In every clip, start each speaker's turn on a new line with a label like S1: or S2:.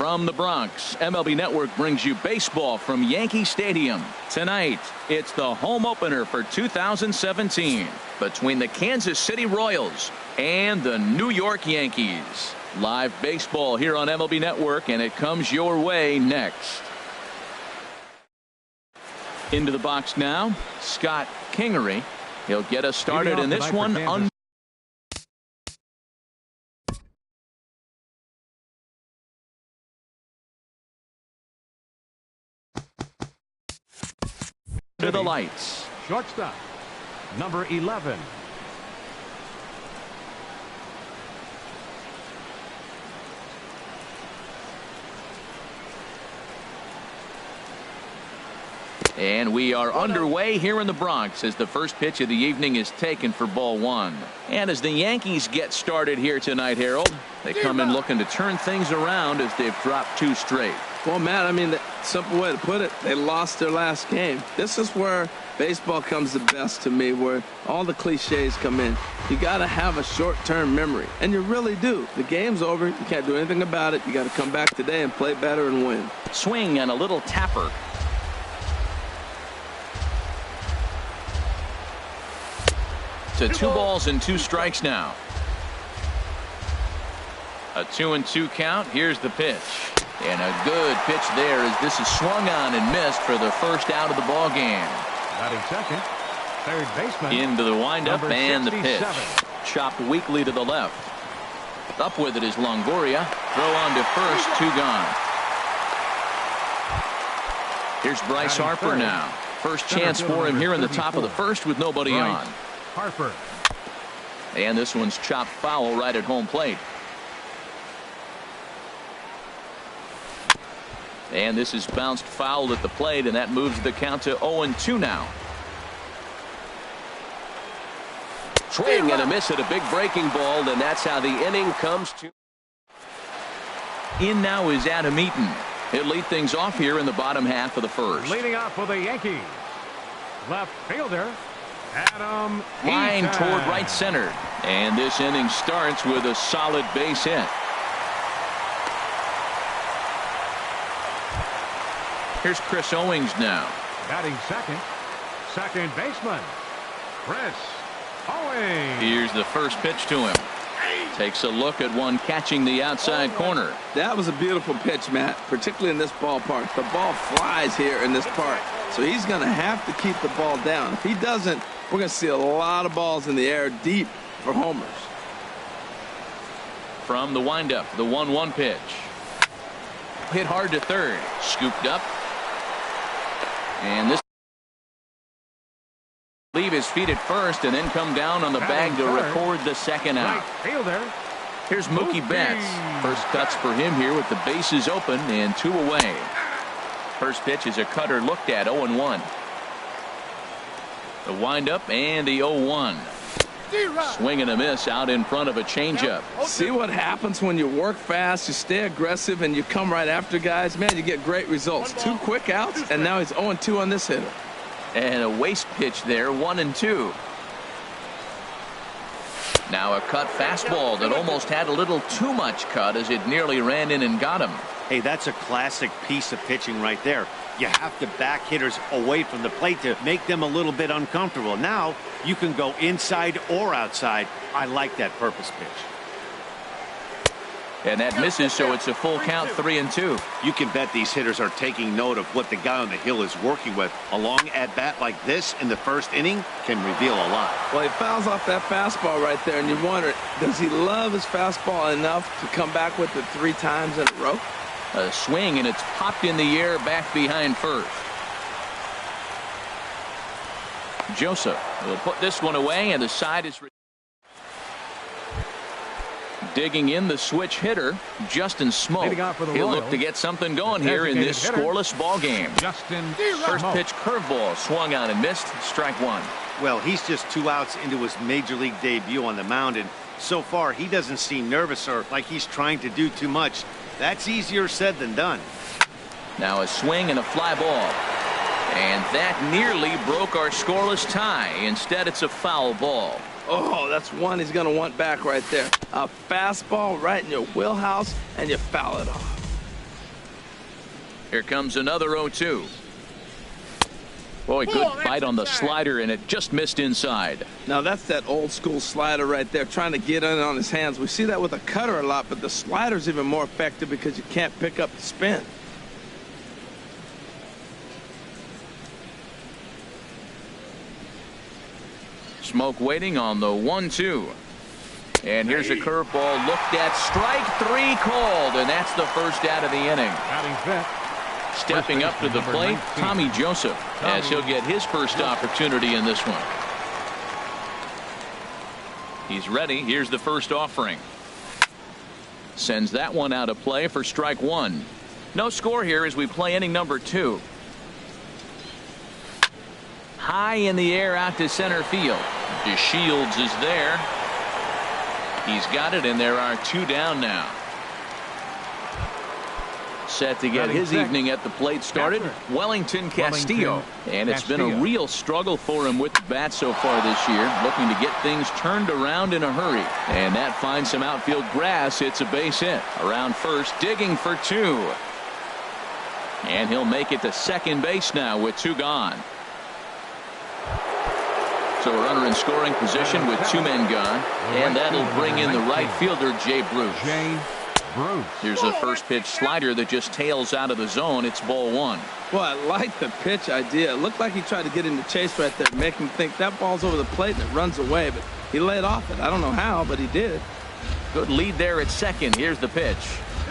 S1: From the Bronx, MLB Network brings you baseball from Yankee Stadium. Tonight, it's the home opener for 2017 between the Kansas City Royals and the New York Yankees. Live baseball here on MLB Network, and it comes your way next. Into the box now, Scott Kingery. He'll get us started in this one. To the lights.
S2: Shortstop, number 11.
S1: And we are underway here in the Bronx as the first pitch of the evening is taken for ball one. And as the Yankees get started here tonight, Harold, they come in looking to turn things around as they've dropped 2 straight.
S3: Well, Matt, I mean, the simple way to put it, they lost their last game. This is where baseball comes the best to me, where all the cliches come in. You got to have a short-term memory, and you really do. The game's over. You can't do anything about it. You got to come back today and play better and win.
S1: Swing and a little tapper. To 2 balls and 2 strikes now. A 2-2 count. Here's the pitch. And a good pitch there as this is swung on and missed for the first out of the ball game.
S2: Batting second, third baseman.
S1: Into the windup and the
S2: 67.
S1: pitch. Chopped weakly to the left. Up with it is Longoria. Throw on to first, 2 gone. Here's Bryce Harper now. First chance for him here in the top of the first with nobody on.
S2: Harper.
S1: And this one's chopped foul right at home plate. And this is bounced foul at the plate, and that moves the count to 0-2 now. Swing and a miss at a big breaking ball, and that's how the inning comes to. In now is Adam Eaton. He'll lead things off here in the bottom half of the first.
S2: Leading off for the Yankees, left fielder Adam
S1: Line
S2: Eaton.
S1: toward right center. And this inning starts with a solid base hit. Here's Chris Owings now.
S2: Batting second, second baseman Chris Owings.
S1: Here's the first pitch to him. Takes a look at one catching the outside corner.
S3: That was a beautiful pitch, Matt, particularly in this ballpark. The ball flies here in this park, so he's going to have to keep the ball down. If he doesn't, we're going to see a lot of balls in the air deep for homers. From
S1: the windup, the 1-1 pitch. Hit hard to third. Scooped up. And this leave his feet at first and then come down on the bag to record the second out.
S2: Right fielder.
S1: Here's Mookie Betts. First cuts for him here with the bases open and 2 away. First pitch is a cutter looked at, 0-1. The windup and the 0-1. Swing and a miss out in front of a changeup.
S3: See what happens when you work fast, you stay aggressive, and you come right after guys? Man, you get great results. 2 quick outs, and now he's 0-2 on this hitter.
S1: And a waste pitch there, 1-2. Now a cut fastball that almost had a little too much cut as it nearly ran in and got him.
S4: Hey, that's a classic piece of pitching right there. You have to back hitters away from the plate to make them a little bit uncomfortable. Now you can go inside or outside. I like that purpose pitch.
S1: And that misses, so it's a full count, 3-2.
S4: You can bet these hitters are taking note of what the guy on the hill is working with. A long at-bat like this in the first inning can reveal a lot.
S3: Well, he fouls off that fastball right there, and you wonder, does he love his fastball enough to come back with it 3 times in a row?
S1: A swing, and it's popped in the air back behind first. Joseph will put this one away, and the side is digging in the switch hitter, Justin Smoke. He'll look to get something going here in this scoreless ball game. First pitch curveball swung on and missed. Strike 1.
S4: Well, he's just 2 outs into his major league debut on the mound, and so far he doesn't seem nervous or like he's trying to do too much. That's easier said than done.
S1: Now a swing and a fly ball. And that nearly broke our scoreless tie. Instead, it's a foul ball.
S3: Oh, that's one he's going to want back right there. A fastball right in your wheelhouse, and you foul it off.
S1: Here comes another 0-2. Boy, good bite on the slider, and it just missed inside.
S3: Now that's that old school slider right there, trying to get in on his hands. We see that with a cutter a lot, but the slider's even more effective because you can't pick up the spin.
S1: Smoke waiting on the 1-2. And here's a curveball looked at. Strike 3 called, and that's the first out of the inning. Stepping up to the plate, Tommy Joseph, as he'll get his first opportunity in this one. He's ready. Here's the first offering. Sends that one out of play for strike 1. No score here as we play inning number 2. High in the air out to center field. DeShields is there. He's got it, and there are 2 down now. Set to get his evening at the plate started, Wellington Castillo. And it's been a real struggle for him with the bat so far this year, looking to get things turned around in a hurry. And that finds some outfield grass. It's a base hit. Around first, digging for 2. And he'll make it to second base now with 2 gone. So a runner in scoring position with 2 men gone. And that'll bring in the right fielder, Jay Bruce. Here's a first pitch slider that just tails out of the zone. It's ball 1.
S3: Well, I like the pitch idea. It looked like he tried to get into chase right there, make him think that ball's over the plate and it runs away, but he laid off it. I don't know how, but he did.
S1: Good lead there at second. Here's the pitch.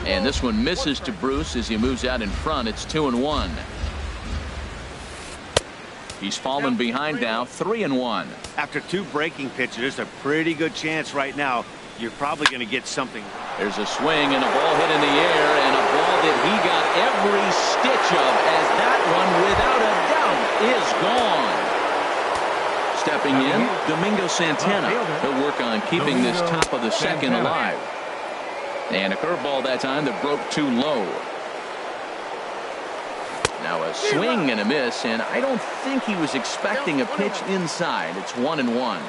S1: And this one misses to Bruce as he moves out in front. It's 2-1. He's fallen behind now, 3-1.
S4: After 2 breaking pitches, there's a pretty good chance right now you're probably going to get something.
S1: There's a swing and a ball hit in the air, and a ball that he got every stitch of, as that one, without a doubt, is gone. Stepping in, Domingo Santana. He'll work on keeping this top of the second alive. And a curveball that time that broke too low. Now a swing and a miss, and I don't think he was expecting a pitch inside. It's 1-1.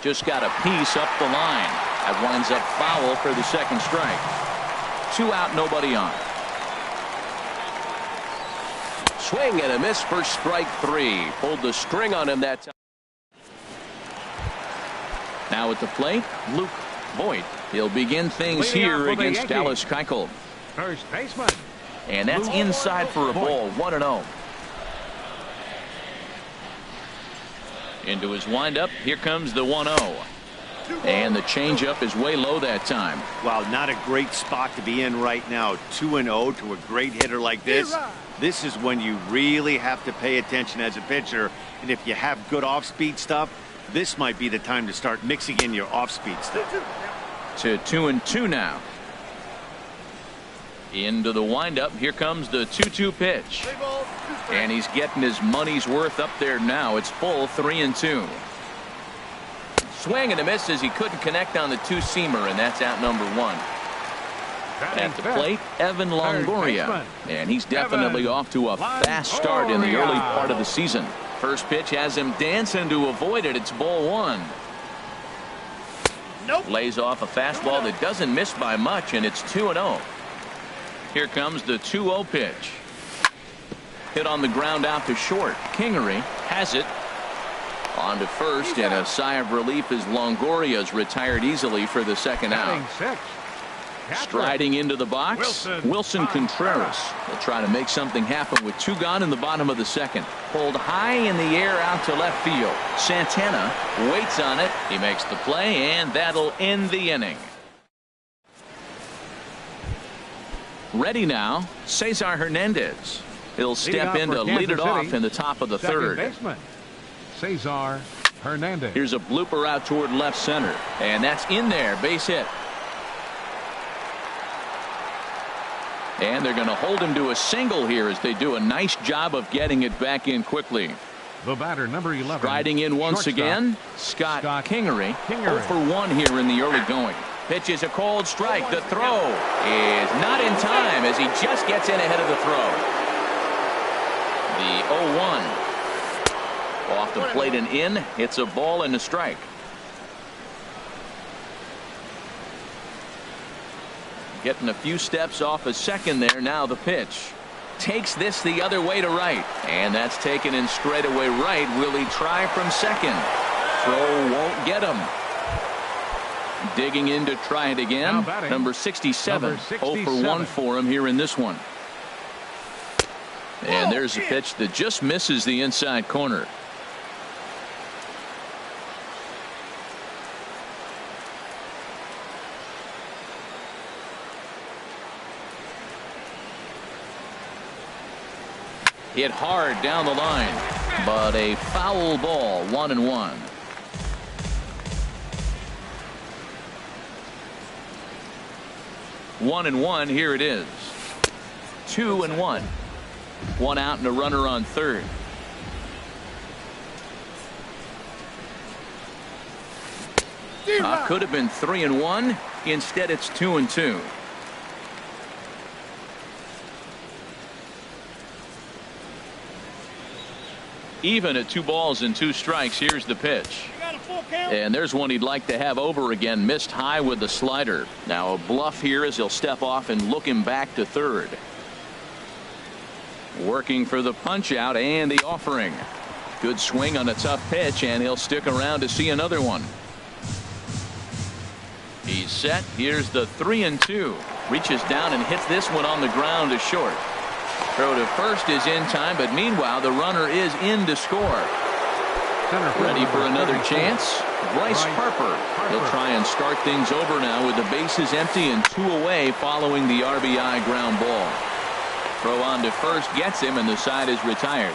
S1: Just got a piece up the line. That winds up foul for the second strike. 2 out, nobody on. Swing and a miss for strike 3. Pulled the string on him that time. Now at the plate, Luke Voigt. He'll begin things here against Dallas Keuchel.
S2: First baseman.
S1: And that's inside for a ball. 1-0. Into his windup. Here comes the 1-0. And the changeup is way low that time.
S4: Wow, not a great spot to be in right now. 2-0 to a great hitter like this. This is when you really have to pay attention as a pitcher. And if you have good off-speed stuff, this might be the time to start mixing in your off-speed stuff.
S1: To 2-2 now. Into the windup. Here comes the 2-2 pitch. And he's getting his money's worth up there now. It's full, 3-2. Swing and a miss as he couldn't connect on the 2-seamer, and that's out number 1. At the plate, Evan Longoria. And he's definitely off to a fast start in the early part of the season. First pitch has him dancing to avoid it. It's ball 1. Lays off a fastball that doesn't miss by much, and it's 2-0. Here comes the 2-0 pitch. Hit on the ground out to short. Kingery has it. On to first, and a sigh of relief as Longoria's retired easily for the second out. Striding into the box, Wilson Contreras will try to make something happen with 2 gone in the bottom of the second. Pulled high in the air out to left field. Santana waits on it. He makes the play, and that'll end the inning. Ready now, Cesar Hernandez. He'll step in to lead it off in the top of the third.
S2: Cesar Hernandez.
S1: Here's a blooper out toward left center, and that's in there, base hit. And they're going to hold him to a single here as they do a nice job of getting it back in quickly.
S2: The batter, number 11.
S1: Striding in once again, Scott Kingery. 0 for 1 here in the early going. Pitch is a cold strike. The throw is not in time as he just gets in ahead of the throw. The 0-1. Off the plate and in. It's a ball and a strike. Getting a few steps off a second there. Now the pitch. Takes this the other way to right. And that's taken in straightaway right. Will he try from second? Throw won't get him. Digging in to try it again. Number 67. 0 for 1 for him here in this one. And there's a pitch that just misses the inside corner. Hit hard down the line, but a foul ball. 1-1. One and one. Here it is. 2-1. One out and a runner on third. Could have been 3-1. Instead, it's 2-2. Even at 2 balls and 2 strikes. Here's the pitch. And there's one he'd like to have over again. Missed high with the slider. Now a bluff here as he'll step off and look him back to third. Working for the punch out and the offering. Good swing on a tough pitch, and he'll stick around to see another one. He's set. Here's the 3-2. Reaches down and hits this one on the ground to short. Throw to first is in time, but meanwhile the runner is in to score. Ready for another chance. Bryce Harper. He'll try and start things over now with the bases empty and 2 away following the RBI ground ball. Throw on to first gets him, and the side is retired.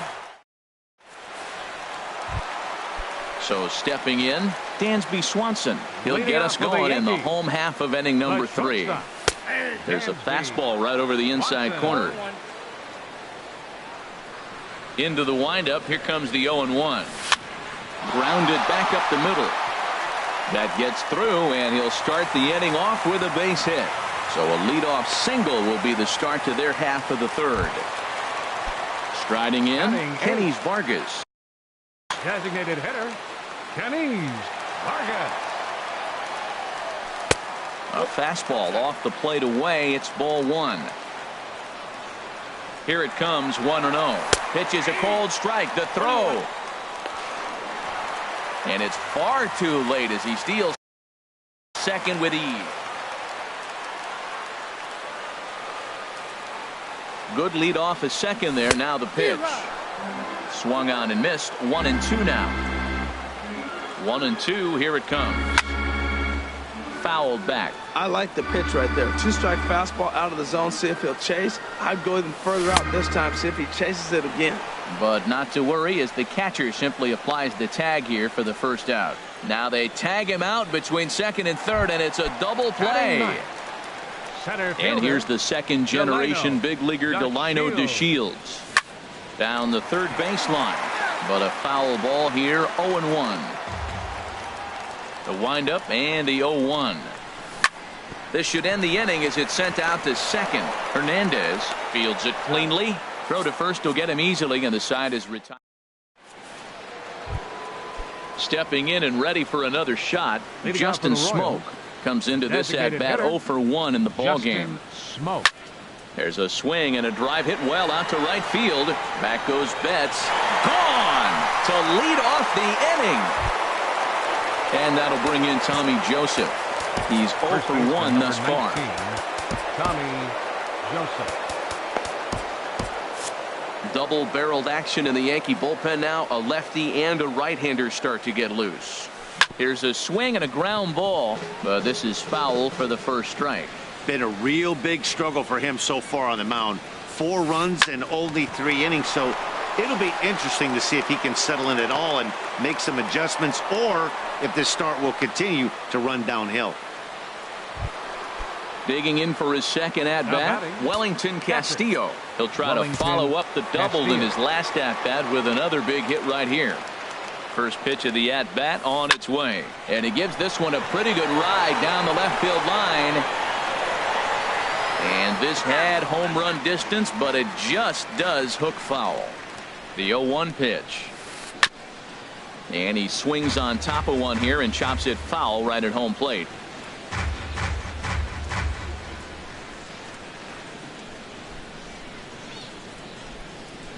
S1: So stepping in, Dansby Swanson. He'll get us going in the home half of inning number 3. There's a fastball right over the inside corner. Into the windup. Here comes the 0-1. Grounded back up the middle. That gets through, and he'll start the inning off with a base hit. So a leadoff single will be the start to their half of the third. Striding in, Kenny's Vargas.
S2: Designated hitter, Kenny's Vargas.
S1: A fastball off the plate away. It's ball 1. Here it comes. 1-0. Pitch is a cold strike. The throw. And it's far too late as he steals second with ease. Good lead off a second there. Now the pitch. Swung on and missed. 1-2 now. 1-2. Here it comes. Fouled back.
S3: I like the pitch right there. 2-strike fastball out of the zone. See if he'll chase. I'd go even further out this time. See if he chases it again.
S1: But not to worry, as the catcher simply applies the tag here for the first out. Now they tag him out between second and third, and it's a double play. And here's the second generation big leaguer Delino DeShields. Down the third baseline. But a foul ball here. 0-1. The windup and the 0-1. This should end the inning as it's sent out to second. Hernandez fields it cleanly. Throw to first will get him easily, and the side is retired. Stepping in and ready for another shot, Justin Smoak comes into this at bat 0 for 1 in the ball game.
S2: Smoak.
S1: There's a swing and a drive hit well out to right field. Back goes Betts. Gone to lead off the inning. And that'll bring in Tommy Joseph. He's 0 for 1 thus far.
S2: Tommy Joseph.
S1: Double-barreled action in the Yankee bullpen now. A lefty and a right-hander start to get loose. Here's a swing and a ground ball, but this is foul for the first strike.
S4: Been a real big struggle for him so far on the mound. 4 runs and only 3 innings, so it'll be interesting to see if he can settle in at all and make some adjustments, or if this start will continue to run downhill.
S1: Digging in for his second at-bat, Wellington Castillo. He'll try to follow up the double in his last at-bat with another big hit right here. First pitch of the at-bat on its way. And he gives this one a pretty good ride down the left field line. And this had home run distance, but it just does hook foul. The 0-1 pitch. And he swings on top of one here and chops it foul right at home plate.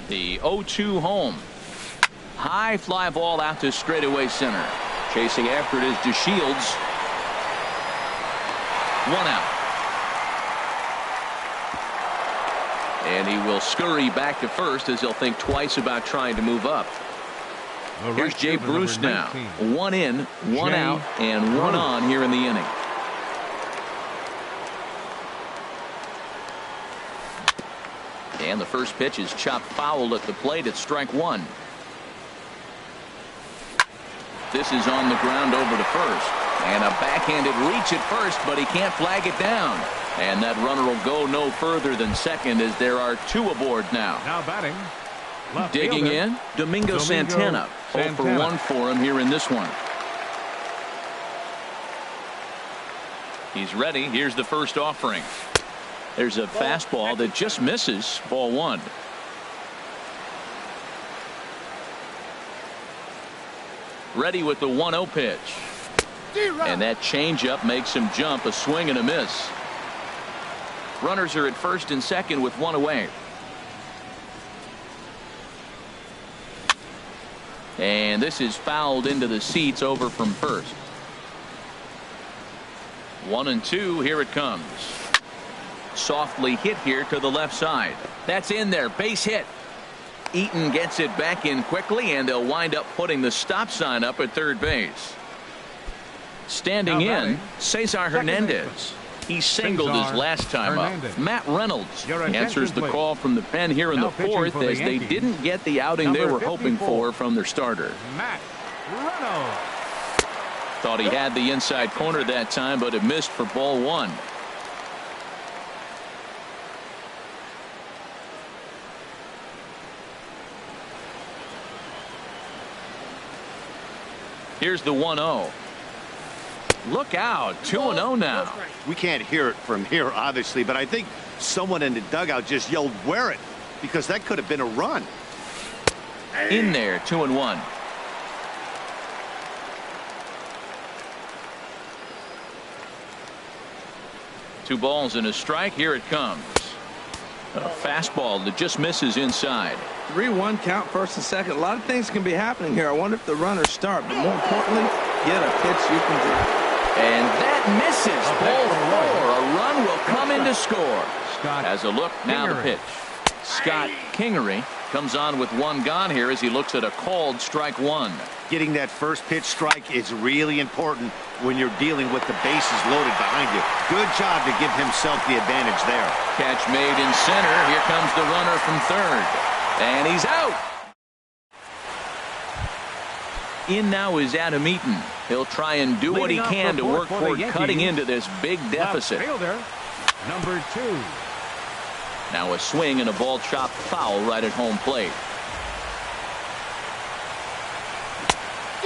S1: The 0-2 home. High fly ball out to straightaway center. Chasing after it is DeShields. 1 out. And he will scurry back to first as he'll think twice about trying to move up. Here's Jay Bruce now. 1 in, 1 out, and 1 on here in the inning. And the first pitch is chopped foul at the plate at strike 1. This is on the ground over to first. And a backhanded reach at first, but he can't flag it down. And that runner will go no further than second as there are 2 aboard now.
S2: Now batting.
S1: Digging in, Domingo Santana. 0 for 1 for him here in this one. He's ready. Here's the first offering. There's a fastball that just misses. Ball 1. Ready with the 1-0 pitch. And that changeup makes him jump. A swing and a miss. Runners are at first and second with 1 away. And this is fouled into the seats over from first. 1-2. Here it comes. Softly hit here to the left side. That's in there. Base hit. Eaton gets it back in quickly, and they'll wind up putting the stop sign up at third base. Standing in, Cesar Hernandez. He singled his last time up. Matt Reynolds answers the call from the pen here in the 4th as they didn't get the outing they were hoping for from their starter.
S2: Matt Reynolds.
S1: Thought he had the inside corner that time, but it missed for ball 1. Here's the 1-0. Look out. 2-0 now.
S4: We can't hear it from here, obviously, but I think someone in the dugout just yelled, "Wear it," because that could have been a run.
S1: In there. 2-1. Two balls and a strike. Here it comes. A fastball that just misses inside.
S3: 3-1 count, first and second. A lot of things can be happening here. I wonder if the runners start, but more importantly, get a pitch you can drive.
S1: And that misses. Ball 4. A run will come in to score. Has a look. Now the pitch. Scott Kingery comes on with 1 gone here as he looks at a called strike 1.
S4: Getting that first pitch strike is really important when you're dealing with the bases loaded behind you. Good job to give himself the advantage there.
S1: Catch made in center. Here comes the runner from third. And he's out. In now is Adam Eaton. He'll try and do what he can to work toward cutting into this big deficit.
S2: Fielder, number 2.
S1: Now a swing and a ball chopped foul right at home plate.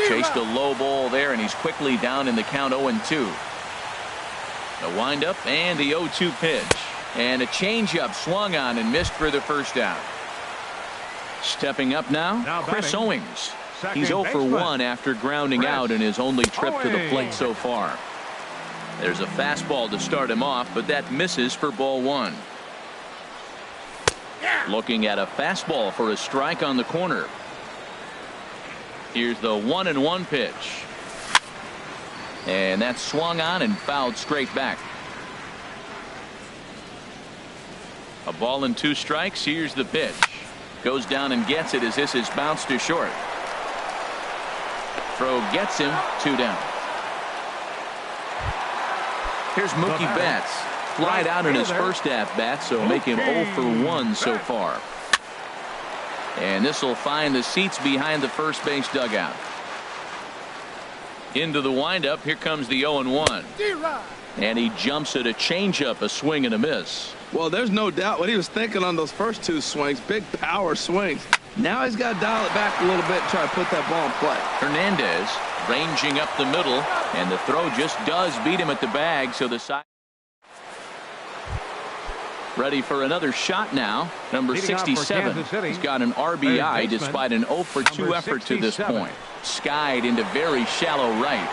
S1: Chased a low ball there, and he's quickly down in the count 0-2. The windup and the 0-2 pitch. And a changeup swung on and missed for the first out. Stepping up now Chris Owings. He's 0 for 1 after grounding out in his only trip to the plate so far. There's a fastball to start him off, but that misses for ball 1. Looking at a fastball for a strike on the corner. Here's the 1-1 pitch. And that's swung on and fouled straight back. A ball and 2 strikes. Here's the pitch. Goes down and gets it as this is bounced to short. Throw gets him. 2 down. Here's Mookie Betts. Flied out in his first at-bat, so make him 0 for 1 so far. And this will find the seats behind the first base dugout. Into the windup. Here comes the 0-1. And he jumps at a changeup, a swing and a miss.
S3: Well, there's no doubt what he was thinking on those first 2 swings. Big power swings. Now he's got to dial it back a little bit and try to put that ball in play.
S1: Hernandez ranging up the middle, and the throw just does beat him at the bag, so the side. Ready for another shot now. Number 67. He's got an RBI despite an 0 for 2 effort to this point. Skied into very shallow right.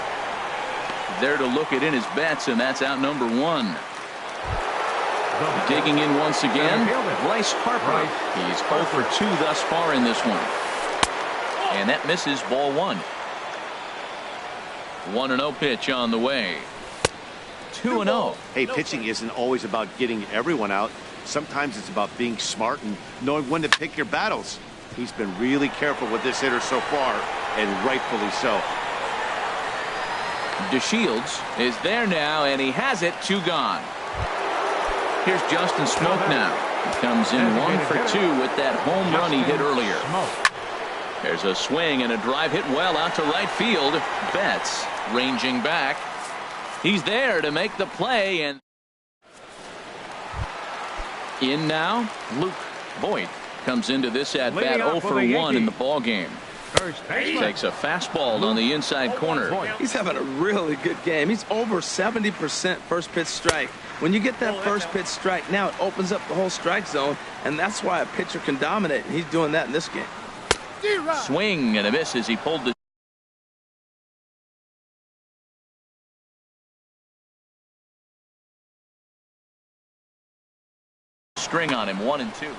S1: There to look it in his bets, and that's out number 1. Digging in once again, Bryce Harper. He's 0 for 2 thus far in this one. And that misses, ball 1. 1-0 pitch on the way. 2-0.
S4: Hey, pitching isn't always about getting everyone out. Sometimes it's about being smart and knowing when to pick your battles. He's been really careful with this hitter so far, and rightfully so. DeShields is there now, and he has it. 2 gone. Here's Justin Smoke now. He comes in 1 for 2 with that home run he hit earlier. There's a swing and a drive hit well out to right field. Betts ranging back. He's there to make the play, and in now, Luke Voigt comes into this at bat 0 for 1 in the ball game. Takes a fastball on the inside corner.
S3: He's having a really good game. He's over 70% first pitch strike. When you get that first pitch strike, now it opens up the whole strike zone, and that's why a pitcher can dominate. And he's doing that in this game.
S1: Swing and a miss as he pulled the string on him. 1-2.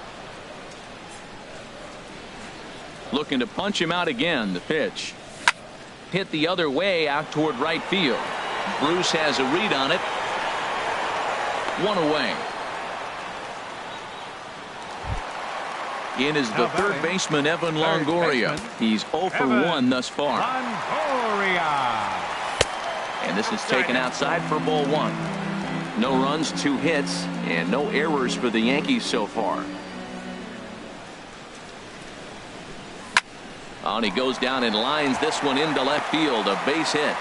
S1: Looking to punch him out again. The pitch hit the other way out toward right field. Bruce has a read on it. 1 away. In is the third baseman, Evan Longoria. He's 0 for 1 thus far. And this is taken outside for ball 1. No runs, 2 hits, and no errors for the Yankees so far. And he goes down and lines this one into left field. A base hit.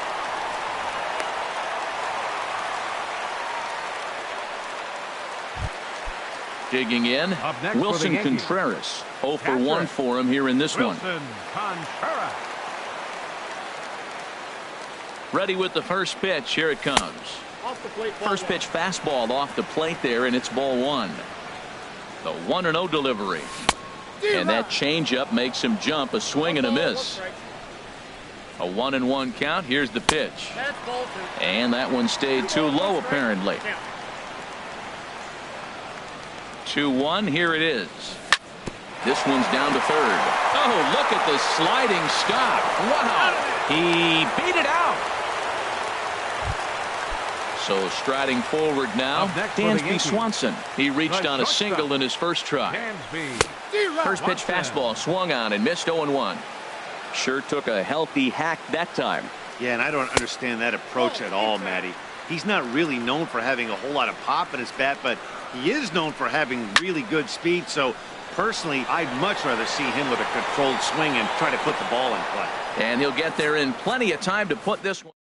S1: Digging in, Wilson Contreras. 0 for 1 for him here in this one. Ready with the first pitch. Here it comes. First pitch fastball off the plate there, and it's ball 1. The 1-0 delivery. And that changeup makes him jump. A swing and a miss. A 1-1 count. Here's the pitch. And that one stayed too low apparently. 2-1. Here it is. This one's down to third. Oh, look at the sliding stop. Wow. He beat it out. So striding forward now, Dansby Swanson. He reached on a single in his first try. First pitch fastball swung on and missed. 0-1. Sure took a healthy hack that time.
S4: Yeah, and I don't understand that approach at all, Matty. He's not really known for having a whole lot of pop in his bat, but he is known for having really good speed. So personally, I'd much rather see him with a controlled swing and try to put the ball in play.
S1: And he'll get there in plenty of time to put this one.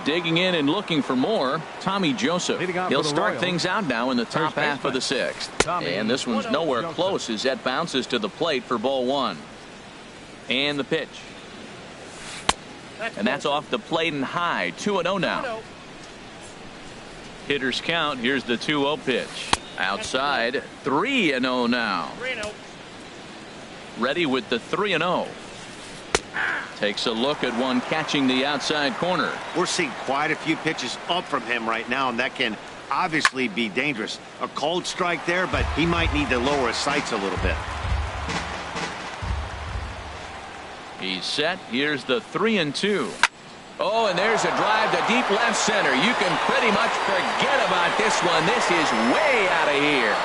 S1: Digging in and looking for more, Tommy Joseph. He'll start things out now in the top half of the 6th. And this one's nowhere close as that bounces to the plate for ball 1. And the pitch. And that's off the plate and high. 2-0 now. Hitters count. Here's the 2-0 pitch. Outside. 3-0 now. Ready with the 3-0. Takes a look at one catching the outside corner.
S4: We're seeing quite a few pitches up from him right now, and that can obviously be dangerous. A cold strike there, but he might need to lower his sights a little bit.
S1: He's set. Here's the 3-2. Oh, and there's a drive to deep left center. You can pretty much forget about this one. This is way out of here.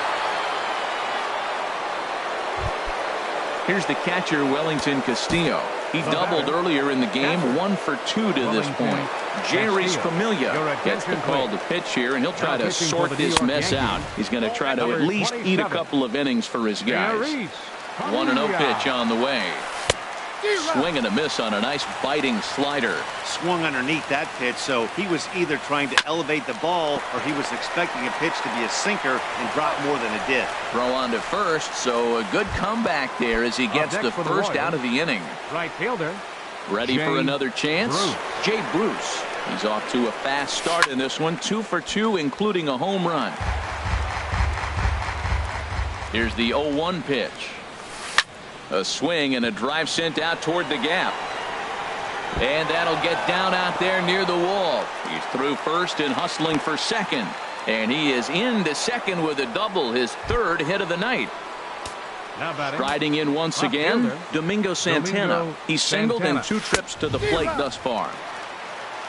S1: Here's the catcher, Wellington Castillo. He doubled earlier in the game, 1 for 2 to this point. Jerry's Familia gets the call to pitch here, and he'll try to sort this mess out. He's going to try to at least eat a couple of innings for his guys. 1-0 pitch on the way. Swing and a miss on a nice biting slider.
S4: Swung underneath that pitch, so he was either trying to elevate the ball or he was expecting a pitch to be a sinker and drop more than it did.
S1: Throw on to first, so a good comeback there as he gets the first out of the inning.
S2: Right fielder.
S1: Ready for another chance? Jay Bruce. He's off to a fast start in this one. 2 for 2, including a home run. Here's the 0-1 pitch. A swing and a drive sent out toward the gap. And that'll get down out there near the wall. He's through first and hustling for second. And he is into second with a double, his third hit of the night. Striding in once again, Domingo Santana. He's singled in 2 trips to the plate thus far.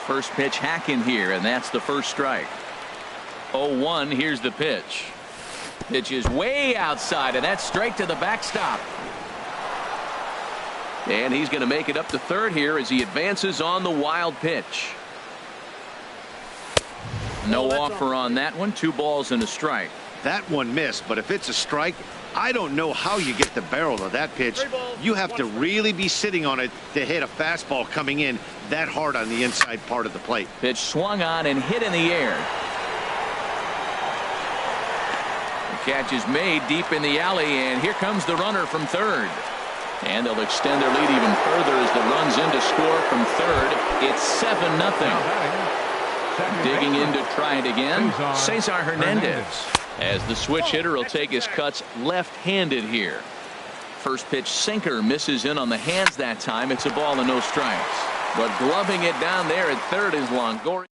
S1: First pitch hacking here, and that's the first strike. 0-1, here's the pitch. Pitch is way outside, and that's straight to the backstop. And he's going to make it up to third here as he advances on the wild pitch. No offer on that one. 2 balls and a strike.
S4: That one missed, but if it's a strike, I don't know how you get the barrel of that pitch. You have to really be sitting on it to hit a fastball coming in that hard on the inside part of the plate.
S1: Pitch swung on and hit in the air. The catch is made deep in the alley, and here comes the runner from third. And they'll extend their lead even further as the run's in to score from third. It's 7-0. Digging in to try it again, Cesar Hernandez. As the switch hitter will take his cuts left-handed here. First pitch sinker misses in on the hands that time. It's a ball and no strikes. But gloving it down there at third is Longoria.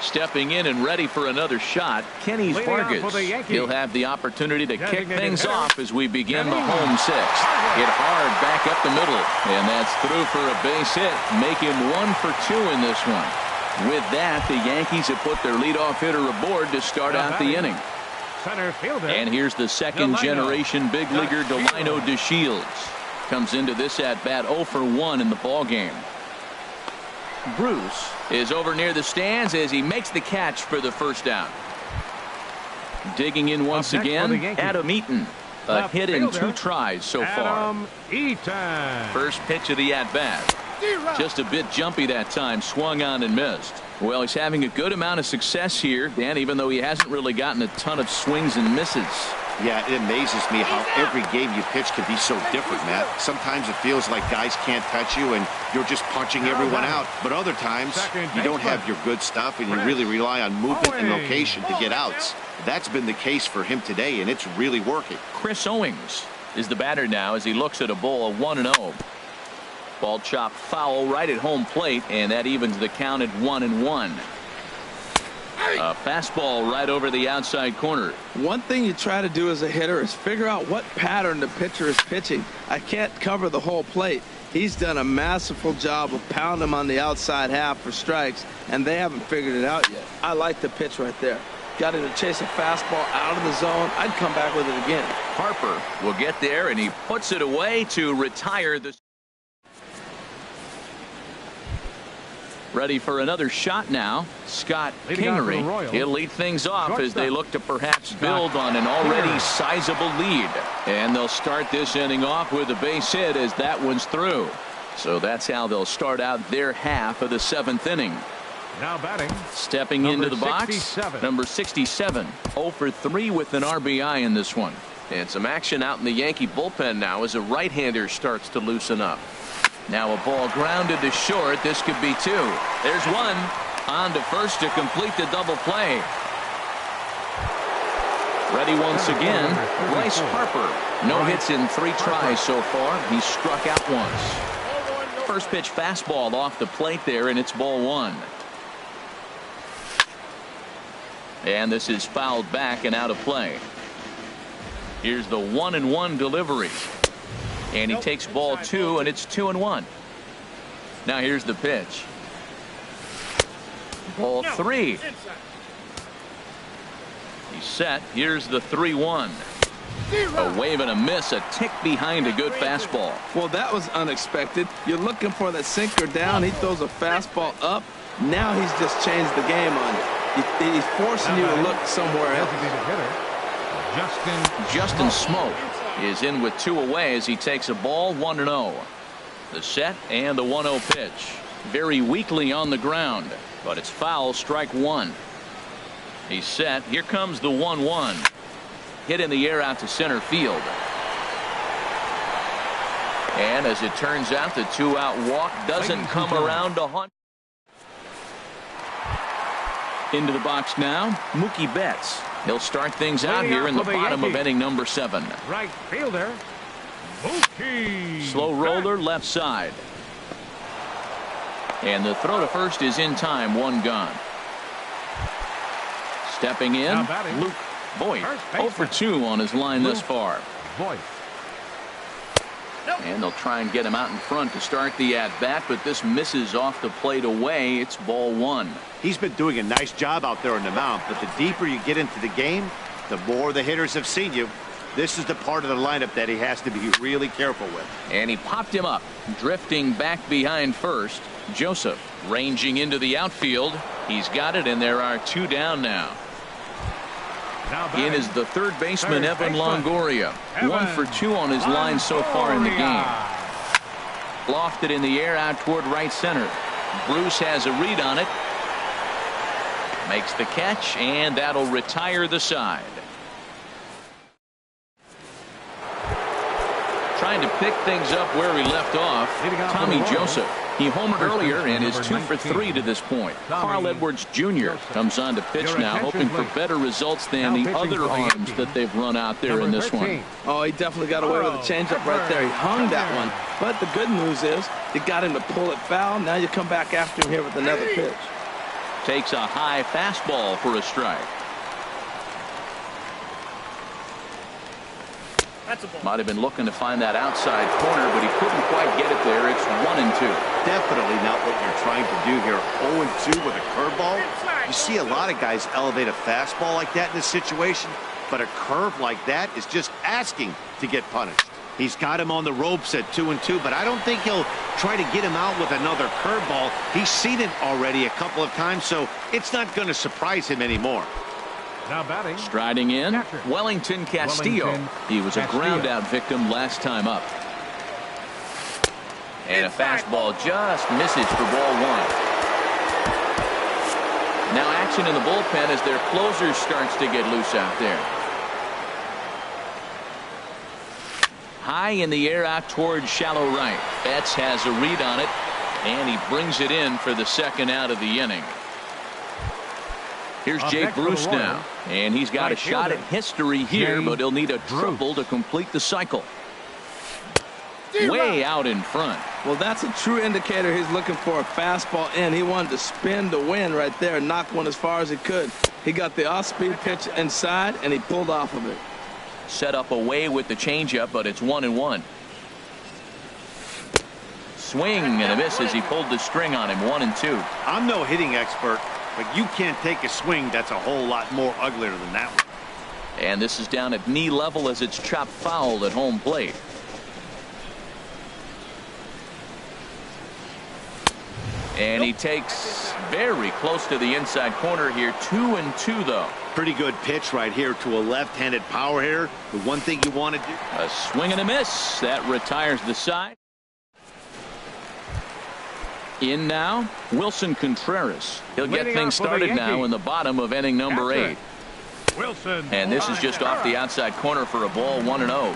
S1: Stepping in and ready for another shot, Kenny Vargas. He'll have the opportunity to kick things off as we begin the home 6th. Hit hard back up the middle, and that's through for a base hit. Make him 1 for 2 in this one. With that, the Yankees have put their leadoff hitter aboard to start out the inning. And here's the second-generation big leaguer Delino DeShields. Comes into this at-bat 0 for 1 in the ballgame. Bruce is over near the stands as he makes the catch for the first out. Digging in once again, Adam Eaton. A hit in 2 tries so far. First pitch of the at-bat. Just a bit jumpy that time, swung on and missed. Well, he's having a good amount of success here, Dan, even though he hasn't really gotten a ton of swings and misses.
S4: Yeah, it amazes me how every game you pitch can be so different, Matt. Sometimes it feels like guys can't touch you and you're just punching everyone out. But other times you don't have your good stuff and you really rely on movement and location to get outs. That's been the case for him today, and it's really working.
S1: Chris Owings is the batter now as he looks at a ball of 1-0. Ball chopped foul right at home plate, and that evens the count at 1-1. A fastball right over the outside corner.
S3: One thing you try to do as a hitter is figure out what pattern the pitcher is pitching. I can't cover the whole plate. He's done a masterful job of pounding him on the outside half for strikes, and they haven't figured it out yet. I like the pitch right there. Got him to chase a fastball out of the zone. I'd come back with it again.
S1: Harper will get there, and he puts it away to retire the. Ready for another shot now. Scott Kingery. He'll lead things off as they look to perhaps build on an already sizable lead. And they'll start this inning off with a base hit as that one's through. So that's how they'll start out their half of the 7th inning.
S2: Now batting.
S1: Stepping into the box, number 67. 0 for 3 with an RBI in this one. And some action out in the Yankee bullpen now as a right-hander starts to loosen up. Now a ball grounded to short. This could be 2. There's one. On to first to complete the double play. Ready once again, Bryce Harper. No hits in 3 tries so far. He's struck out once. First pitch fastball off the plate there, and it's ball 1. And this is fouled back and out of play. Here's the 1-1 delivery. And he takes ball 2, and it's 2-1. Now here's the pitch. Ball 3. He's set. Here's the 3-1. A wave and a miss, a tick behind a good fastball.
S3: Well, that was unexpected. You're looking for that sinker down. He throws a fastball up. Now he's just changed the game on you. He's forcing you to look somewhere else.
S1: Justin Smoke is in with 2 away as he takes a ball 1-0. The set and the 1-0 pitch. Very weakly on the ground, but it's foul, strike 1. He's set. Here comes the 1-1. Hit in the air out to center field. And as it turns out, the 2-out walk doesn't come around to hunt. Into the box now, Mookie Betts. He'll start things out here in the bottom of inning number 7.
S2: Right fielder. Mookie.
S1: Slow roller left side. And the throw to first is in time. One gone. Stepping in,
S2: Now batting.
S1: Luke Voigt.
S2: First
S1: 0
S2: baseman.
S1: for 2 on his line thus far.
S2: Voigt.
S1: And they'll try and get him out in front to start the at-bat, but this misses off the plate away. It's ball one.
S4: He's been doing a nice job out there on the mound, but the deeper you get into the game, the more the hitters have seen you. This is the part of the lineup that he has to be really careful with.
S1: And he popped him up, drifting back behind first. Joseph ranging into the outfield. He's got it, and there are 2 down now.
S2: Now
S1: In
S2: batting.
S1: is the third baseman,
S2: Third
S1: Evan
S2: baseman.
S1: Longoria. 1 for 2 on his line so far in the game. Lofted in the air out toward right center. Bruce has a read on it. Makes the catch, and that'll retire the side. Trying to pick things up where he left off,
S2: Leading off
S1: Tommy
S2: for the Royals.
S1: Joseph. He homered
S2: First
S1: earlier
S2: baseman,
S1: and is
S2: number
S1: 2 for 3
S2: 19.
S1: to this point.
S2: Tommy
S1: Carl Edwards Jr.
S2: Joseph.
S1: comes on to pitch
S2: Your
S1: now,
S2: attention,
S1: hoping for
S2: please.
S1: better results than
S2: Now
S1: the
S2: pitching
S1: other
S2: for the
S1: arms
S2: Yankees.
S1: that they've run out there
S2: Number
S1: in this
S2: 13.
S1: one.
S3: Oh, he definitely got away with a changeup right there. He hung that one. But the good news is you got him to pull it foul. Now you come back after him here with another pitch.
S1: Takes a high fastball for a strike. Might have been looking to find that outside corner, but he couldn't quite get it there. It's 1-2.
S4: Definitely not what you're trying to do here. 0-2 with a curveball. You see a lot of guys elevate a fastball like that in this situation, but a curve like that is just asking to get punished. He's got him on the ropes at 2-2, but I don't think he'll try to get him out with another curveball. He's seen it already a couple of times, so it's not going to surprise him anymore.
S2: Now batting.
S1: Striding in,
S2: Catcher.
S1: Wellington Castillo.
S2: Wellington
S1: He was a
S2: Castillo.
S1: ground out victim last time up. And a fastball just misses for ball one. Now action in the bullpen as their closer starts to get loose out there. High in the air out toward shallow right. Betts has a read on it, and he brings it in for the second out of the inning. Here's
S2: Up
S1: Jake
S2: next for the
S1: Bruce now,
S2: Royals.
S1: and he's got a
S2: Right
S1: shot at
S2: fielder,
S1: history here,
S2: Jay
S1: but he'll need a triple to complete the cycle. Way out in front.
S3: Well, that's a true indicator he's looking for a fastball in. He wanted to spin to win right there and knock one as far as he could. He got the off-speed pitch inside, and he pulled off of it.
S1: Set up away with the changeup, but it's 1-1. Swing and a miss as he pulled the string on him. 1-2.
S4: I'm no hitting expert, but you can't take a swing that's a whole lot more uglier than that one.
S1: And this is down at knee level as it's chopped foul at home plate. And he takes very close to the inside corner here. 2-2 though.
S4: Pretty good pitch right here to a left-handed power hitter. The one thing you want to do.
S1: A swing and a miss. That retires the side. In now, Wilson Contreras. He'll get
S2: Leading
S1: things
S2: off for the
S1: started now
S2: Yankees.
S1: in the bottom of inning number
S2: Catcher.
S1: 8.
S2: Wilson.
S1: And this is just off the outside corner for a ball. 1-0.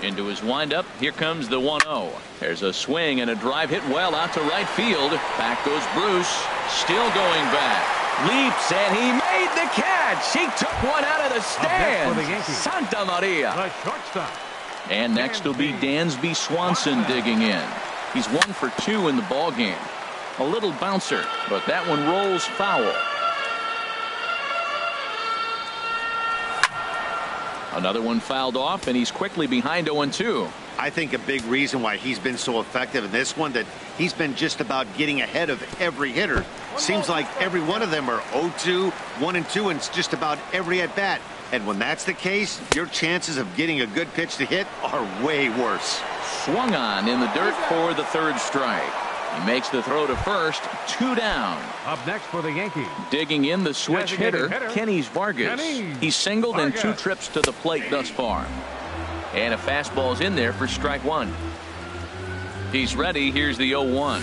S1: Into his windup. Here comes the 1-0. There's a swing and a drive hit well out to right field. Back goes Bruce. Still going back. Leaps and he made the catch. He took one out of the
S2: next for the
S1: stands.
S2: Yankees.
S1: Santa Maria.
S2: The shortstop.
S1: And next will be Dansby Swanson digging in. He's 1 for 2 in the ball game. A little bouncer, but that one rolls foul. Another one fouled off, and he's quickly behind 0-2.
S4: I think a big reason why he's been so effective in this one, that he's been just about getting ahead of every hitter. Seems like every one of them are 0-2, 1-2, and it's just about every at bat. And when that's the case, your chances of getting a good pitch to hit are way worse.
S1: Swung on in the dirt for the third strike. He makes the throw to first. 2 down.
S2: Up next for the Yankees.
S1: Digging in the switch
S2: Designated
S1: hitter,
S2: hitter,
S1: Kenys Vargas.
S2: Kenys
S1: He's singled in 2
S2: Vargas.
S1: trips to the plate thus far. And a fastball's in there for strike 1. He's ready. Here's the 0-1.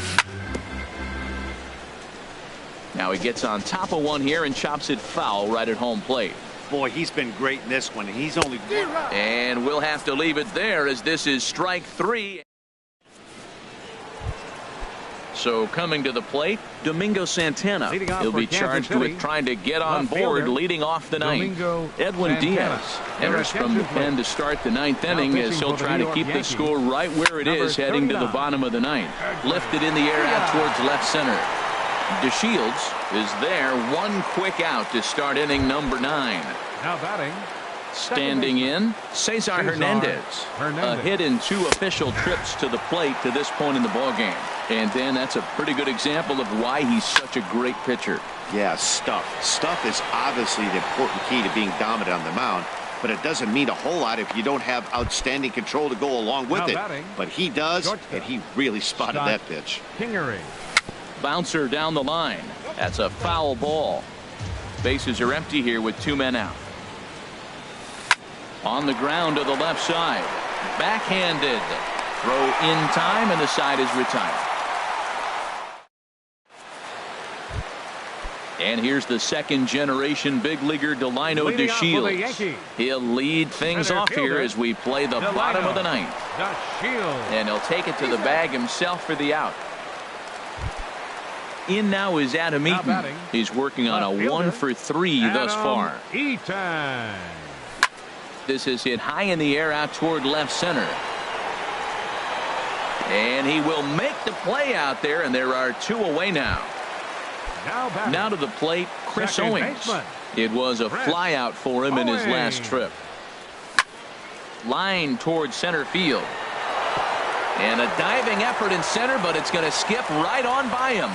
S1: Now he gets on top of one here and chops it foul right at home plate.
S4: Boy, he's been great in this one. He's only.
S1: And we'll have to leave it there as this is strike 3. So coming to the plate, Domingo Santana.
S2: Leading off
S1: He'll
S2: for
S1: be
S2: Kansas
S1: charged
S2: City,
S1: with trying to get on
S2: left
S1: board
S2: fielder,
S1: leading off the ninth.
S2: Domingo
S1: Edwin
S2: Santana.
S1: Diaz enters
S2: Your
S1: from the
S2: attention,
S1: pen
S2: please.
S1: to start the ninth
S2: Now
S1: inning as
S2: pitching
S1: he'll
S2: for the
S1: try
S2: New
S1: to
S2: York
S1: keep the
S2: Yankees,
S1: score right where it
S2: number
S1: is heading to the
S2: 39.
S1: bottom of the ninth. Lifted in the air out towards left center. DeShields is there. One quick out to start inning number 9.
S2: Now batting.
S1: Standing in, Cesar Hernandez. A hit in 2 official trips to the plate to this point in the ballgame. And Dan, that's a pretty good example of why he's such a great pitcher.
S4: Yeah, stuff. Stuff is obviously the important key to being dominant on the mound, but it doesn't mean a whole lot if you don't have outstanding control to go along with
S2: Now
S4: it.
S2: batting,
S4: But he does,
S2: shortstop.
S4: and he really spotted
S2: Scott
S4: that pitch.
S2: Kingery.
S1: Bouncer down the line. That's a foul ball. Bases are empty here with 2 men out. On the ground to the left side. Backhanded. Throw in time, and the side is retired. And here's the second-generation big leaguer Delino
S2: Leading off for the
S1: DeShields.
S2: Yankees.
S1: He'll lead things
S2: Center
S1: off here
S2: fielder,
S1: as we play the bottom of the ninth.
S2: DeShields.
S1: And he'll take it to the bag himself for the out. In now is Adam
S2: Now
S1: Eaton.
S2: batting,
S1: He's working on a
S2: left fielder,
S1: 1 for 3 thus
S2: Adam
S1: far.
S2: Eaton.
S1: This is hit high in the air out toward left center. And he will make the play out there, and there are 2 away now.
S2: Now batting.
S1: Now to the plate, Chris
S2: Second
S1: Owings.
S2: baseman.
S1: It was a
S2: Chris
S1: fly out for him in his last
S2: Owings.
S1: trip. Line toward center field. And a diving effort in center, but it's going to skip right on by him.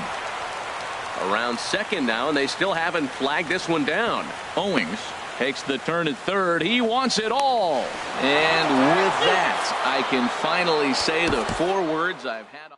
S1: Around second now, and they still haven't flagged this one down. Owings takes the turn at third. He wants it all. And with that, I can finally say the 4 words I've had.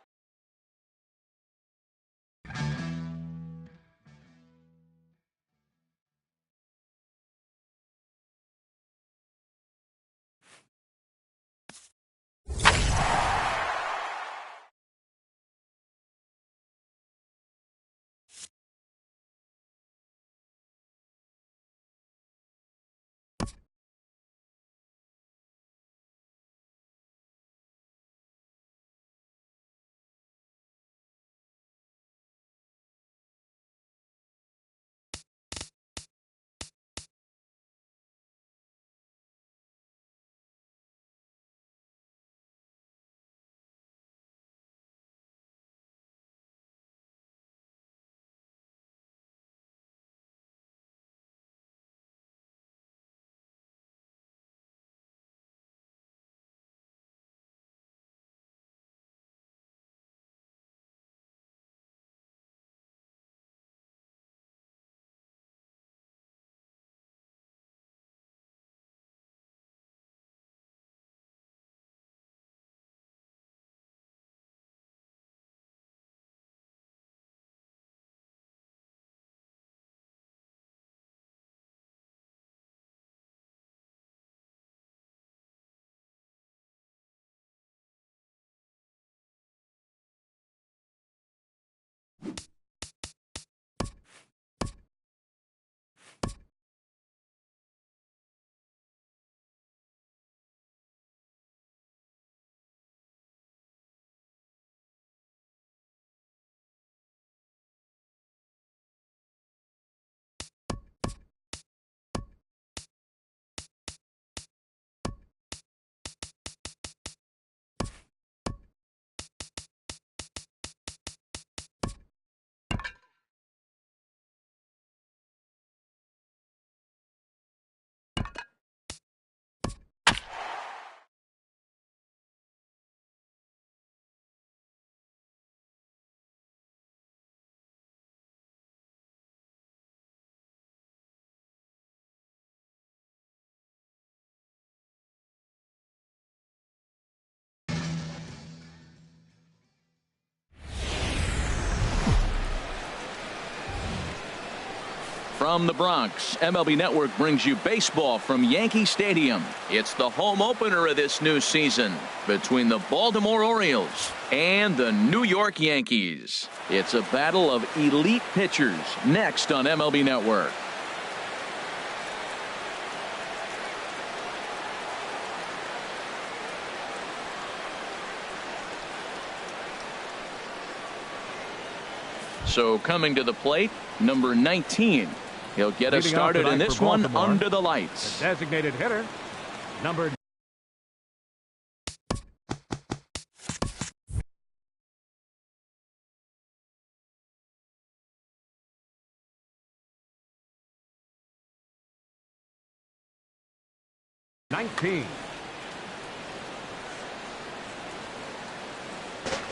S1: From the Bronx, MLB Network brings you baseball from Yankee Stadium. It's the home opener of this new season between the Baltimore Orioles and the New York Yankees. It's a battle of elite pitchers next on MLB Network. So coming to the plate, number 19. He'll get us started in this one under the lights.
S2: The designated hitter, number 19.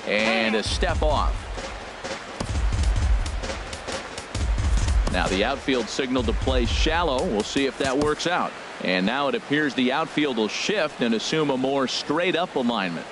S1: And a step off. Now the outfield signal to play shallow. We'll see if that works out. And now it appears the outfield will shift and assume a more straight up alignment.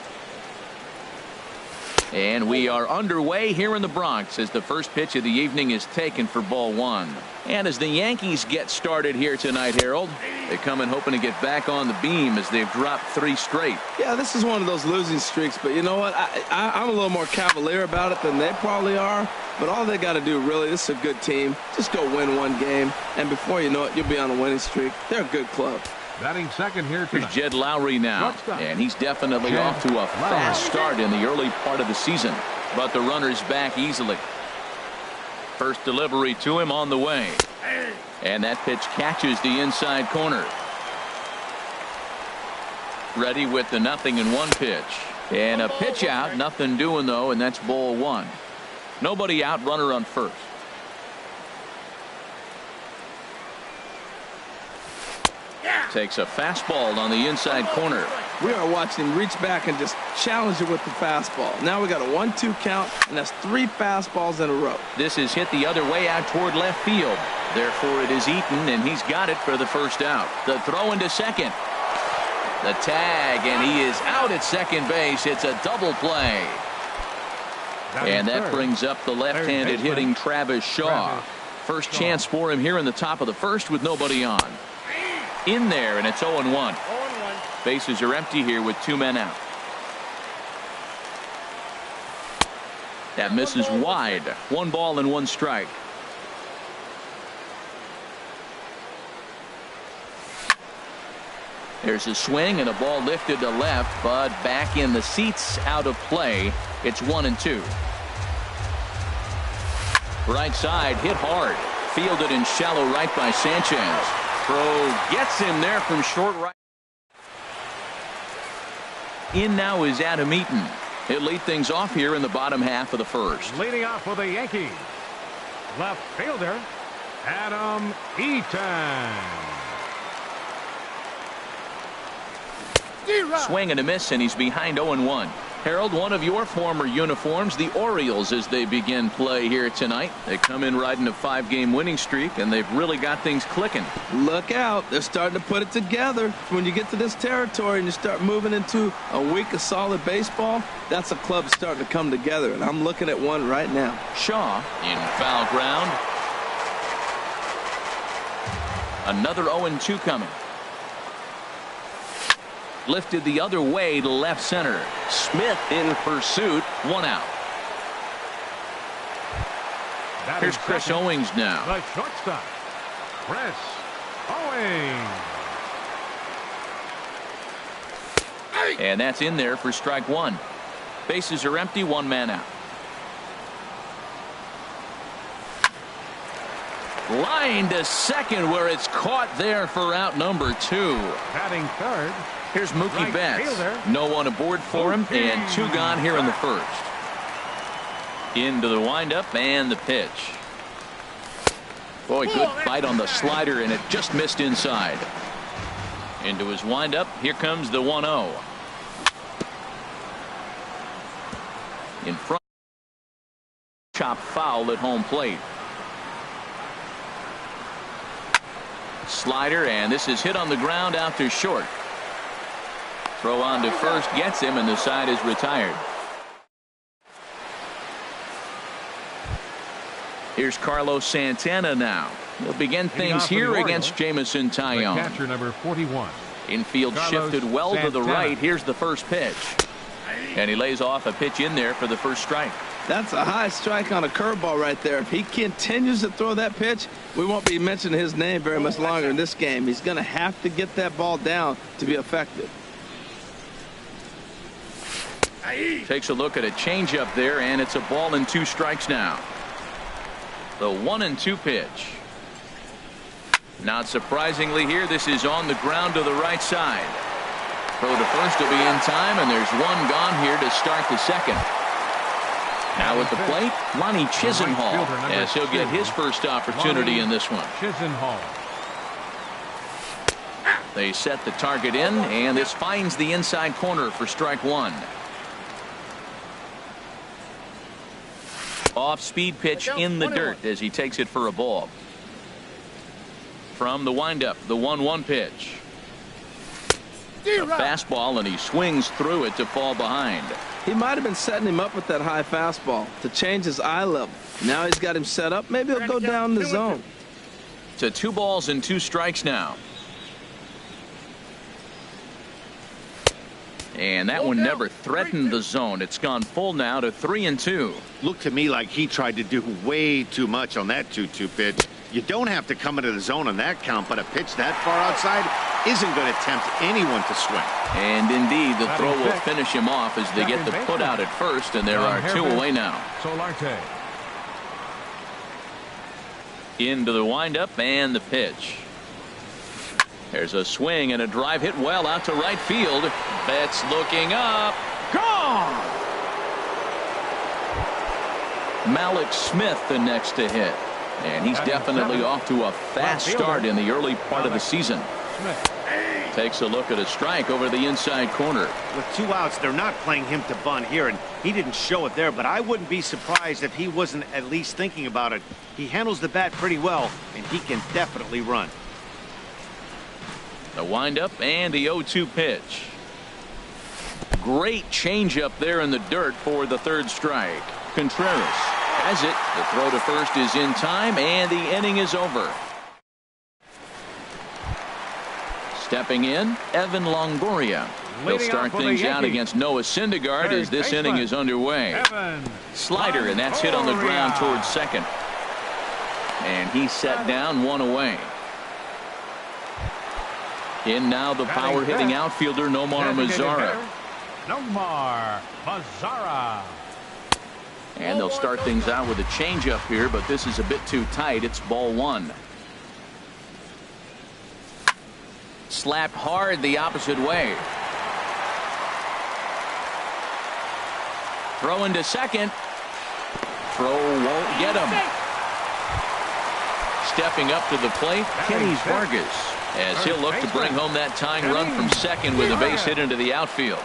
S1: And we are underway here in the Bronx as the first pitch of the evening is taken for ball one. And as the Yankees get started here tonight, Harold, they come in hoping to get back on the beam as they've dropped 3 straight.
S3: Yeah, this is one of those losing streaks, but you know what? I'm a little more cavalier about it than they probably are. But all they got to do, really, this is a good team. Just go win one game, and before you know it, you'll be on a winning streak. They're a good club.
S2: Batting second here tonight.
S1: Here's Jed Lowry now, and he's definitely off to a fast start in the early part of the season. But the runner's back easily. First delivery to him on the way. And that pitch catches the inside corner. Ready with the 0-1 pitch. And a pitch out, nothing doing though, and that's ball one. Nobody out, runner on first. Takes a fastball on the inside corner.
S3: We are watching him reach back and just challenge it with the fastball. Now we got a 1-2 count, and that's 3 fastballs in a row.
S1: This is hit the other way out toward left field. Therefore it is Eaton, and he's got it for the first out. The throw into second. The tag, and he is out at second base. It's a double play. And that brings up the left-handed hitting Travis Shaw. First chance for him here in the top of the first with nobody on. In there, and it's 0-1. Bases are empty here with 2 men out. That misses wide. 1 ball and 1 strike. There's a swing and a ball lifted to left, but back in the seats, out of play. It's 1-2. Right side hit hard. Fielded in shallow right by Sanchez. Throw gets him there from short right. In now is Adam Eaton. He'll lead things off here in the bottom half of the first.
S2: Leading off for the Yankees, left fielder Adam Eaton.
S1: Swing and a miss, and he's behind 0-1. Harold, one of your former uniforms, the Orioles, as they begin play here tonight. They come in riding a 5-game winning streak, and they've really got things clicking.
S3: Look out. They're starting to put it together. When you get to this territory and you start moving into a week of solid baseball, that's a club starting to come together, and I'm looking at one right now.
S1: Shaw in foul ground. Another 0-2 coming. Lifted the other way to left center. Smith in pursuit. 1 out. Here's Chris Owings now.
S2: The shortstop, Chris Owings.
S1: And that's in there for strike 1. Bases are empty. 1 man out. Line to second where it's caught there for out number 2.
S2: Batting third.
S1: Here's Mookie
S2: Right
S1: Betts.
S2: fielder.
S1: No one aboard for him, and 2 gone here in the first. Into the windup and the pitch. Boy, good bite on the slider, and it just missed inside. Into his windup. Here comes the 1-0. In front. Chop foul at home plate. Slider, and this is hit on the ground out to short. Throw on to first gets him, and the side is retired. Here's Carlos Santana now. He'll begin things here against Jamison Tyone.
S2: Catcher number 41.
S1: Infield shifted well to the right. Here's the first pitch. And he lays off a pitch in there for the first strike.
S3: That's a high strike on a curveball right there. If he continues to throw that pitch, we won't be mentioning his name very much longer in this game. He's going to have to get that ball down to be effective.
S1: Takes a look at a changeup there, and it's a ball and 2 strikes now. The 1-2 pitch. Not surprisingly here, this is on the ground to the right side. Throw to first will be in time, and there's one gone here to start the second. Now at the plate, Lonnie Chisenhall, as he'll get his first opportunity in this one.
S2: Chisenhall.
S1: They set the target in, and this finds the inside corner for strike one. Off-speed pitch in the dirt as he takes it for a ball. From the windup, the 1-1 pitch. A fastball, and he swings through it to fall behind.
S3: He might have been setting him up with that high fastball to change his eye level. Now he's got him set up. Maybe he'll go down the zone.
S1: To 2 balls and 2 strikes now. And that one never threatened the zone. It's gone full now to 3-2.
S4: Looked to me like he tried to do way too much on that 2-2 pitch. You don't have to come into the zone on that count, but a pitch that far outside isn't going to tempt anyone to swing.
S1: And indeed, the throw will finish him off as they get the put out at first, and there are 2 away now.
S2: Solarte.
S1: Into the windup and the pitch. There's a swing and a drive hit well out to right field. Betts looking up. Gone! Malik Smith the next to hit. And he's definitely off to a fast start in the early part of the season. Takes a look at a strike over the inside corner.
S4: With 2 outs, they're not playing him to bunt here, and he didn't show it there, but I wouldn't be surprised if he wasn't at least thinking about it. He handles the bat pretty well, and he can definitely run.
S1: The windup and the 0-2 pitch. Great changeup there in the dirt for the 3rd strike. Contreras has it. The throw to first is in time, and the inning is over. Stepping in, Evan Longoria. He'll start things out against Noah Syndergaard as this inning is underway. Slider, and that's hit on the ground towards second. And he's set down, 1 away. In now the power-hitting outfielder Nomar Mazara.
S2: Nomar Mazara.
S1: And they'll start things out with a changeup here, but this is a bit too tight. It's ball 1. Slapped hard the opposite way. Throw into second. Throw won't get him. Stepping up to the plate, Kenny Vargas, as he'll look to bring home that tying run from second with a base hit into the outfield.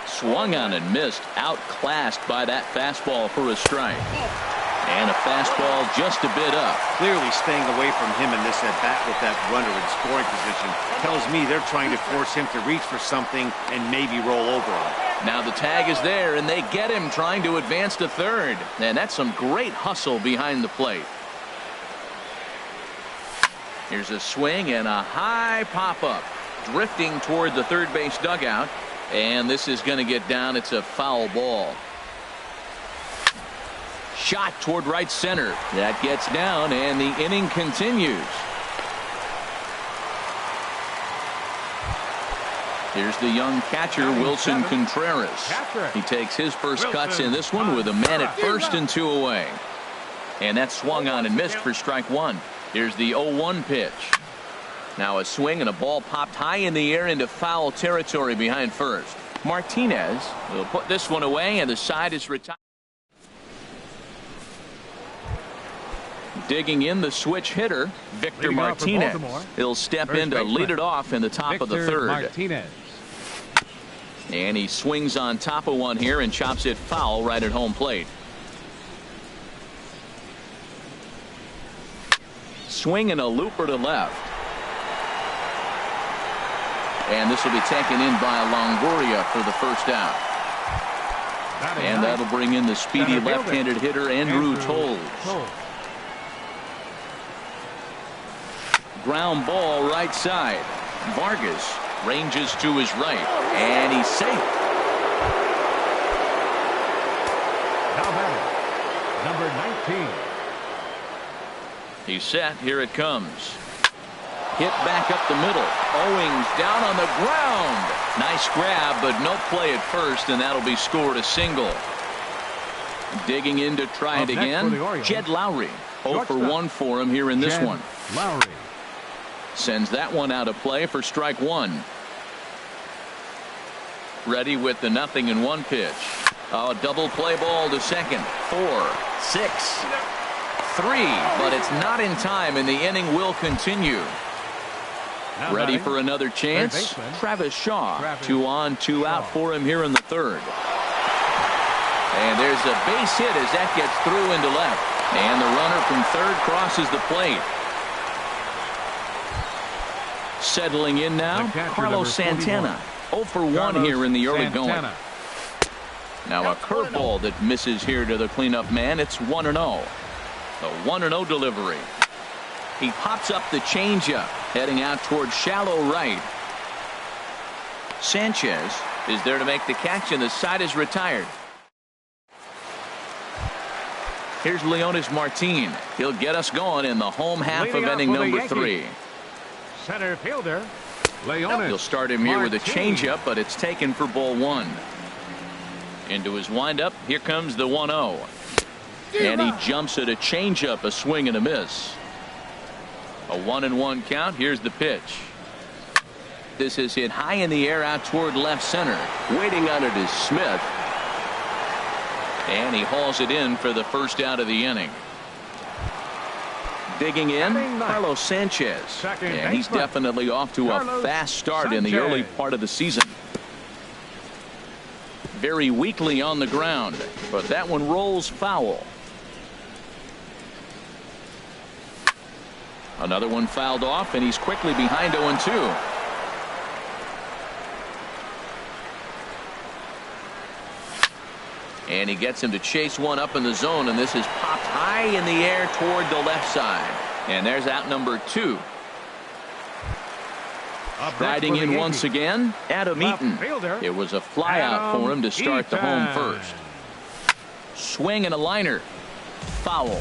S1: Swung on and missed, outclassed by that fastball for a strike. And a fastball just a bit up.
S4: Clearly staying away from him in this at-bat with that runner in scoring position tells me they're trying to force him to reach for something and maybe roll over on it.
S1: Now the tag is there, and they get him trying to advance to third. And that's some great hustle behind the plate. Here's a swing and a high pop-up. Drifting toward the third base dugout. And this is going to get down. It's a foul ball. Shot toward right center. That gets down, and the inning continues. Here's the young catcher, Wilson Contreras. He takes his first cuts in this one with a man at first and 2 away. And that swung on and missed for strike 1. Here's the 0-1 pitch. Now a swing and a ball popped high in the air into foul territory behind first. Martinez will put this one away, and the side is retired. Digging in the switch hitter, Victor Martinez. He'll step in to lead it off in the top of the 3rd.
S2: Martinez.
S1: And he swings on top of one here and chops it foul right at home plate. Swing and a looper to left. And this will be taken in by Longoria for the first out. And that'll bring in the speedy left-handed hitter Andrew Toles. Ground ball right side. Vargas ranges to his right, and he's safe.
S2: Now batting, number 19.
S1: He's set. Here it comes. Hit back up the middle. Owings down on the ground. Nice grab, but no play at first, and that'll be scored a single. Digging in to try it again. Jed Lowry. 0 for 1 for him here in this one.
S2: Lowry
S1: sends that one out of play for strike one. Ready with the 0-1 pitch. A double play ball to second. 4, 6, 3, but it's not in time, and the inning will continue. Ready for another chance. Travis Shaw. 2 on, 2 out for him here in the third. And there's a base hit as that gets through into left. And the runner from third crosses the plate. Settling in now, Carlos Santana. 0 for 1 here in the early going. Now a curveball that misses here to the cleanup man. It's 1-0. The 1-0 delivery. He pops up the changeup, heading out towards shallow right. Sanchez is there to make the catch, and the side is retired. Here's Leonis Martin. He'll get us going in the home half of inning number 3.
S2: Center fielder Leonis.
S1: He'll start him here with a changeup, but it's taken for ball 1. Into his windup. Here comes the 1-0. And he jumps at a changeup, a swing and a miss. A 1-1 count. Here's the pitch. This is hit high in the air out toward left center. Waiting on it is Smith. And he hauls it in for the first out of the inning. Digging in, Carlos Sanchez. And he's definitely off to a fast start in the early part of the season. Very weakly on the ground, but that one rolls foul. Another one fouled off, and he's quickly behind 0-2. And he gets him to chase one up in the zone, and this is popped high in the air toward the left side. And there's out number 2. Batting in once again, Adam Eaton. It was a flyout for him to start the home first. Swing and a liner. Foul.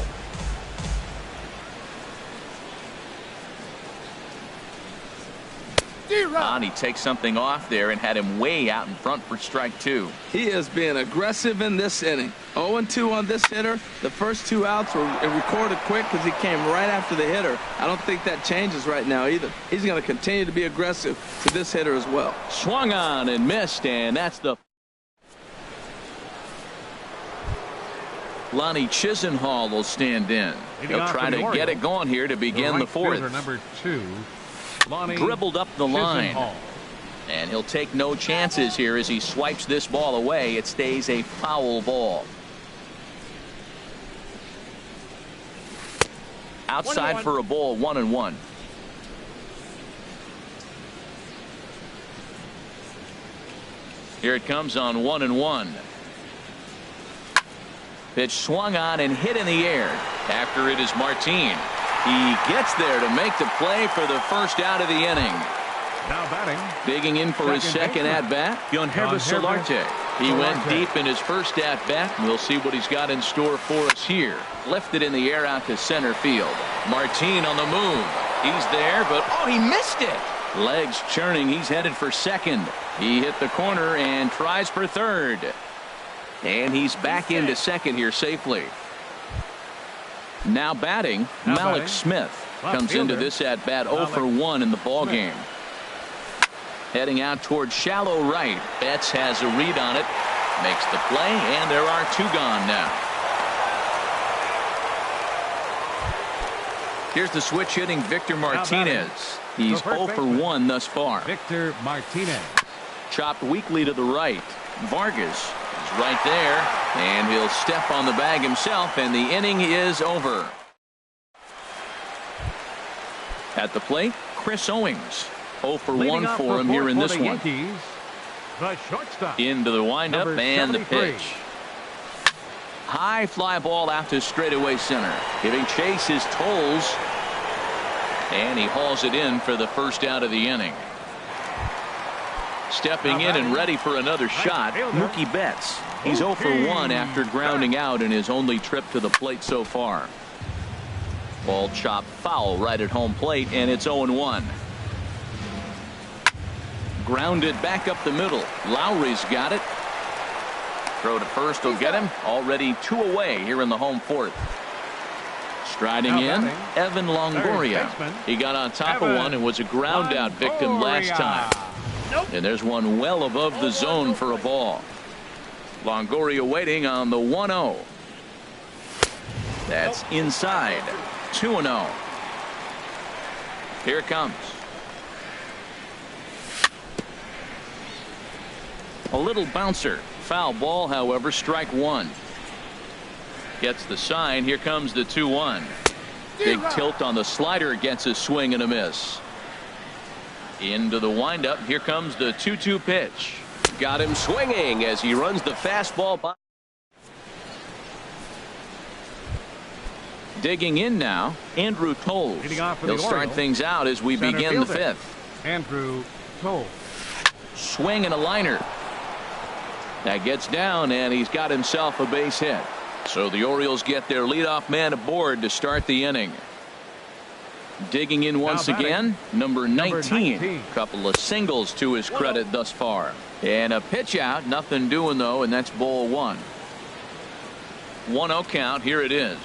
S1: And he takes something off there and had him way out in front for strike 2.
S3: He is being aggressive in this inning. 0-2 on this hitter. The first 2 outs were recorded quick because he came right after the hitter. I don't think that changes right now either. He's going to continue to be aggressive to this hitter as well.
S1: Swung on and missed, and that's the Lonnie Chisenhall will stand in. He'll try to get it going here to begin the 4th.
S2: Number 2.
S1: Dribbled up the line. And he'll take no chances here as he swipes this ball away. It stays a foul ball. Outside for a ball, 1-1. Here it comes on 1-1. Pitch swung on and hit in the air. After it is Martin. He gets there to make the play for the first out of the inning.
S2: Now batting.
S1: Digging in for his second at-bat, Yonhervis Solarte. He went deep in his first at-bat. We'll see what he's got in store for us here. Lifted in the air out to center field. Martin on the move. He's there, but oh, he missed it. Legs churning. He's headed for second. He hit the corner and tries for third. And he's back into second here safely. Now batting, Malik Smith comes into this at bat 0 for 1 in the ball game. Heading out towards shallow right. Betts has a read on it, makes the play, and there are 2 gone now. Here's the switch hitting Victor Martinez. He's 0 for 1 thus far.
S2: Victor Martinez.
S1: Chopped weakly to the right. Vargas is right there, and he'll step on the bag himself, and the inning is over. At the plate, Chris Owings. 0 for 1 for him here in this one.
S2: The shortstop.
S1: Into the windup and the pitch. High fly ball out to straightaway center. Giving chase is Tolles. And he hauls it in for the first out of the inning. Stepping in and ready for another shot, Mookie Betts. He's 0 for 1 after grounding out in his only trip to the plate so far. Ball chopped foul right at home plate, and it's 0-1. Grounded back up the middle. Lowry's got it. Throw to first will get him. Already 2 away here in the home fourth. Striding in, Evan Longoria. He got on top of one and was a ground out victim last time. And there's one well above the zone for a ball. Longoria waiting on the 1-0. That's inside. 2-0. Here it comes. A little bouncer. Foul ball, however, strike one. Gets the sign. Here comes the 2-1. Big tilt on the slider, gets a swing and a miss. Into the windup. Here comes the 2-2 pitch.
S5: Got him swinging as he runs the fastball by.
S1: Digging in now, Andrew Toles. He'll start things out as we begin the fifth.
S2: Andrew Toles.
S1: Swing and a liner. That gets down, and he's got himself a base hit. So the Orioles get their leadoff man aboard to start the inning. Digging in once again, number 19. Couple of singles to his credit thus far. And a pitch out, nothing doing though, and that's ball one. 1-0 count, here it is.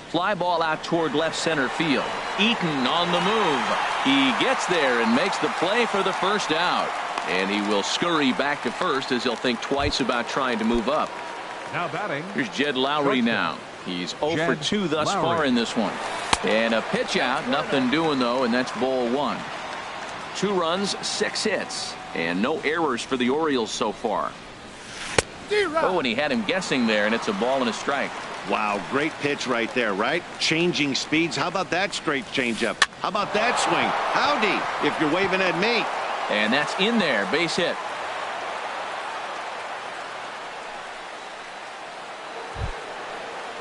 S1: Fly ball out toward left center field. Eaton on the move. He gets there and makes the play for the first out. And he will scurry back to first as he'll think twice about trying to move up.
S2: Now batting.
S1: Here's Jed Lowry now. He's 0 for 2 thus far in this one. And a pitch out, nothing doing though, and that's ball one. 2 runs, 6 hits, and no errors for the Orioles so far. Oh, and he had him guessing there, and it's a ball and a strike.
S4: Wow, great pitch right there, right? Changing speeds. How about that straight changeup? How about that swing? Howdy, if you're waving at me.
S1: And that's in there, base hit.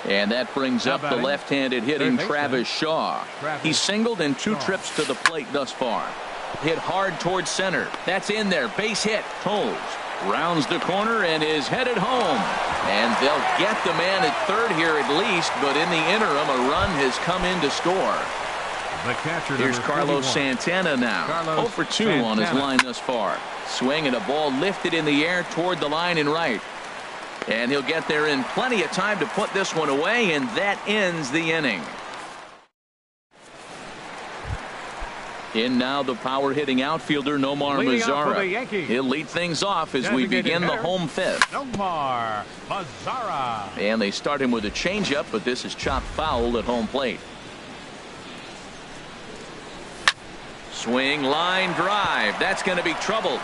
S1: And that brings up the left-handed hitting Travis Shaw. He singled in 2 trips to the plate thus far. Hit hard towards center. That's in there, base hit. Toles rounds the corner and is headed home. And they'll get the man at third here at least, but in the interim a run has come in to score.
S2: The catcher,
S1: here's Carlos Santana now. 0 for 2 on his line thus far. Swing and a ball lifted in the air toward the line and right. And he'll get there in plenty of time to put this one away, and that ends the inning. In now the power hitting outfielder Nomar Mazara. He'll lead things off as we begin the home fifth.
S2: Nomar Mazara.
S1: And they start him with a changeup, but this is chopped foul at home plate. Swing, line drive. That's going to be trouble.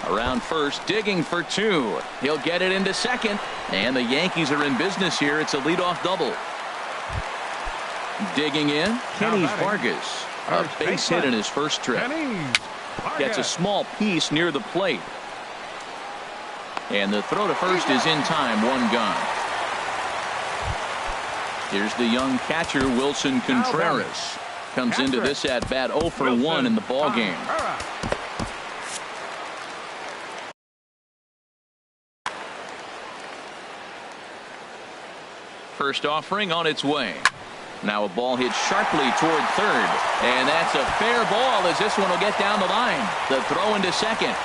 S1: Around first, digging for 2. He'll get it into second. And the Yankees are in business here. It's a leadoff double. Digging in, Kenny Vargas. A base hit in his first trip. Gets a small piece near the plate. And the throw to first is in time. 1 gone. Here's the young catcher Wilson Contreras. Comes into this at bat 0 for 1 in the ball game. First offering on its way. Now a ball hit sharply toward third, and that's a fair ball as this one will get down the line. The throw into second.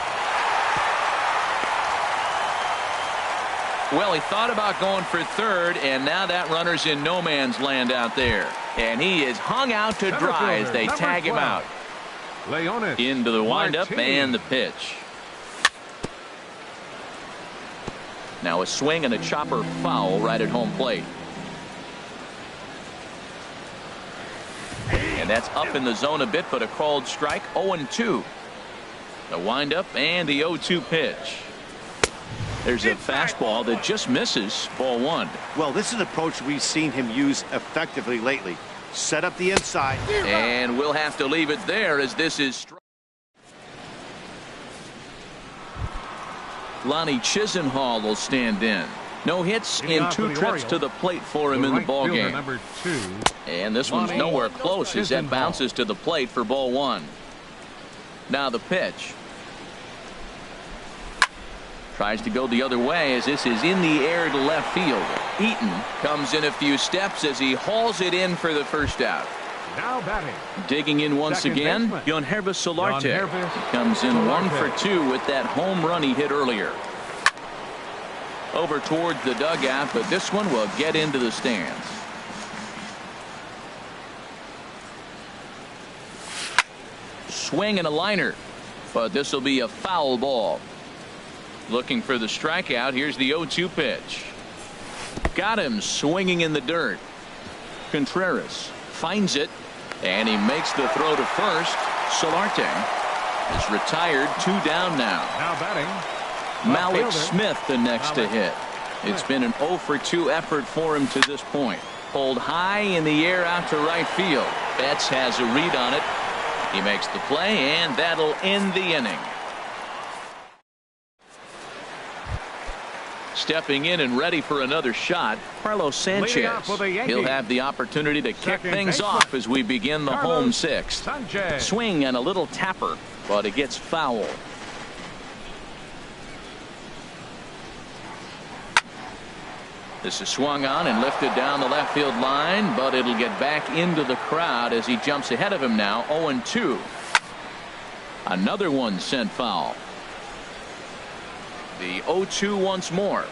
S1: Well, he thought about going for third, and now that runner's in no man's land out there. And he is hung out to dry as they tag him out. Into the windup and the pitch. Now a swing and a chopper foul right at home plate. And that's up in the zone a bit, but a called strike. 0-2. The windup and the 0-2 pitch. There's a fastball that just misses. Ball 1.
S4: Well, this is an approach we've seen him use effectively lately. Set up the inside.
S1: And we'll have to leave it there as this is. Lonnie Chisenhall will stand in. No hits in 2 trips to the plate for him in the ball game. And this one's nowhere close as that bounces to the plate for ball 1. Now the pitch. Tries to go the other way as this is in the air to left field. Eaton comes in a few steps as he hauls it in for the first out.
S2: Now batting.
S1: Digging in once again, Yangervis Solarte. He comes in 1 for 2 with that home run he hit earlier. over towards the dugout, but this one will get into the stands. Swing and a liner, but this will be a foul ball. Looking for the strikeout. Here's the 0-2 pitch. Got him swinging in the dirt. Contreras finds it, and he makes the throw to first. Solarte is retired. 2 down now.
S2: Now batting,
S1: Malik Smith the next to hit. It's been an 0 for 2 effort for him to this point. Pulled high in the air out to right field. Betts has a read on it. He makes the play, and that'll end the inning. Stepping in and ready for another shot, Carlos Sanchez. He'll have the opportunity to kick things off as we begin the home 6th. Swing and a little tapper, but it gets foul. This is swung on and lifted down the left field line, but it'll get back into the crowd as he jumps ahead of him now. 0-2. Another one sent foul. The 0-2 once more.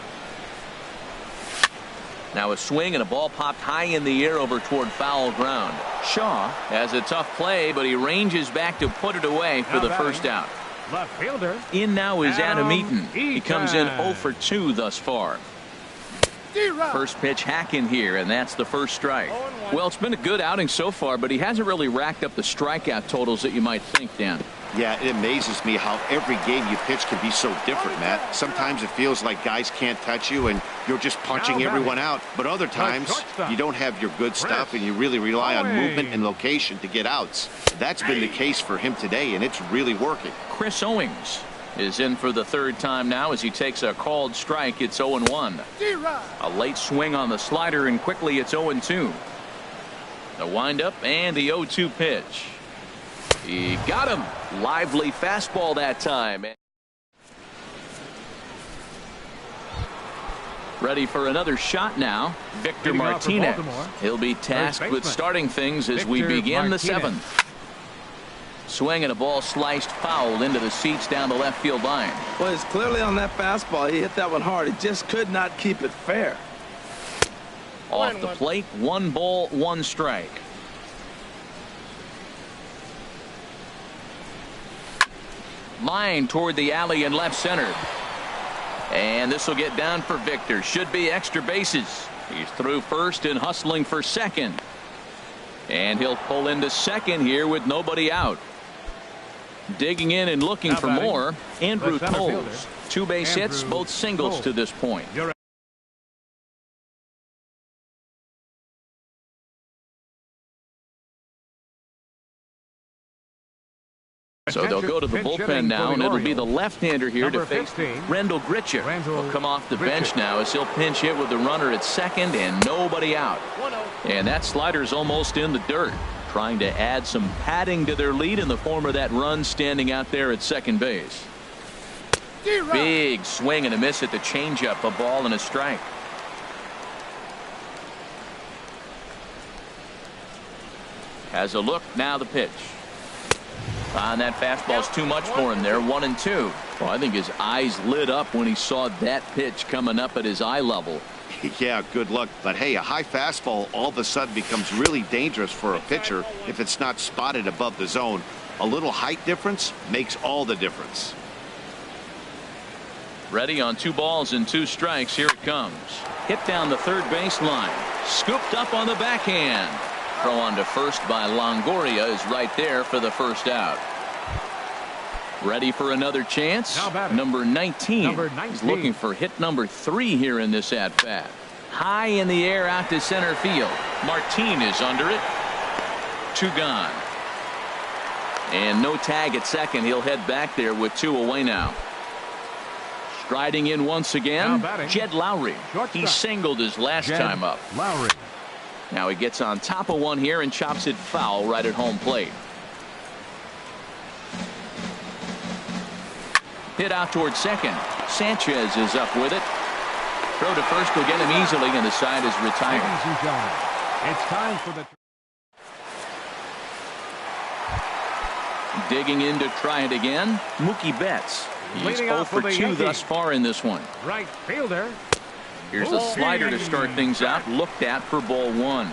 S1: Now a swing and a ball popped high in the air over toward foul ground. Shaw has a tough play, but he ranges back to put it away for the first out.
S2: Left fielder.
S1: In now is Adam Eaton. He comes in 0 for 2 thus far. First pitch hacking here, and that's the first strike. Well, it's been a good outing so far, but he hasn't really racked up the strikeout totals that you might think, Dan.
S4: Yeah, it amazes me how every game you pitch can be so different, Matt. Sometimes it feels like guys can't touch you and you're just punching everyone out. But other times you don't have your good stuff and you really rely on movement and location to get outs. That's been the case for him today, and it's really working.
S1: Chris Owings is in for the 3rd time now as he takes a called strike. It's 0-1. A late swing on the slider, and quickly it's 0-2. The windup and the 0-2 pitch. He got him. Lively fastball that time. Ready for another shot now. Victor Martinez. He'll be tasked with starting things as we begin the 7th. Swing and a ball sliced foul into the seats down the left field line.
S3: Well, it's clearly on that fastball. He hit that one hard. He just could not keep it fair.
S1: Off the plate, 1 ball, 1 strike. Line toward the alley in left center. And this will get down for Victor. Should be extra bases. He's through first and hustling for second. And he'll pull into second here with nobody out. Digging in and looking for more. Andrew Toles. 2 base hits, both singles to this point. So they'll go to the bullpen now, and it'll be the left-hander here to face Rendell Gritcher. Will come off the bench now as he'll pinch hit with the runner at second and nobody out. And that slider's almost in the dirt, trying to add some padding to their lead in the form of that run standing out there at second base. Big swing and a miss at the changeup, a ball and a strike. Has a look, now the pitch. And that fastball's too much for him there. 1-2. Well, I think his eyes lit up when he saw that pitch coming up at his eye level.
S4: Yeah, good luck. But hey, a high fastball all of a sudden becomes really dangerous for a pitcher if it's not spotted above the zone. A little height difference makes all the difference.
S1: Ready on 2 balls and 2 strikes. Here it comes. Hit down the third baseline. Scooped up on the backhand. Throw on to first by Longoria is right there for the first out. Ready for another chance. Number 19. He's looking for hit number 3 here in this at-bat. High in the air out to center field. Martin is under it. 2 gone. And no tag at second. He'll head back there with 2 away now. Striding in once again, Jed Lowry. He singled his last time up. Now he gets on top of one here and chops it foul right at home plate. Hit out towards second. Sanchez is up with it. Throw to first will get him easily, and the side is retired.
S2: It's time for the
S1: digging in to try it again. Mookie Betts. He's 0 for 2 thus far in this one.
S2: Right fielder.
S1: Here's a slider to start things out. Looked at for ball one.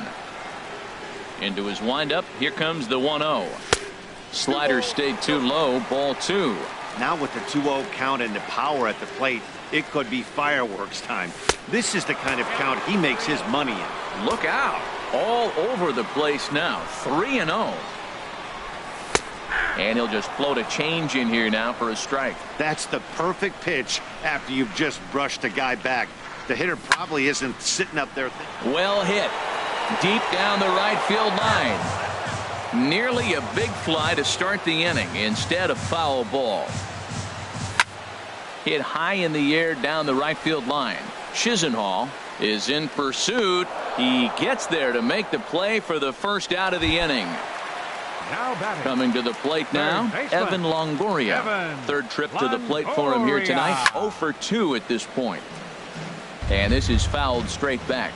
S1: Into his windup. Here comes the 1-0. Slider stayed too low. Ball two.
S4: Now with the 2-0 count and the power at the plate, it could be fireworks time. This is the kind of count he makes his money in.
S1: Look out. All over the place now. 3-0. And he'll just float a change in here now for a strike.
S4: That's the perfect pitch after you've just brushed a guy back. The hitter probably isn't sitting up there.
S1: Well hit. Deep down the right field line. Nearly a big fly to start the inning instead of foul ball. Hit high in the air down the right field line. Chisenhall is in pursuit. He gets there to make the play for the first out of the inning.
S2: Now batting.
S1: Coming to the plate now, Evan Longoria. Third trip to the plate for him here tonight. 0 for 2 at this point. And this is fouled straight back.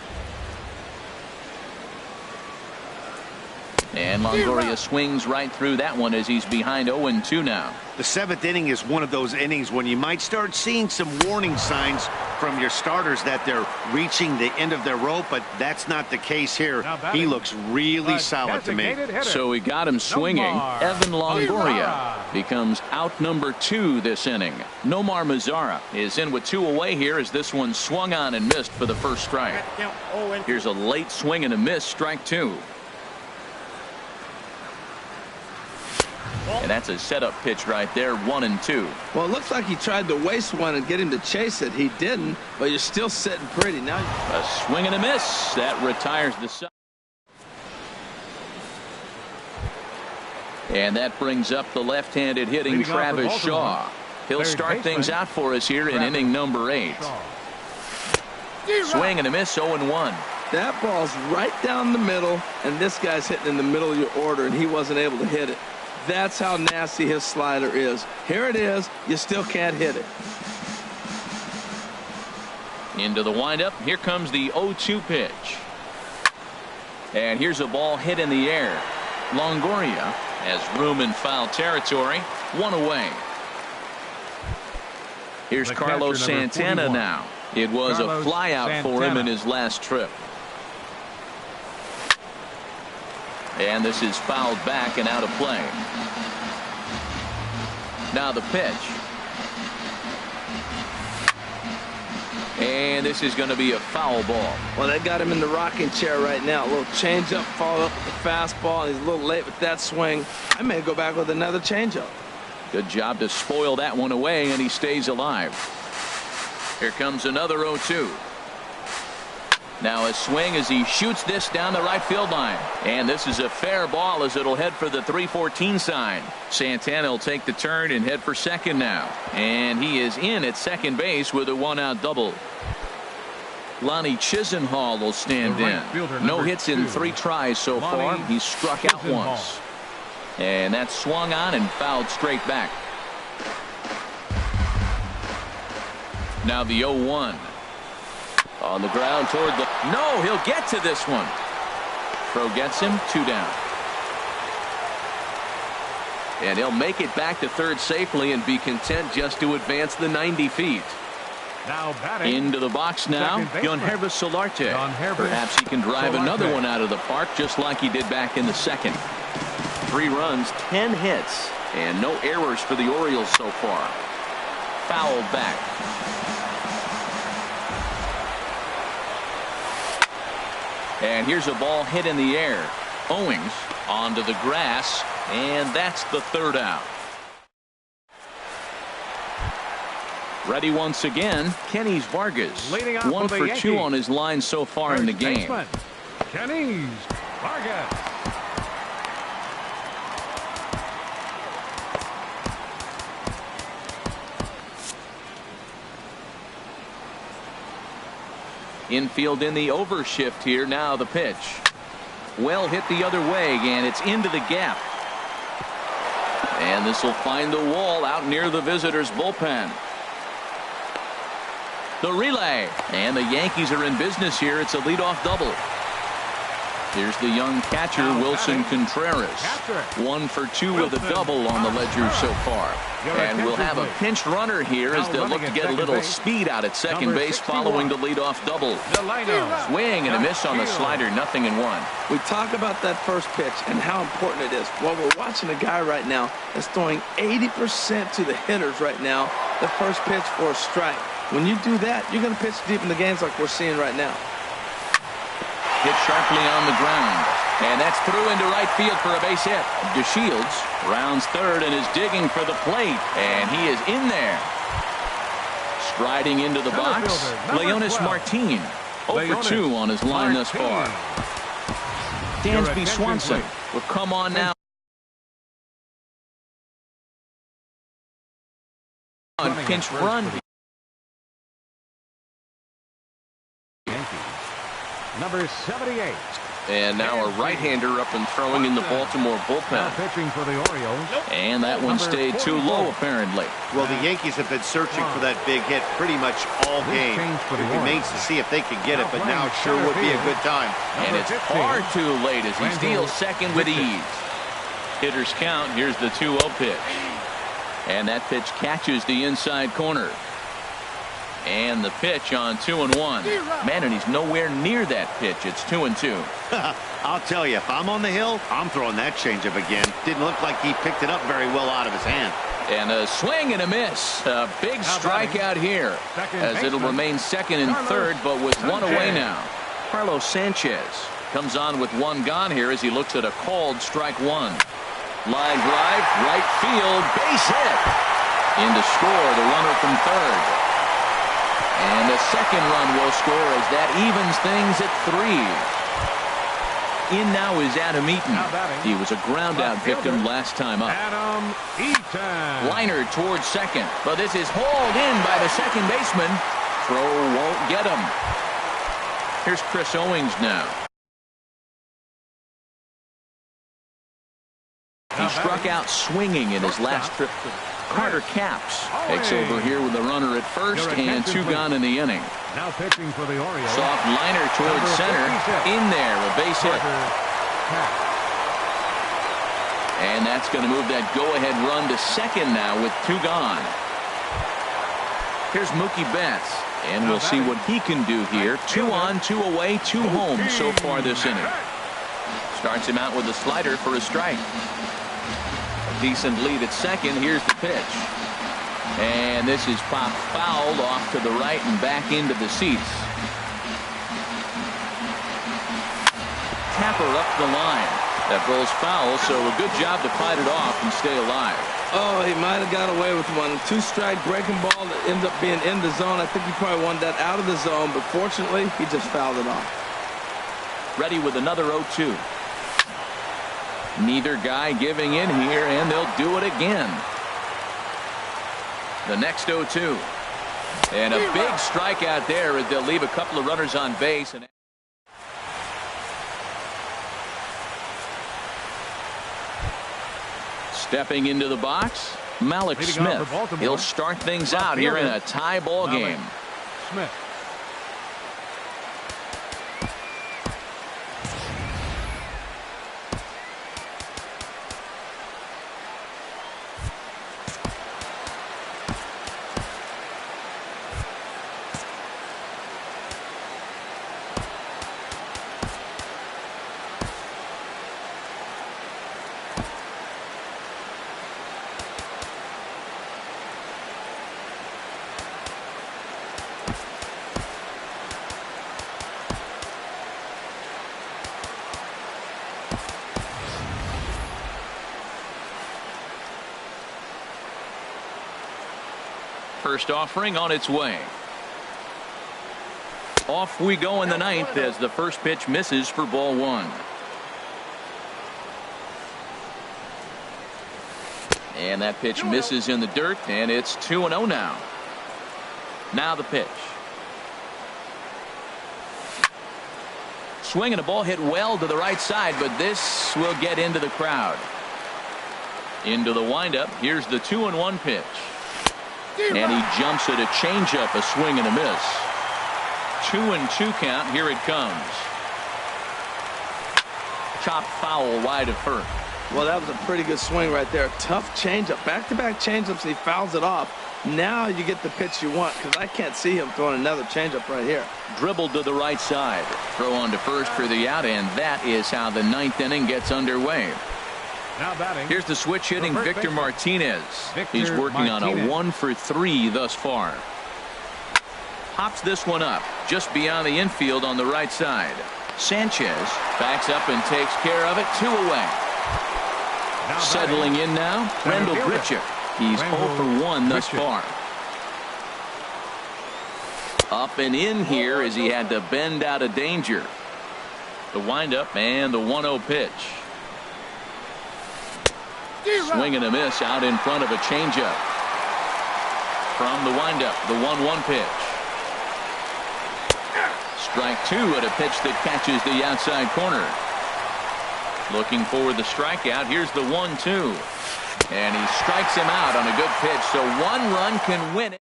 S1: And Longoria swings right through that one as he's behind 0-2 now.
S4: The seventh inning is one of those innings when you might start seeing some warning signs from your starters that they're reaching the end of their rope, but that's not the case here. He looks really solid to me.
S1: So we got him swinging. Evan Longoria becomes out number 2 this inning. Nomar Mazara is in with 2 away here as this one swung on and missed for the first strike. Here's a late swing and a miss, strike 2. And that's a setup pitch right there, 1-2.
S3: Well, it looks like he tried to waste one and get him to chase it. He didn't, but you're still sitting pretty. Now
S1: a swing and a miss. That retires the side. And that brings up the left-handed hitting Travis Shaw. He'll start things out for us here in inning number 8. Swing and a miss, 0-1.
S3: that ball's right down the middle, and this guy's hitting in the middle of your order, and he wasn't able to hit it. That's how nasty his slider is. Here it is. You still can't hit it.
S1: Into the windup. Here comes the 0-2 pitch. And here's a ball hit in the air. Longoria has room in foul territory. One away. Here's Carlos Santana now. It was a flyout for him in his last trip. And this is fouled back and out of play. Now the pitch. And this is going to be a foul ball.
S3: Well, they got him in the rocking chair right now. A little changeup, followed up with the fastball. He's a little late with that swing. I may go back with another changeup.
S1: Good job to spoil that one away, and he stays alive. Here comes another 0-2. Now a swing as he shoots this down the right field line. And this is a fair ball as it'll head for the 314 sign. Santana will take the turn and head for second now. And he is in at second base with a one-out double. Lonnie Chisenhall will stand in. No hits in 3 tries so far. He's struck out once. And that's swung on and fouled straight back. Now the 0-1. On the ground toward the... No, he'll get to this one. Throw gets him, 2 down. And he'll make it back to third safely and be content just to advance the 90 feet.
S2: Now batting.
S1: Into the box now, Yonhervis Solarte. Perhaps he can drive another one out of the park just like he did back in the second. 3 runs, 10 hits, and no errors for the Orioles so far. Fouled back. And here's a ball hit in the air. Owings onto the grass, and that's the 3rd out. Ready once again, Kenny's Vargas. 1 for 2 on his line so far in the game.
S2: Kenny's Vargas.
S1: Infield in the overshift here. Now the pitch. Well hit the other way, and it's into the gap. And this will find the wall out near the visitors' bullpen. The relay, and the Yankees are in business here. It's a leadoff double. Here's the young catcher, Wilson Contreras. 1 for 2 with a double on the ledger so far. And we'll have a pinch runner here as they'll look to get a little speed out at second base following the leadoff double. Swing and a miss on the slider, 0-1.
S3: We talk about that first pitch and how important it is. Well, we're watching a guy right now that's throwing 80% to the hitters right now, the first pitch for a strike. When you do that, you're going to pitch deep in the games like we're seeing right now.
S1: Hit sharply on the ground. And that's through into right field for a base hit. DeShields rounds third and is digging for the plate. And he is in there. Striding into the box, Leonis Martin. 0 for 2 on his line thus far. Dansby Swanson will come on now. On pinch run.
S2: Number 78.
S5: And now a right-hander up and throwing in the Baltimore bullpen.
S2: Pitching for the Orioles.
S1: And that one stayed too low, apparently.
S4: Well, the Yankees have been searching for that big hit pretty much all game. It remains to see if they can get it, but now it sure would be a good time.
S1: And it's far too late as he steals second with ease. Hitters count. Here's the 2-0 pitch. And that pitch catches the inside corner. And the pitch on 2-1. Man, and he's nowhere near that pitch. It's 2-2.
S4: I'll tell you, if I'm on the hill, I'm throwing that changeup again. Didn't look like he picked it up very well out of his hand.
S1: And a swing and a miss. A big strikeout here as it'll remain second and third, but with one away now. Carlos Sanchez comes on with one gone here as he looks at a called strike one. Line drive, right field, base hit. In to score the runner from third. And the second run will score as that evens things at 3. In now is Adam Eaton. He was a ground-out victim last time up.
S2: Adam Eaton.
S1: Liner towards second, but this is hauled in by the second baseman. Throw won't get him. Here's Chris Owings now. He struck out swinging in his last trip. Carter Capps takes over here with the runner at first and 2 gone in the inning.
S2: Now pitching for the Orioles.
S1: Soft liner towards center. In there, a base hit. And that's going to move that go-ahead run to second now with 2 gone. Here's Mookie Betts, and we'll see what he can do here. 2 on, 2 away, 2 home so far this inning. Starts him out with a slider for a strike. Decent lead at second. Here's the pitch. And this is popped fouled off to the right and back into the seats. Tapper up the line. That rolls foul, so a good job to fight it off and stay alive.
S3: Oh, he might have got away with one. 2-strike breaking ball that ended up being in the zone. I think he probably wanted that out of the zone, but fortunately, he just fouled it off.
S1: Ready with another 0-2. Neither guy giving in here, and they'll do it again. The next 0-2. And a big strikeout there as they'll leave a couple of runners on base. And stepping into the box, Malik Smith. He'll start things out here in a tie ball game.
S2: Smith.
S1: First offering on its way. Off we go in the ninth as the first pitch misses for ball 1. And that pitch misses in the dirt, and it's 2-0 now. Now the pitch. Swing and a ball hit well to the right side, but this will get into the crowd. Into the windup. Here's the 2-1 pitch. And he jumps at a changeup, a swing and a miss. 2-2 count. Here it comes. Chopped foul wide of first.
S3: Well, that was a pretty good swing right there. Tough changeup. Back-to-back changeups, and he fouls it off. Now you get the pitch you want, because I can't see him throwing another changeup right here.
S1: Dribbled to the right side. Throw on to first for the out, and that is how the ninth inning gets underway.
S2: Now batting.
S1: Here's the switch hitting Victor
S2: baseman.
S1: Martinez. He's working on a 1 for 3 thus far. Pops this one up just beyond the infield on the right side. Sanchez backs up and takes care of it. 2 away.
S2: Now
S1: Settling in now, Randall Grichuk. He's 0 for 1 thus far. Up and in here as he had to bend out of danger. The windup and the 1-0 pitch. Swing and a miss out in front of a changeup. From the windup, the 1-1 pitch. Strike 2 at a pitch that catches the outside corner. Looking for the strikeout. Here's the 1-2. And he strikes him out on a good pitch, so 1 run can win it.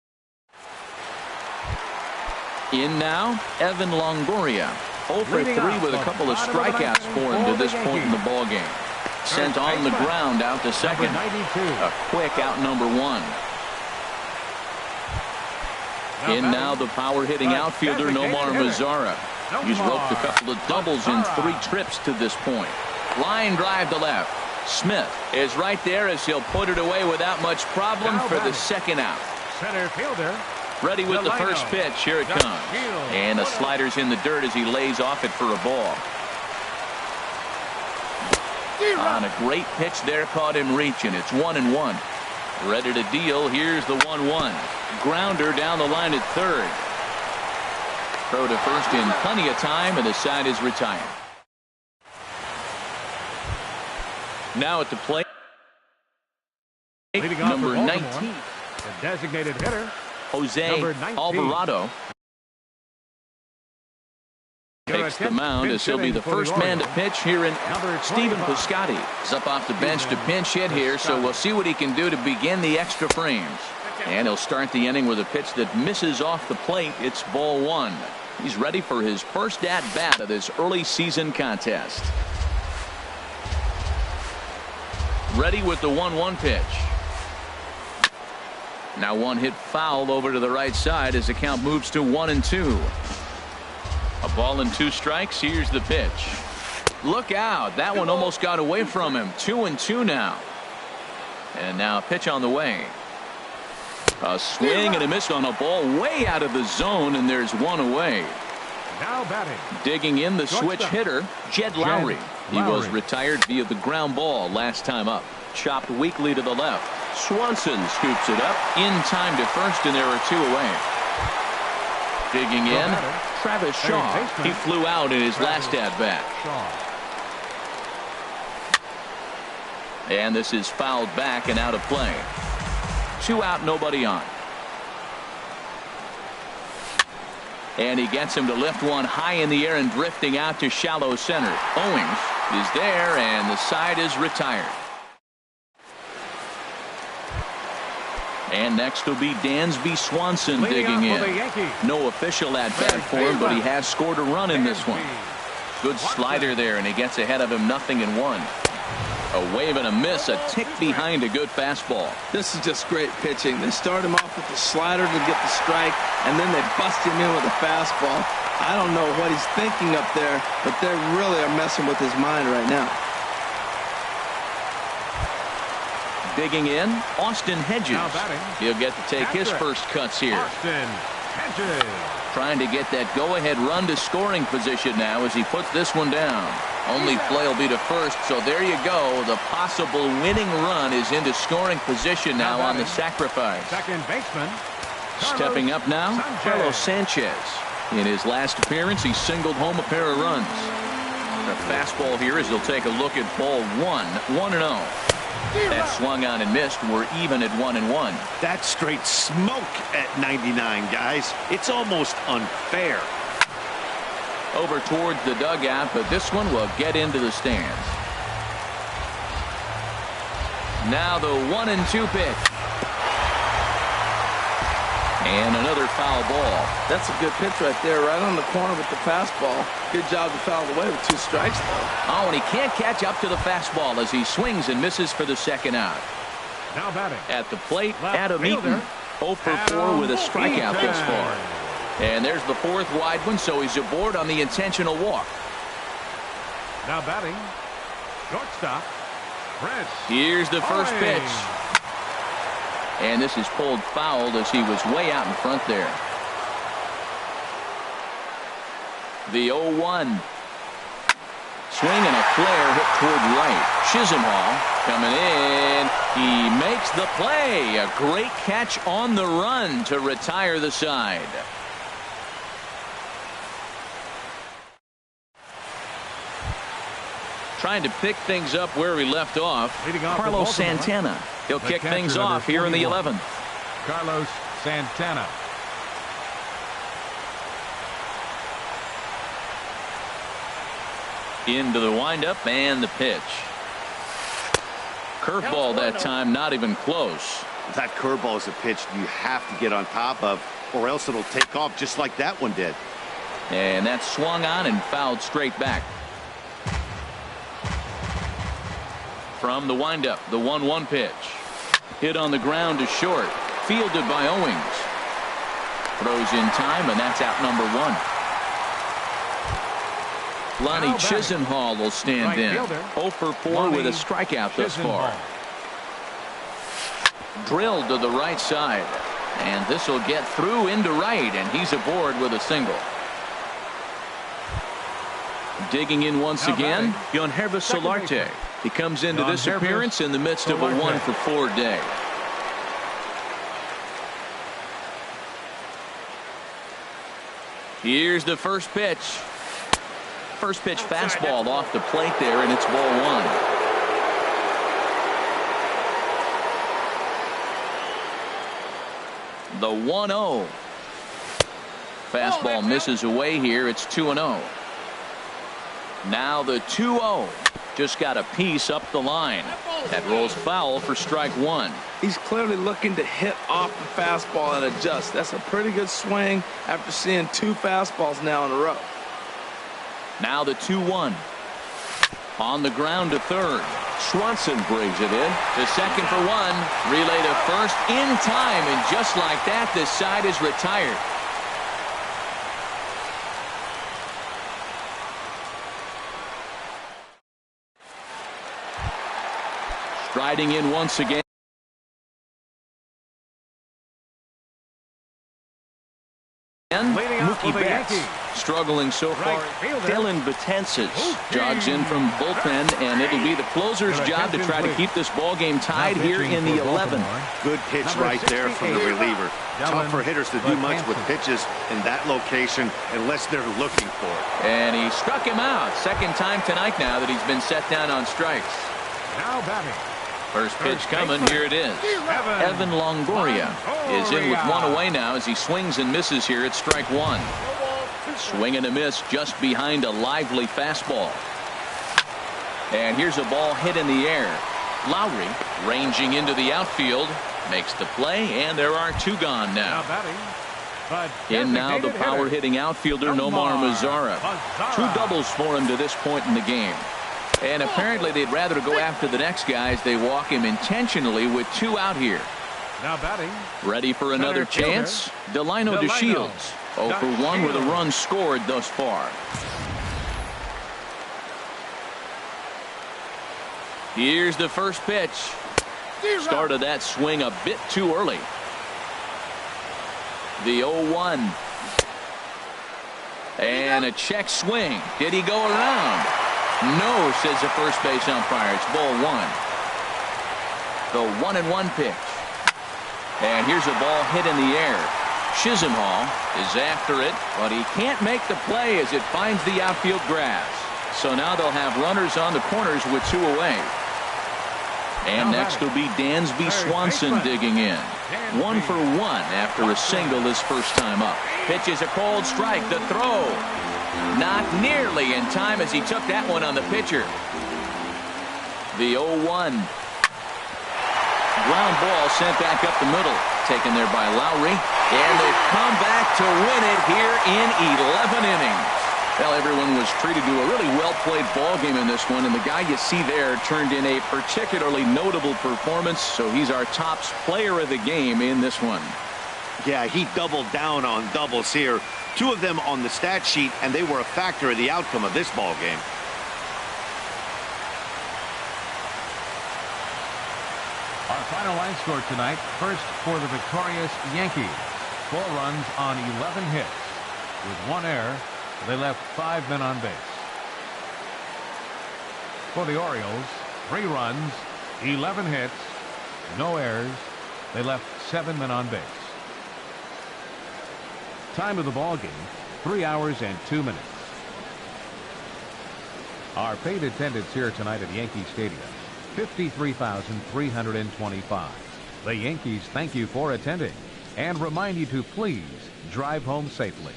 S1: In now, Evan Longoria. 0 for 3 with a couple of strikeouts for him to this point in the ballgame. Sent on the ground out to second. A quick out number 1. In now the power hitting outfielder Nomar Mazara. He's roped a couple of doubles in 3 trips to this point. Line drive to left. Smith is right there as he'll put it away without much problem for the second out.
S2: Center fielder.
S1: Ready with the first pitch. Here it comes. And the slider's in the dirt as he lays off it for a ball. On a great pitch there, caught him reaching. It's 1-1. Ready to deal. Here's the 1-1. Grounder down the line at third. Throw to first in plenty of time, and the side is retired. Now at the plate, number 19.
S2: The designated hitter,
S1: Jose Alvarado. Takes the mound as he'll be the first man to pitch here in Stephen Piscotty. Is up off the bench to pinch hit here, so we'll see what he can do to begin the extra frames. And he'll start the inning with a pitch that misses off the plate. It's ball 1. He's ready for his first at-bat of this early season contest. Ready with the 1-1 pitch. Now one hit foul over to the right side as the count moves to 1-2. A ball and 2 strikes. Here's the pitch. Look out. That one almost got away from him. 2-2 now. And now a pitch on the way. A swing and a miss on a ball way out of the zone, and there's 1 away.
S2: now batting.
S1: Digging in the switch hitter, Jed Lowry. He was retired via the ground ball last time up. Chopped weakly to the left. Swanson scoops it up in time to first, and there are 2 away. Digging in, Travis Shaw. He flew out in his last at-bat. And this is fouled back and out of play. 2 out, nobody on. And he gets him to lift one high in the air and drifting out to shallow center. Owings is there, and the side is retired. And next will be Dansby Swanson digging in. No official at-bat for him, but he has scored a run in this one. Good slider there, and he gets ahead of him 0-1. A wave and a miss, a tick behind a good fastball.
S3: This is just great pitching. They start him off with the slider to get the strike, and then they bust him in with a fastball. I don't know what he's thinking up there, but they really are messing with his mind right now.
S1: Digging in, Austin Hedges. He'll get to take his first cuts here.
S2: Austin Hedges.
S1: Trying to get that go-ahead run to scoring position now as he puts this one down. Only play will be to first, so there you go. The possible winning run is into scoring position now on the sacrifice.
S2: Second baseman.
S1: Stepping up now, Carlos Sanchez. In his last appearance, he singled home a pair of runs. The fastball here as he'll take a look at ball 1, 1-0. That swung on and missed. We're even at 1-1.
S4: That's straight smoke at 99, guys. It's almost unfair.
S1: Over towards the dugout, but this one will get into the stands. Now the 1-2 pitch. And another foul ball.
S3: That's a good pitch right there, right on the corner with the fastball. Good job to foul away with 2 strikes, though.
S1: Oh, and he can't catch up to the fastball as he swings and misses for the second out.
S2: Now batting.
S1: At the plate,
S2: Left
S1: Adam
S2: fielder.
S1: Eaton. 0 for 4 with a strikeout
S2: Eaton.
S1: this far. And there's the 4th wide one, so he's aboard on the intentional walk.
S2: Now batting. Shortstop. Chris.
S1: Here's the first
S2: Owings.
S1: pitch. And this is pulled foul as he was way out in front there. The 0-1. Swing and a flare hit toward right. Chisenhall coming in. He makes the play. A great catch on the run to retire the side. Trying to pick things up where we left off.
S2: Leading off
S1: Carlos
S2: for Baltimore.
S1: Santana. He'll
S2: The
S1: kick
S2: catcher,
S1: things
S2: number
S1: off here in the
S2: 41.
S1: 11th.
S2: Carlos Santana.
S1: Into the windup and the pitch. Curveball that time, not even close.
S4: That curveball is a pitch you have to get on top of, or else it'll take off just like that one did.
S1: And that swung on and fouled straight back. From the windup, the 1-1 pitch. Hit on the ground to short. Fielded by Owings. Throws in time, and that's out number 1. Lonnie
S2: Now batting.
S1: Chisenhall will stand
S2: Right
S1: in.
S2: fielder.
S1: 0 for 4
S2: Lonnie
S1: with a strikeout thus far.
S2: Chisenhall.
S1: Drilled to the right side. And this will get through into right, and he's aboard with a single. Digging in once
S2: Now
S1: again,
S2: batting.
S1: Yonhervis
S2: Second
S1: Solarte.
S2: baseman.
S1: He comes into this
S2: Yonhervis
S1: appearance in the midst of a
S2: Solarte.
S1: 1 for 4 day. Here's the first pitch. First pitch fastball off the plate there, and it's ball 1. The 1-0. Fastball misses away here. It's 2-0. Now the 2-0. Just got a piece up the line. That rolls foul for strike 1.
S3: He's clearly looking to hit off the fastball and adjust. That's a pretty good swing after seeing 2 fastballs now in a row.
S1: Now the 2-1. On the ground to third. Swanson brings it in. To second for 1. Relay to first in time, and just like that, this side is retired. Striding in once again.
S2: Leading off
S1: Mookie
S2: for the
S1: Betts.
S2: Yankees.
S1: Struggling so far.
S2: Right fielder.
S1: Dylan Betances
S2: Mookie.
S1: jogs in from bullpen, and it'll be the closer's job to try to keep this ball game tied here in the 11th.
S4: Good pitch
S2: Number
S4: right there from the
S2: 68.
S4: reliever. Tough for hitters to do much with
S2: Betances.
S4: pitches in that location unless they're looking for it.
S1: And he struck him out. Second time tonight now that he's been set down on strikes.
S2: Now batting.
S1: First pitch coming. Here it is.
S2: Evan
S1: Evan Longoria is in with 1 away now as he swings and misses here at strike 1. Swing and a miss just behind a lively fastball. And here's a ball hit in the air. Lowry ranging into the outfield makes the play, and there are 2 gone
S2: Now
S1: now.
S2: batting.
S1: In now the power
S2: hitter.
S1: hitting outfielder Nomar Mazara. 2 doubles for him to this point in the game. And apparently they'd rather go after the next guy as they walk him intentionally with 2 out here.
S2: Now batting.
S1: Ready for another
S2: Center fielder,
S1: chance? Delino
S2: Delino
S1: DeShields. 0 for 1 with a
S2: DeShields.
S1: run scored thus far. Here's the first pitch. Started that swing a bit too early. The 0-1. And a check swing. Did he go around? No, says the first base umpire. It's ball 1. The 1-1 pitch. And here's a ball hit in the air. Chisenhall is after it, but he can't make the play as it finds the outfield grass. So now they'll have runners on the corners with 2 away. And next will be Dansby Swanson digging in. 1 for 1 after a single his first time up. Pitches a cold strike. The throw. Not nearly in time as he took that one on the pitcher. The 0-1. ground ball sent back up the middle. Taken there by Lowry. And they come back to win it here in 11 innings. Well, everyone was treated to a really well-played ball game in this one, and the guy you see there turned in a particularly notable performance, so he's our top player of the game in this one.
S4: Yeah, he doubled down on doubles here. 2 of them on the stat sheet, and they were a factor in the outcome of this ball game.
S2: Our final line score tonight, first for the victorious Yankees. 4 runs on 11 hits. With 1 error, they left 5 men on base. For the Orioles, 3 runs, 11 hits, no errors. They left 7 men on base. Time of the ball game, 3 hours and 2 minutes. Our paid attendance here tonight at Yankee Stadium, 53,325. The Yankees thank you for attending and remind you to please drive home safely.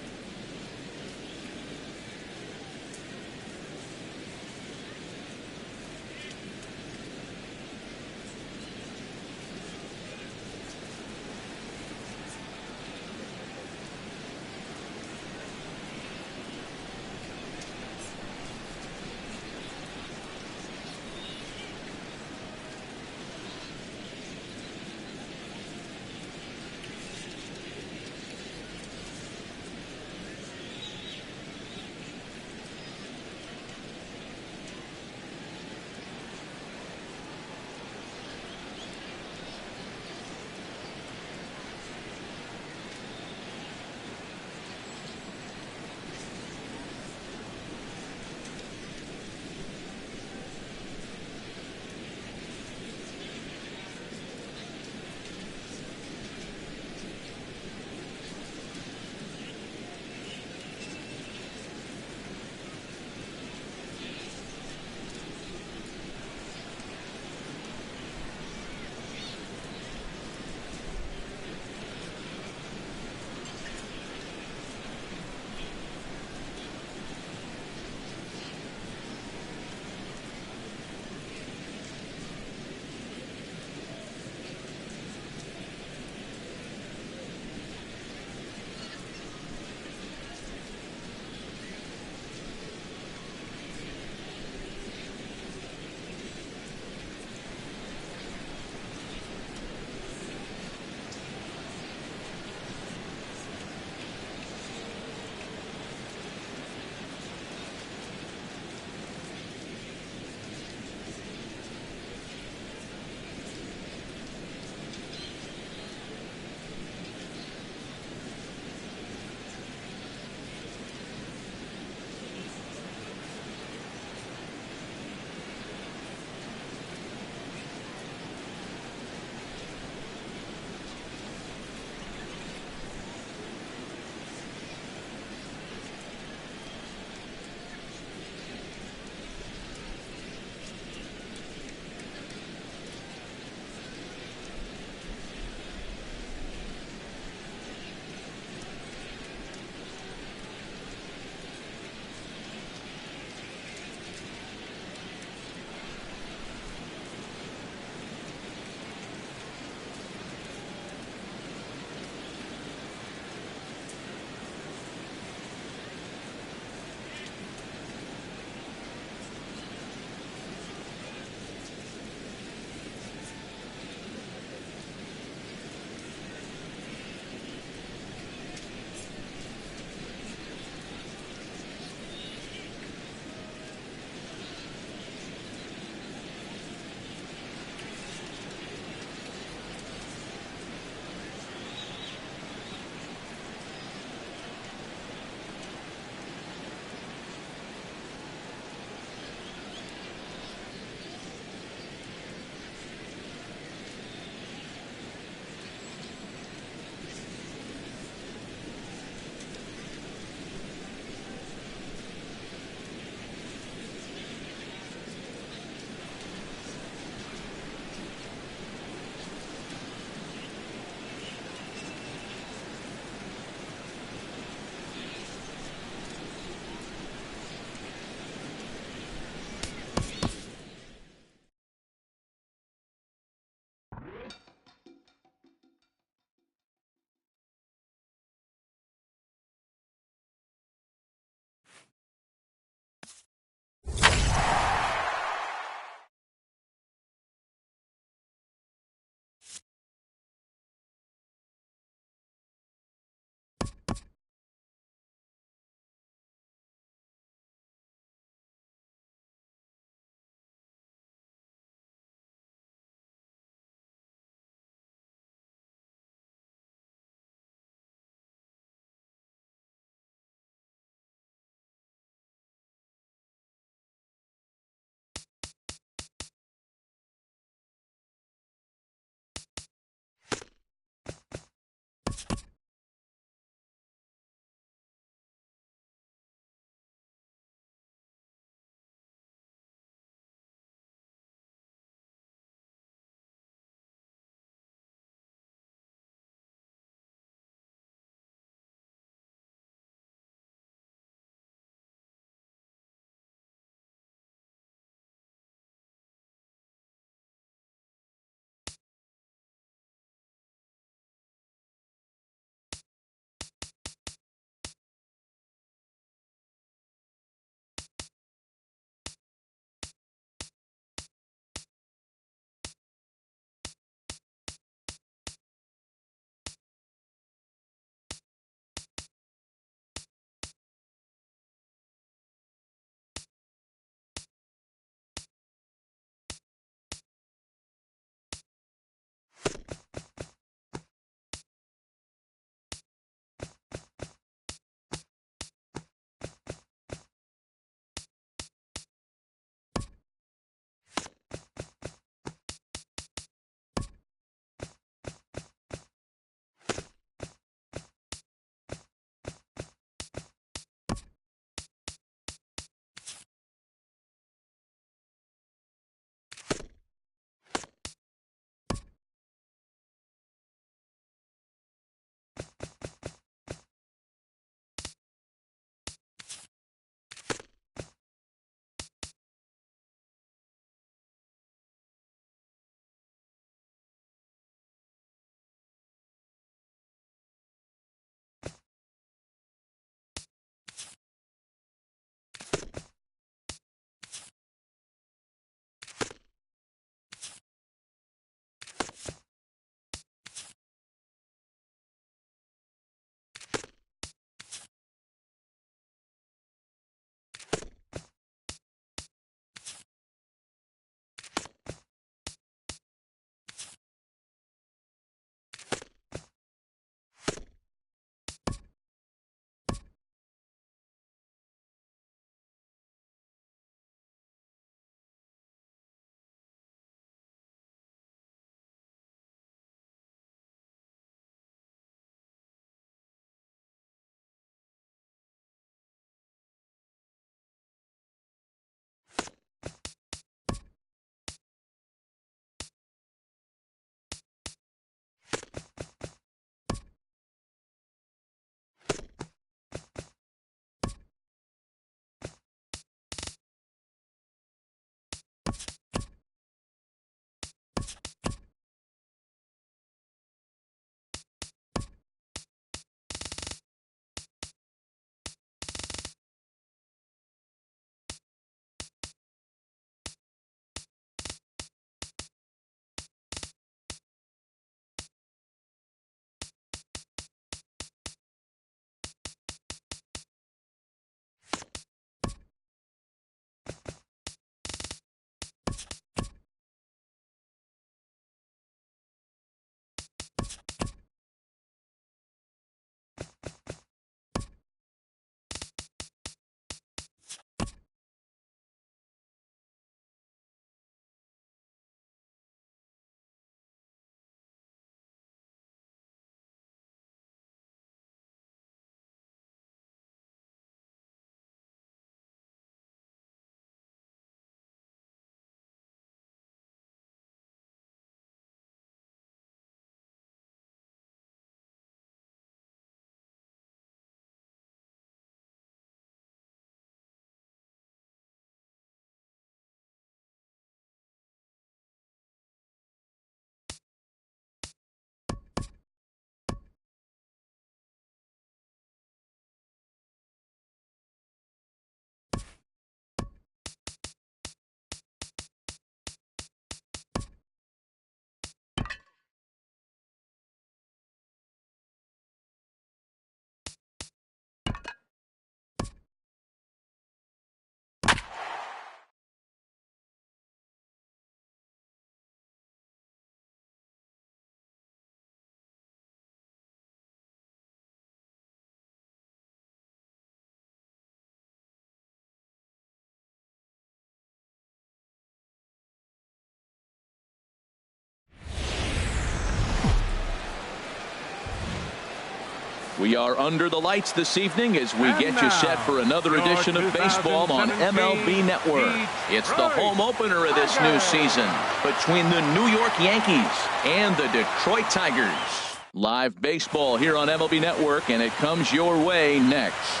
S1: We are under the lights this evening as we get you set for another edition of baseball on MLB Network. It's the home opener of this new season between the New York Yankees and the Detroit Tigers. Live baseball here on MLB Network, and it comes your way next.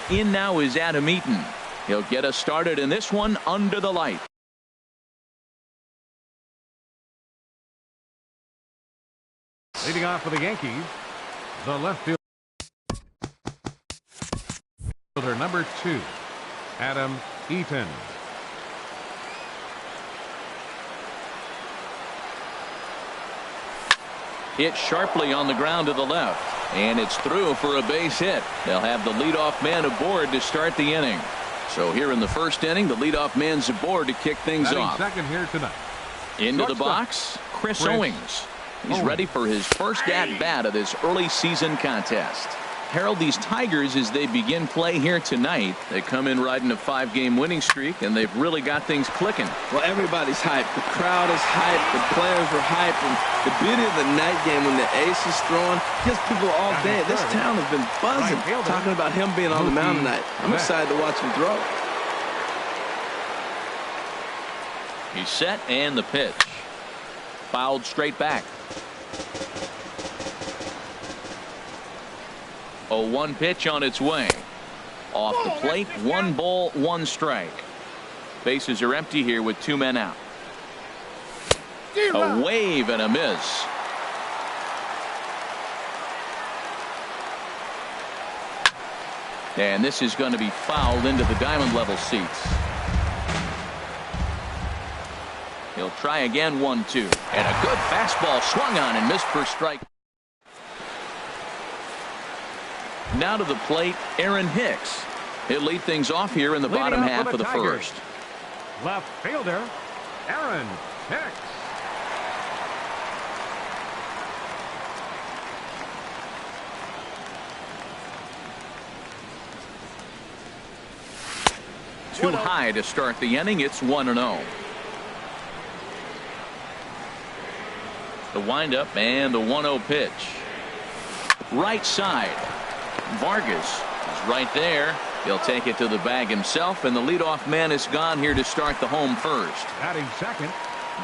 S1: In now is Adam Eaton. He'll get us started in this one under the light.
S2: Leading off for the Yankees, the left fielder number 2, Adam Eaton.
S1: Hit sharply on the ground to the left, and it's through for a base hit. They'll have the leadoff man aboard to start the inning. So here in the first inning, the leadoff man's aboard to kick things off.
S2: Second here tonight.
S1: Into the box, Chris Owings. He's ready for his first at-bat of this early season contest. Harold, these Tigers, as they begin play here tonight, they come in riding a 5-game winning streak, and they've really got things clicking.
S3: Well, everybody's hyped. The crowd is hyped. The players are hyped. And the beauty of the night game when the ace is throwing gives people all day. This town has been buzzing talking about him being on the mound tonight. I'm excited to watch him throw.
S1: He's set, and the pitch. Fouled straight back. 0-1 pitch on its way. Off the plate, 1 ball, 1 strike. Bases are empty here with 2 men out. A wave and a miss. And this is going to be fouled into the diamond level seats. He'll try again, 1-2. And a good fastball swung on and missed for strike. Now to the plate, Aaron Hicks. He'll lead things off here in the bottom half of the first.
S2: Left fielder, Aaron Hicks.
S1: Too high to start the inning. It's 1-0. The windup and the 1-0 pitch. Right side. Vargas is right there. He'll take it to the bag himself, and the leadoff man is gone here to start the home first.
S2: Batting second.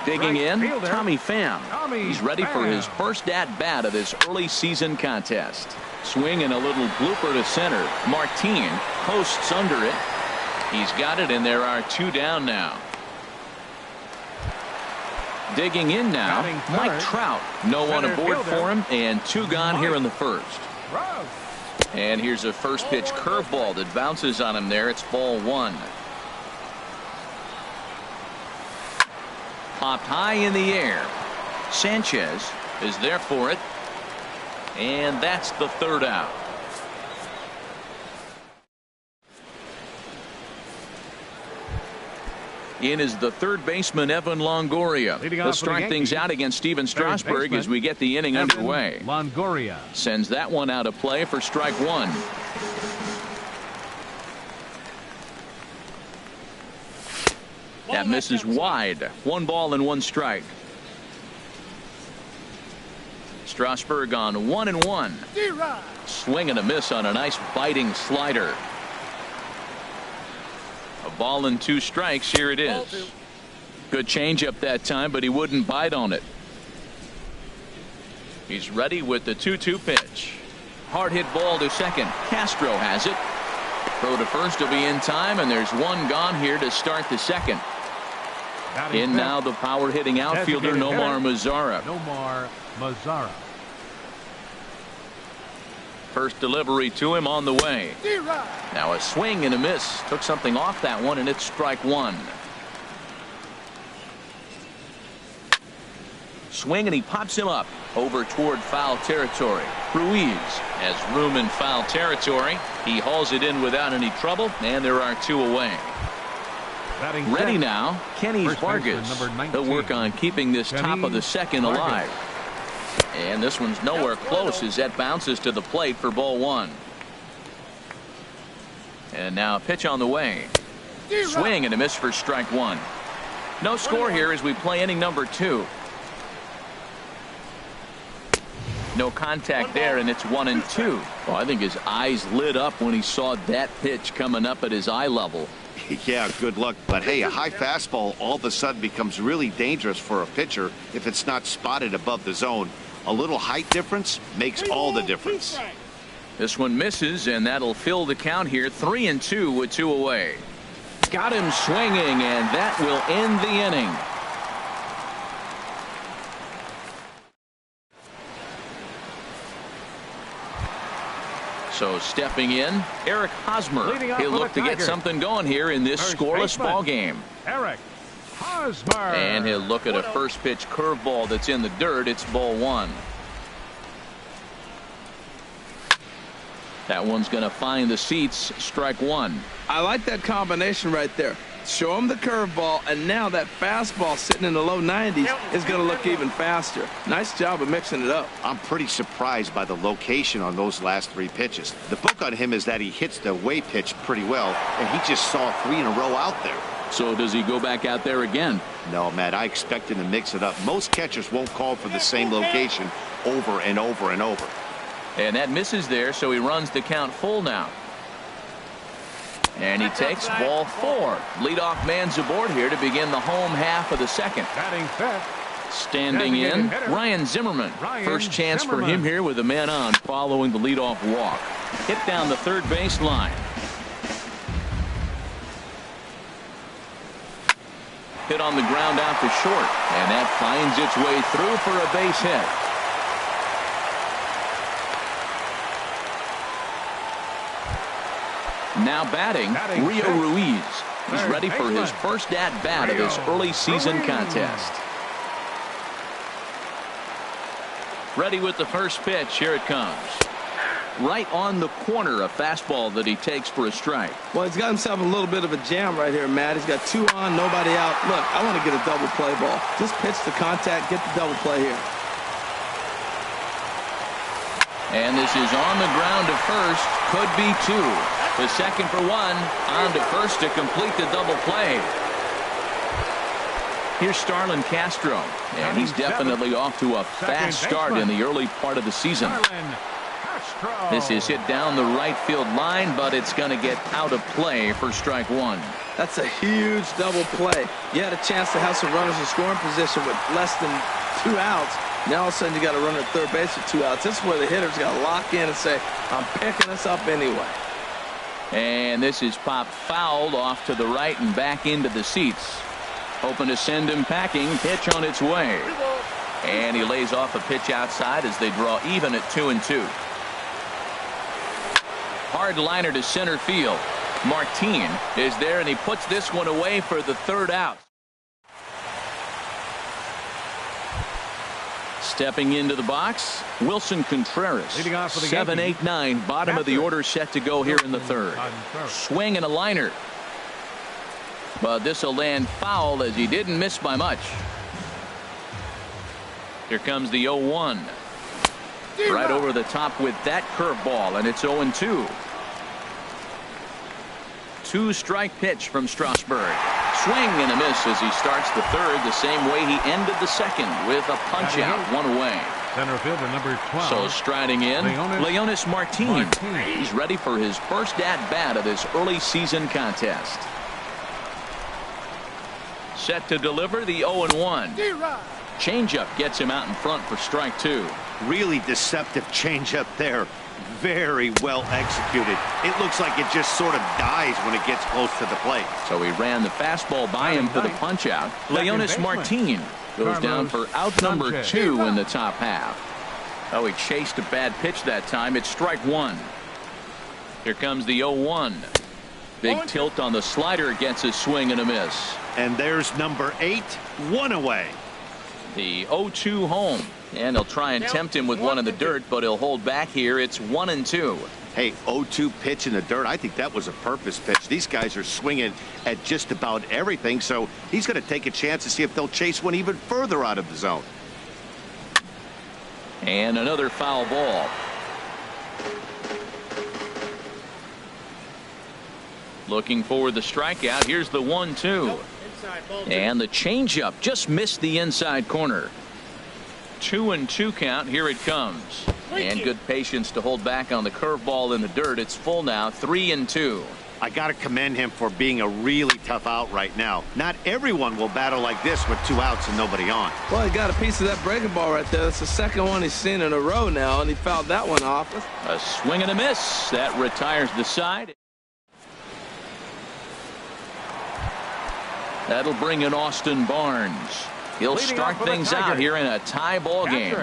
S1: Digging
S2: right
S1: in,
S2: fielder,
S1: Tommy Pham. He's ready for his first at-bat of this early season contest. Swing and a little blooper to center. Martin posts under it. He's got it, and there are 2 down now. Digging in now, Mike Trout. No one aboard for him, and 2 gone here in the first. And here's a first pitch curveball that bounces on him there. It's ball 1. Popped high in the air. Sanchez is there for it. And that's the 3rd out. In is the third baseman, Evan Longoria. He'll start things out against Steven Strasburg as we get the inning underway.
S2: Longoria
S1: sends that one out of play for strike one. That misses wide. 1 ball and 1 strike. Strasburg on 1-1. Swing and a miss on a nice biting slider. A ball and 2 strikes. Here it is. Good changeup that time, but he wouldn't bite on it. He's ready with the 2-2 pitch. Hard hit ball to second. Castro has it. Throw to first will be in time, and there's 1 gone here to start the second. In now the power hitting outfielder Nomar Mazara.
S2: Nomar Mazara.
S1: First delivery to him on the way. Now a swing and a miss. Took something off that one, and it's strike 1. Swing, and he pops him up over toward foul territory. Ruiz has room in foul territory. He hauls it in without any trouble, and there are 2 away. Ready now, Kenny Vargas. He'll work on keeping this top of the second alive. And this one's nowhere close as that bounces to the plate for ball 1. And now a pitch on the way. Swing and a miss for strike 1. No score here as we play inning number 2. No contact there, and it's 1-2. Well, I think his eyes lit up when he saw that pitch coming up at his eye level.
S4: Yeah, good luck. But hey, a high fastball all of a sudden becomes really dangerous for a pitcher if it's not spotted above the zone. A little height difference makes all the difference.
S1: This one misses, and that'll fill the count here. 3-2 with 2 away. Got him swinging, and that will end the inning. So stepping in, Eric Hosmer. He'll look to get something going here in this scoreless ball game.
S2: Eric Hosmer.
S1: And he'll look at a first pitch curveball that's in the dirt. It's ball 1. That one's going to find the seats. Strike 1.
S3: I like that combination right there. Show him the curveball, and now that fastball sitting in the low 90s is going to look even faster. Nice job of mixing it up.
S4: I'm pretty surprised by the location on those last 3 pitches. The book on him is that he hits the away pitch pretty well, and he just saw 3 in a row out there.
S1: So does he go back out there again?
S4: No, Matt, I expect him to mix it up. Most catchers won't call for the same location over and over and over.
S1: And that misses there, so he runs the count full now. And he takes ball 4. Leadoff man's aboard here to begin the home half of the second. Standing in, Ryan Zimmerman. First chance for him here with a man on following the leadoff walk. Hit down the third base line. Hit on the ground out to short, and that finds its way through for a base hit. Now batting, Rio Ruiz. He's ready for his first at-bat of this early season contest. Ready with the first pitch. Here it comes. Right on the corner, a fastball that he takes for a strike.
S3: Well, he's got himself a little bit of a jam right here, Matt. He's got 2 on, nobody out. Look, I want to get a double play ball. Just pitch the contact, get the double play here.
S1: And this is on the ground to first. Could be 2. The second for 1. On to first to complete the double play. Here's Starlin Castro. And he's definitely off to a fast start in the early part of the season. This is hit down the right field line, but it's going to get out of play for strike 1.
S3: That's a huge double play. You had a chance to have some runners in scoring position with less than 2 outs. Now all of a sudden you got a runner at third base with 2 outs. This is where the hitter's got to lock in and say, I'm picking this up anyway.
S1: And this is popped fouled off to the right and back into the seats. Hoping to send him packing. Pitch on its way. And he lays off a pitch outside as they draw even at 2-2. Hard liner to center field. Martin is there, and he puts this one away for the 3rd out. Stepping into the box, Wilson Contreras. 7, 8, 9, bottom of the order set to go here in the 3rd. Swing and a liner. But this will land foul as he didn't miss by much. Here comes the 0-1. Right over the top with that curveball, and it's 0-2. 2-strike pitch from Strasburg. Swing and a miss as he starts the third the same way he ended the second with a punch out, one away.
S2: Center fielder number 12.
S1: So striding in, Leonis Martin. He's ready for his first at-bat of this early season contest. Set to deliver the 0-1. Changeup gets him out in front for strike two.
S4: Really deceptive changeup there. Very well executed. It looks like it just sort of dies when it gets close to the plate.
S1: So he ran the fastball by him for the punch out. Leonis Martin goes down for out number 2 in the top half. Oh, he chased a bad pitch that time. It's strike one. Here comes the 0-1. Big tilt on the slider, gets a swing and a miss.
S4: And there's number 8, one away.
S1: The 0-2 home. And he'll try and tempt him with one in the dirt, but he'll hold back here. It's 1-2.
S4: Hey, 0-2 pitch in the dirt. I think that was a purpose pitch. These guys are swinging at just about everything, so he's going to take a chance to see if they'll chase one even further out of the zone.
S1: And another foul ball. Looking for the strikeout. Here's the 1-2. And the changeup just missed the inside corner. 2-2 count. Here it comes. And good patience to hold back on the curveball in the dirt. It's full now. 3-2.
S4: I got to commend him for being a really tough out right now. Not everyone will battle like this with 2 outs and nobody on.
S3: Well, he got a piece of that breaking ball right there. That's the second one he's seen in a row now, and he fouled that one off.
S1: A swing and a miss. That retires the side. That'll bring in Austin Barnes. He'll start things out here in a tie ball game.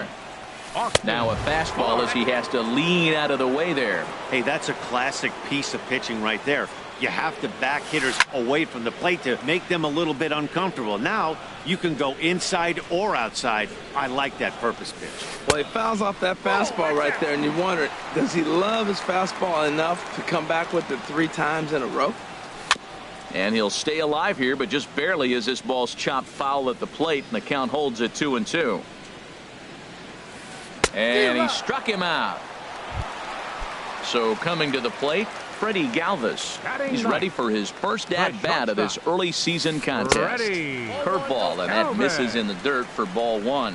S1: Now a fastball as he has to lean out of the way there.
S4: Hey, that's a classic piece of pitching right there. You have to back hitters away from the plate to make them a little bit uncomfortable. Now you can go inside or outside. I like that purpose pitch.
S3: Well, he fouls off that fastball right there, and you wonder, does he love his fastball enough to come back with it 3 times in a row?
S1: And he'll stay alive here, but just barely as this ball's chopped foul at the plate, and the count holds at 2-2. And he struck him out. So coming to the plate, Freddie Galvis. He's ready for his first at-bat of this early season contest. Curveball, and that misses in the dirt for ball 1.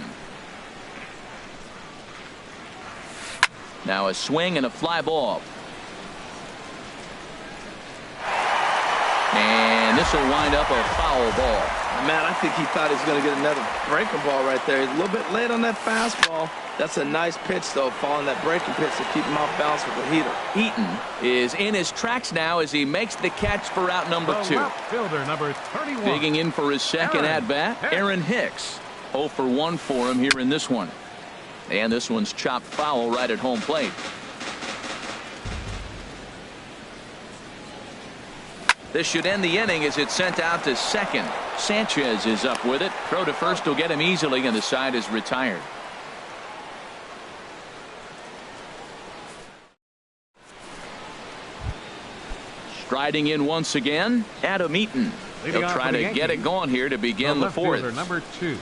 S1: Now a swing and a fly ball. And this will wind up a foul ball.
S3: Man, I think he thought he was going to get another breaking ball right there. He's a little bit late on that fastball. That's a nice pitch, though, following that breaking pitch to keep him off balance with the heater.
S1: Eaton is in his tracks now as he makes the catch for out number 2.
S2: Fielder number 31.
S1: Digging in for his second at-bat, Aaron Hicks. 0 for 1 for him here in this one. And this one's chopped foul right at home plate. This should end the inning as it's sent out to second. Sanchez is up with it. Throw to first will get him easily, and the side is retired. Striding in once again, Adam Eaton. He'll try to get it going here to begin the 4th.
S2: Number 2,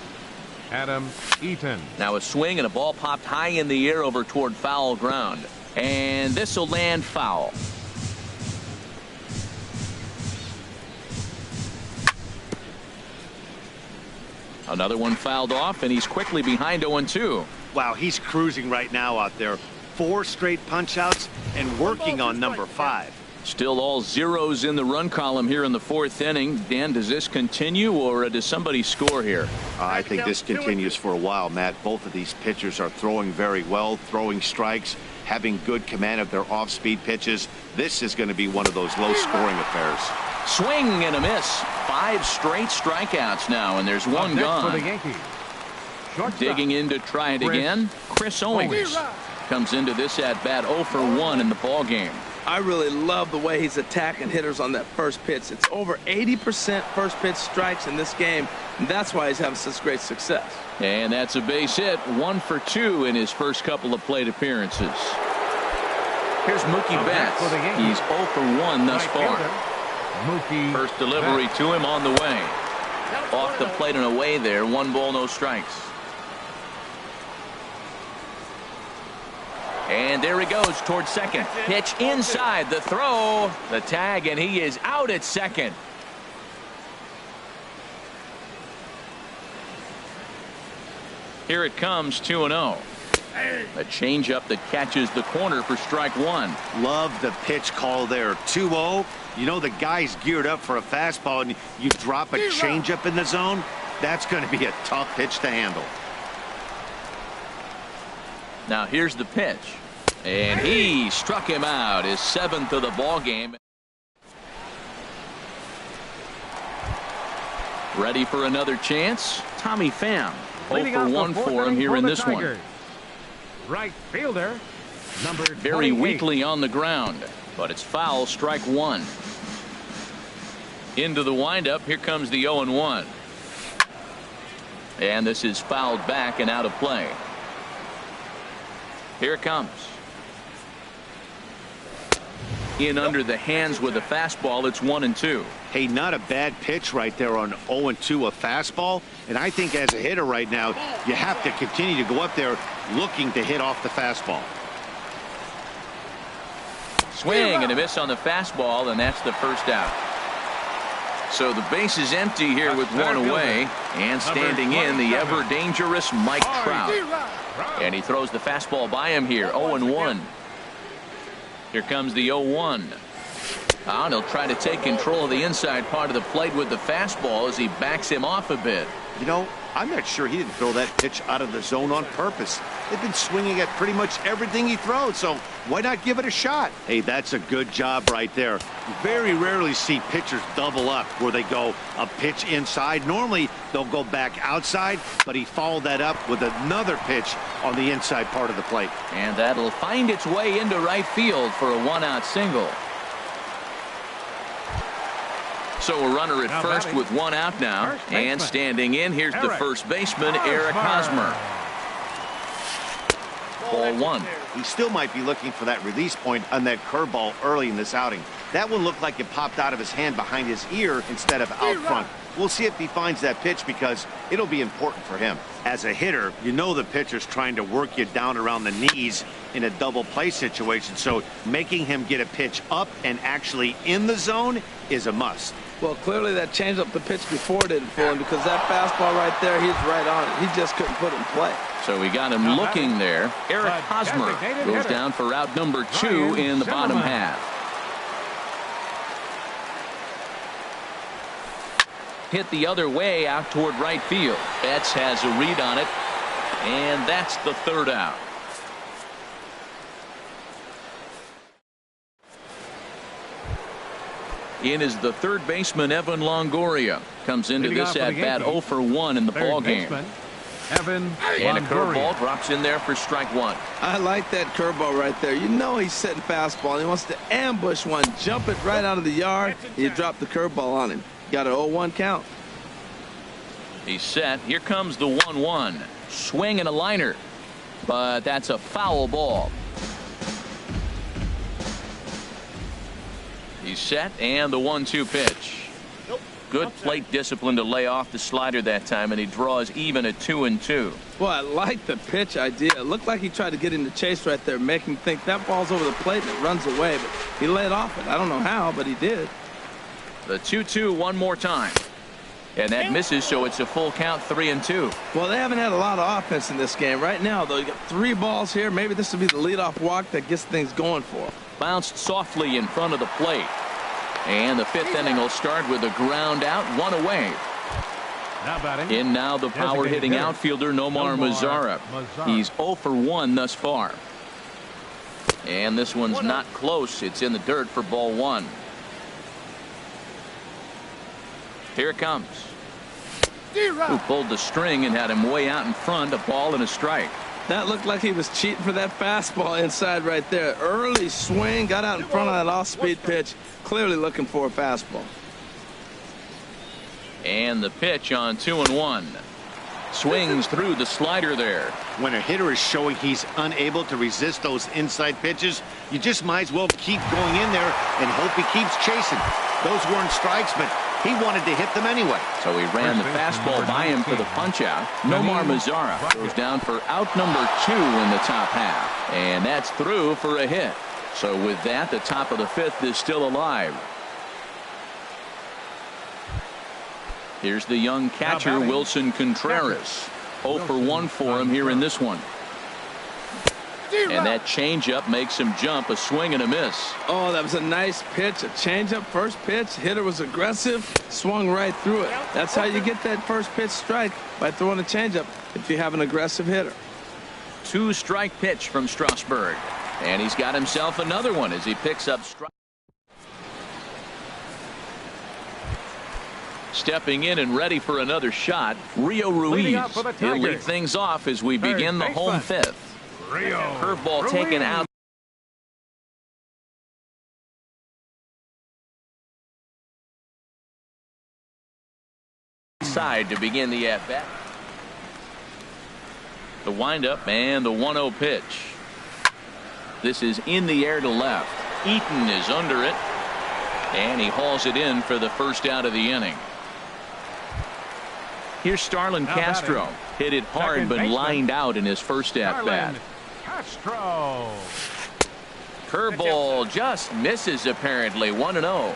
S2: Adam Eaton.
S1: Now a swing and a ball popped high in the air over toward foul ground. And this will land foul. Another one fouled off, and he's quickly behind 0-2.
S4: Wow, he's cruising right now out there. 4 straight punch outs and working on number 5.
S1: Still all zeros in the run column here in the 4th inning. Dan, does this continue, or does somebody score here?
S4: I think this continues for a while, Matt. Both of these pitchers are throwing very well, throwing strikes, having good command of their off-speed pitches. This is going to be one of those low-scoring affairs.
S1: Swing and a miss. 5 straight strikeouts now, and there's one gone.
S2: For the Yankees.
S1: Digging in to try it again, Chris Owings comes into this at-bat 0 for 1 in the ball game.
S3: I really love the way he's attacking hitters on that first pitch. It's over 80% first pitch strikes in this game, and that's why he's having such great success.
S1: And that's a base hit. 1 for 2 in his first couple of plate appearances. Here's Mookie Betts. He's 0 for 1 thus far.
S2: Mookie
S1: First delivery to him on the way. Off the plate and away there. 1 ball, no strikes. And there he goes towards second. Pitch inside. The throw. The tag, and he is out at second. Here it comes, 2-0. A changeup that catches the corner for strike one.
S4: Love the pitch call there. 2-0. You know the guy's geared up for a fastball, and you drop a changeup in the zone. That's going to be a tough pitch to handle.
S1: Now here's the pitch. And he struck him out. His 7th of the ball game. Ready for another chance? Tommy Pham. 0 for 1 for him here in this one.
S2: Right fielder, number 28.
S1: Very weakly on the ground, but it's foul. Strike one. Into the windup. Here comes the 0-1. And this is fouled back and out of play. Here it comes. In under the hands with a fastball. It's 1-2.
S4: Hey, not a bad pitch right there on 0-2, a fastball. And I think as a hitter right now, you have to continue to go up there looking to hit off the fastball.
S1: Swing and a miss on the fastball, and that's the first out. So the base is empty here with one away, and standing in the ever dangerous Mike Trout. And he throws the fastball by him here. 0-1. Here comes the 0-1. And he'll try to take control of the inside part of the plate with the fastball as he backs him off a bit.
S4: You know, I'm not sure he didn't throw that pitch out of the zone on purpose. They've been swinging at pretty much everything he throws, so why not give it a shot? Hey, that's a good job right there. You very rarely see pitchers double up where they go a pitch inside. Normally, they'll go back outside, but he followed that up with another pitch on the inside part of the plate.
S1: And that'll find its way into right field for a 1-out single. So a runner at first with 1 out now, and standing in, here's the first baseman, Eric Hosmer. Ball 1.
S4: He still might be looking for that release point on that curveball early in this outing. That one looked like it popped out of his hand behind his ear instead of out front. We'll see if he finds that pitch because it'll be important for him. As a hitter, you know the pitcher's trying to work you down around the knees in a double play situation, so making him get a pitch up and actually in the zone is a must.
S3: Well, clearly that changeup the pitch before didn't fool him because that fastball right there, he's right on it. He just couldn't put it in play.
S1: So we got him looking there. Eric Hosmer goes down for out number 2 in the bottom half. Hit the other way out toward right field. Betts has a read on it, and that's the 3rd out. In is the 3rd baseman, Evan Longoria. Comes into this at-bat 0 for 1 in the ball game.
S2: Evan
S1: and a
S2: Longoria.
S1: curveball drops in there for strike 1.
S3: I like that curveball right there. You know he's setting fastball. He wants to ambush one, jump it right out of the yard. You drop the curveball on him. Got an 0-1 count.
S1: He's set. Here comes the 1-1. Swing and a liner. But that's a foul ball. He's set, and the 1-2 pitch. Good plate discipline to lay off the slider that time, and he draws even at 2-2.
S3: Well, I like the pitch idea. It looked like he tried to get in the chase right there, make him think that ball's over the plate and it runs away, but he let off it. I don't know how, but he did.
S1: The 2-2 one more time. And that misses, so it's a full count, 3-2.
S3: Well, they haven't had a lot of offense in this game. Right now, though, you got 3 balls here. Maybe this will be the leadoff walk that gets things going for him.
S1: Bounced softly in front of the plate. And the 5th inning will start with a ground out, 1 away.
S2: Now batting.
S1: In now the power-hitting outfielder, Nomar Mazara. He's 0 for 1 thus far. And this one's not close. It's in the dirt for ball 1. Here it comes. Who pulled the string and had him way out in front, a ball and a strike.
S3: That looked like he was cheating for that fastball inside right there. Early swing, got out in front of that off-speed pitch, clearly looking for a fastball.
S1: And the pitch on 2-1. Swings through the slider there.
S4: When a hitter is showing he's unable to resist those inside pitches, you just might as well keep going in there and hope he keeps chasing. Those weren't strikes, but he wanted to hit them anyway.
S1: So he ran the fastball by him for the punch-out. Nomar Mazara goes down for out number 2 in the top half. And that's through for a hit. So with that, the top of the 5th is still alive. Here's the young catcher, Wilson Contreras. 0 for 1 for him here in this one. And that changeup makes him jump. A swing and a miss.
S3: Oh, that was a nice pitch. A changeup, first pitch. Hitter was aggressive, swung right through it. That's how you get that first pitch strike, by throwing a changeup if you have an aggressive hitter.
S1: 2-strike pitch from Strasburg. And he's got himself another one as he picks up strike. Stepping in and ready for another shot, Rio Ruiz. He'll lead things off as we begin the home 5th. Curveball taken out. Side to begin the at-bat. The windup and the 1-0 pitch. This is in the air to left. Eaton is under it. And he hauls it in for the first out of the inning. Here's Starlin Castro. Hit it hard but lined out in his first at-bat.
S2: Castro.
S1: Curveball just misses apparently. 1-0.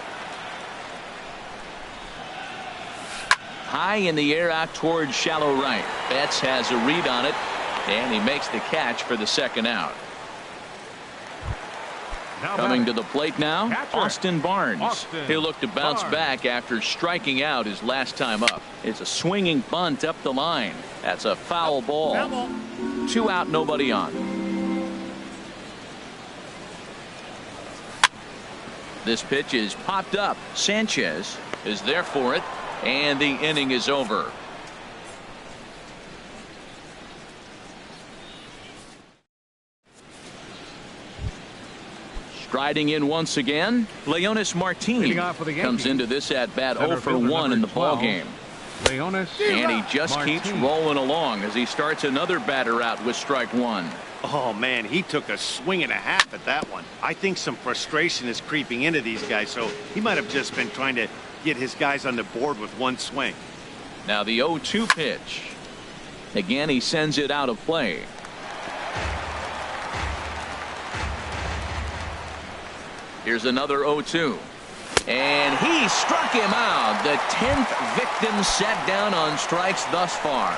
S1: High in the air out towards shallow right. Betts has a read on it, and he makes the catch for the second out. Coming to the plate now, Austin Barnes. He'll look to bounce back after striking out his last time up. It's a swinging bunt up the line. That's a foul ball. 2 out, nobody on. This pitch is popped up. Sanchez is there for it, and the inning is over. Striding in once again, Leonis Martin comes into this at-bat 0 for 1 in the ballgame. And he just keeps rolling along as he starts another batter out with strike 1.
S4: Oh, man, he took a swing and a half at that one. I think some frustration is creeping into these guys, so he might have just been trying to get his guys on the board with one swing.
S1: Now the 0-2 pitch. Again, he sends it out of play. Here's another 0-2. And he struck him out. The 10th victim set down on strikes thus far.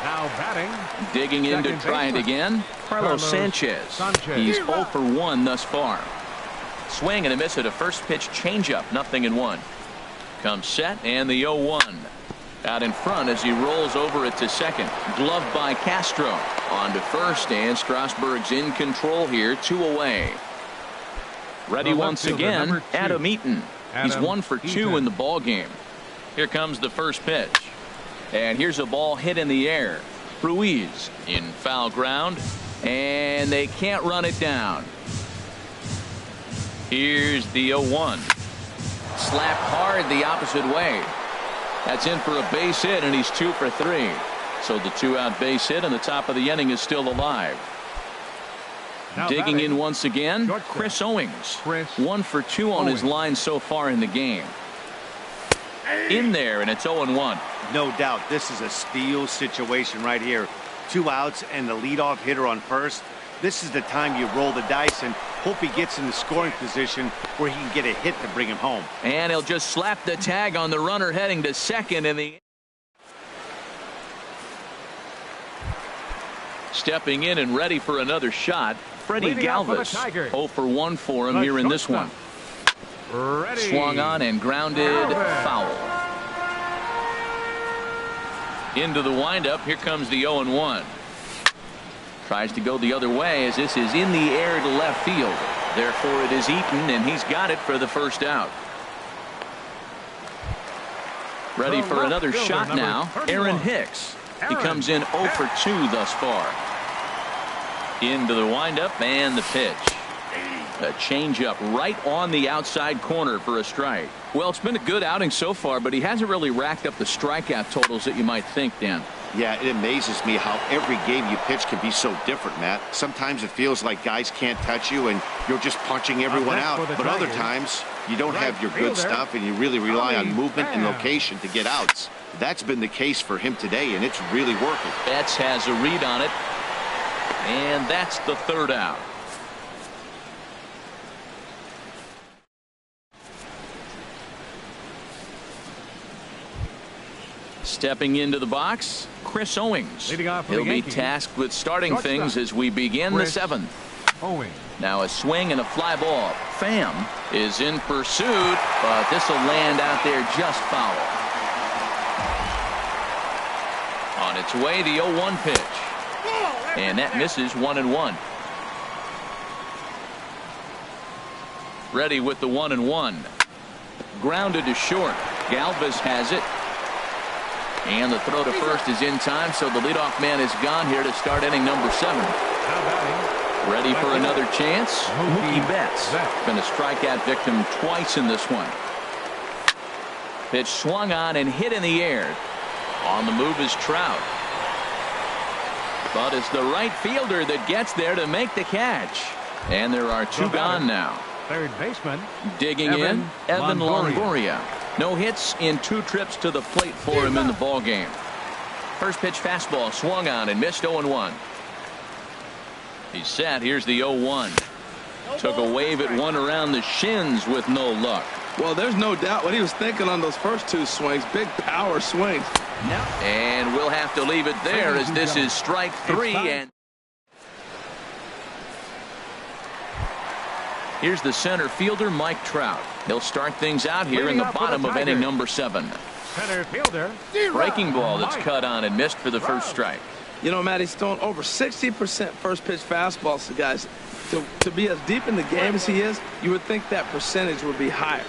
S2: Now batting.
S1: Digging in to try it again, Carlos Sanchez. He's 0 for 1 thus far. Swing and a miss at a first pitch changeup. 0-1. Comes set and the 0-1. Out in front as he rolls over it to second. Gloved by Castro. On to first, and Strasburg's in control here. 2 away. Ready once again, Adam Eaton. He's 1 for 2 in the ball game. Here comes the first pitch. And here's a ball hit in the air. Ruiz in foul ground, and they can't run it down. Here's the 0-1. Slapped hard the opposite way. That's in for a base hit, and he's 2 for 3. So the 2-out base hit, and the top of the inning is still alive. Digging in once again, Chris Owings. 1 for 2 on his line so far in the game. In there, and it's 0-1.
S4: No doubt this is a steal situation right here. 2 outs and the leadoff hitter on first. This is the time you roll the dice and hope he gets in the scoring position where he can get a hit to bring him home.
S1: And he'll just slap the tag on the runner heading to second in the. Stepping in and ready for another shot, Freddie Galvis. 0 for 1 for him here in this one. Swung on and grounded foul. Into the windup. Here comes the 0-1. Tries to go the other way as this is in the air to left field. Therefore it is Eaton, and he's got it for the first out. Ready for another shot now, Aaron Hicks. He comes in 0 for 2 thus far. Into the windup and the pitch. A changeup right on the outside corner for a strike. Well, it's been a good outing so far, but he hasn't really racked up the strikeout totals that you might think, Dan.
S4: Yeah, it amazes me how every game you pitch can be so different, Matt. Sometimes it feels like guys can't touch you and you're just punching everyone out. But other times, you don't have your good stuff and you really rely on movement and location to get outs. That's been the case for him today, and it's really working.
S1: Betts has a read on it. And that's the third out. Stepping into the box, Chris Owings. He'll be tasked with starting things as we begin the seventh. Now a swing and a fly ball. Pham is in pursuit, but this will land out there just foul. On its way, the 0-1 pitch. And that misses 1-1. Ready with the 1-1. Grounded to short. Galvis has it. And the throw to first is in time, so the leadoff man is gone here to start inning number 7. Ready for another chance? Mookie Betts. Been a strikeout victim twice in this one. Pitch swung on and hit in the air. On the move is Trout. But it's the right fielder that gets there to make the catch. And there are 2 gone now.
S2: Third baseman.
S1: Digging in, Evan Longoria. No hits in 2 trips to the plate for him in the ballgame. First pitch fastball swung on and missed 0-1. He's set. Here's the 0-1. Took a wave at one around the shins with no luck.
S3: Well, there's no doubt what he was thinking on those first 2 swings. Big power swings.
S1: And we'll have to leave it there as this is strike 3. And here's the center fielder, Mike Trout. He'll start things out here in the bottom of inning number 7.
S2: Center fielder.
S1: Breaking ball that's cut on and missed for the first strike.
S3: You know, Matt, he's thrown over 60% first pitch fastballs to guys. To be as deep in the game as he is, you would think that percentage would be higher.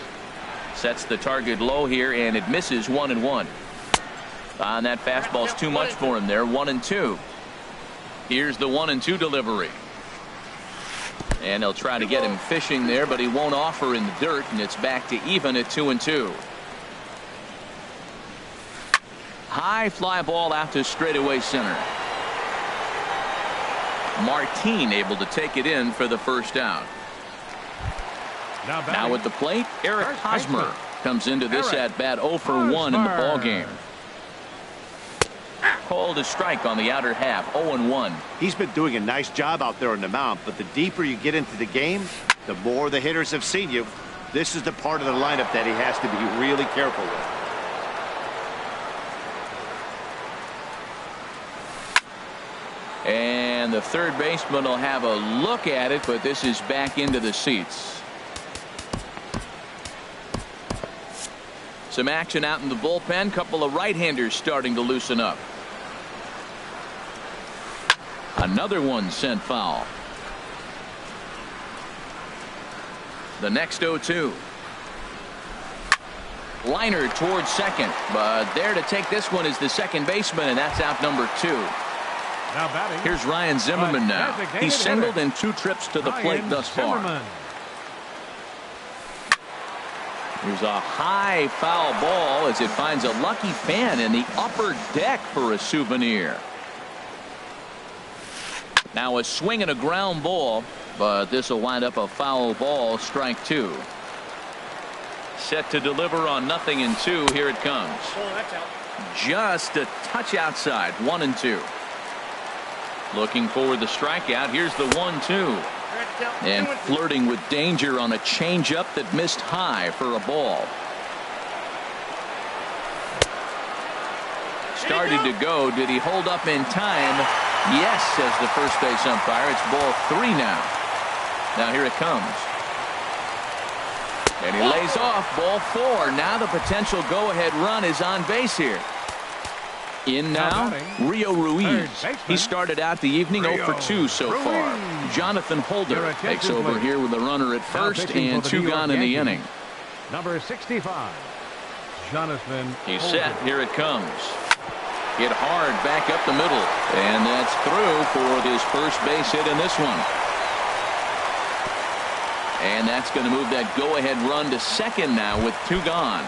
S1: Sets the target low here, and it misses 1-1. On that fastball's too much for him there. 1-2. Here's the 1-2 delivery. And they'll try to get him fishing there, but he won't offer in the dirt, and it's back to even at 2-2. High fly ball out to straightaway center. Martin able to take it in for the first out. Now at the plate, Eric Hosmer comes into this at bat 0 for 1 in the ball game. Called a strike on the outer half. 0-1.
S4: He's been doing a nice job out there on the mound, but the deeper you get into the game, the more the hitters have seen you. This is the part of the lineup that he has to be really careful with.
S1: And the third baseman will have a look at it, but this is back into the seats. Some action out in the bullpen. Couple of right-handers starting to loosen up. Another one sent foul. The next 0-2. Liner towards second, but there to take this one is the second baseman, and that's out number 2.
S2: Now batting.
S1: Here's Ryan Zimmerman now. He's singled in 2 trips to the plate thus far. Here's a high foul ball as it finds a lucky fan in the upper deck for a souvenir. Now a swing and a ground ball, but this will wind up a foul ball. Strike 2. Set to deliver on 0-2. Here it comes. Just a touch outside. 1-2. Looking for the strikeout. Here's the 1-2. And flirting with danger on a changeup that missed high for a ball. Started to go. Did he hold up in time? Yes, says the first base umpire. It's ball 3 now. Now here it comes. And he lays off ball 4. Now the potential go-ahead run is on base here. In now, Rio Ruiz. He started out the evening 0 for 2 so far. Jonathan Holder takes over here with a runner at first and 2 gone in the inning.
S2: Number 65, Jonathan.
S1: He's set. Here it comes. Hit hard back up the middle. And that's through for his first base hit in this one. And that's going to move that go-ahead run to second now with 2 gone.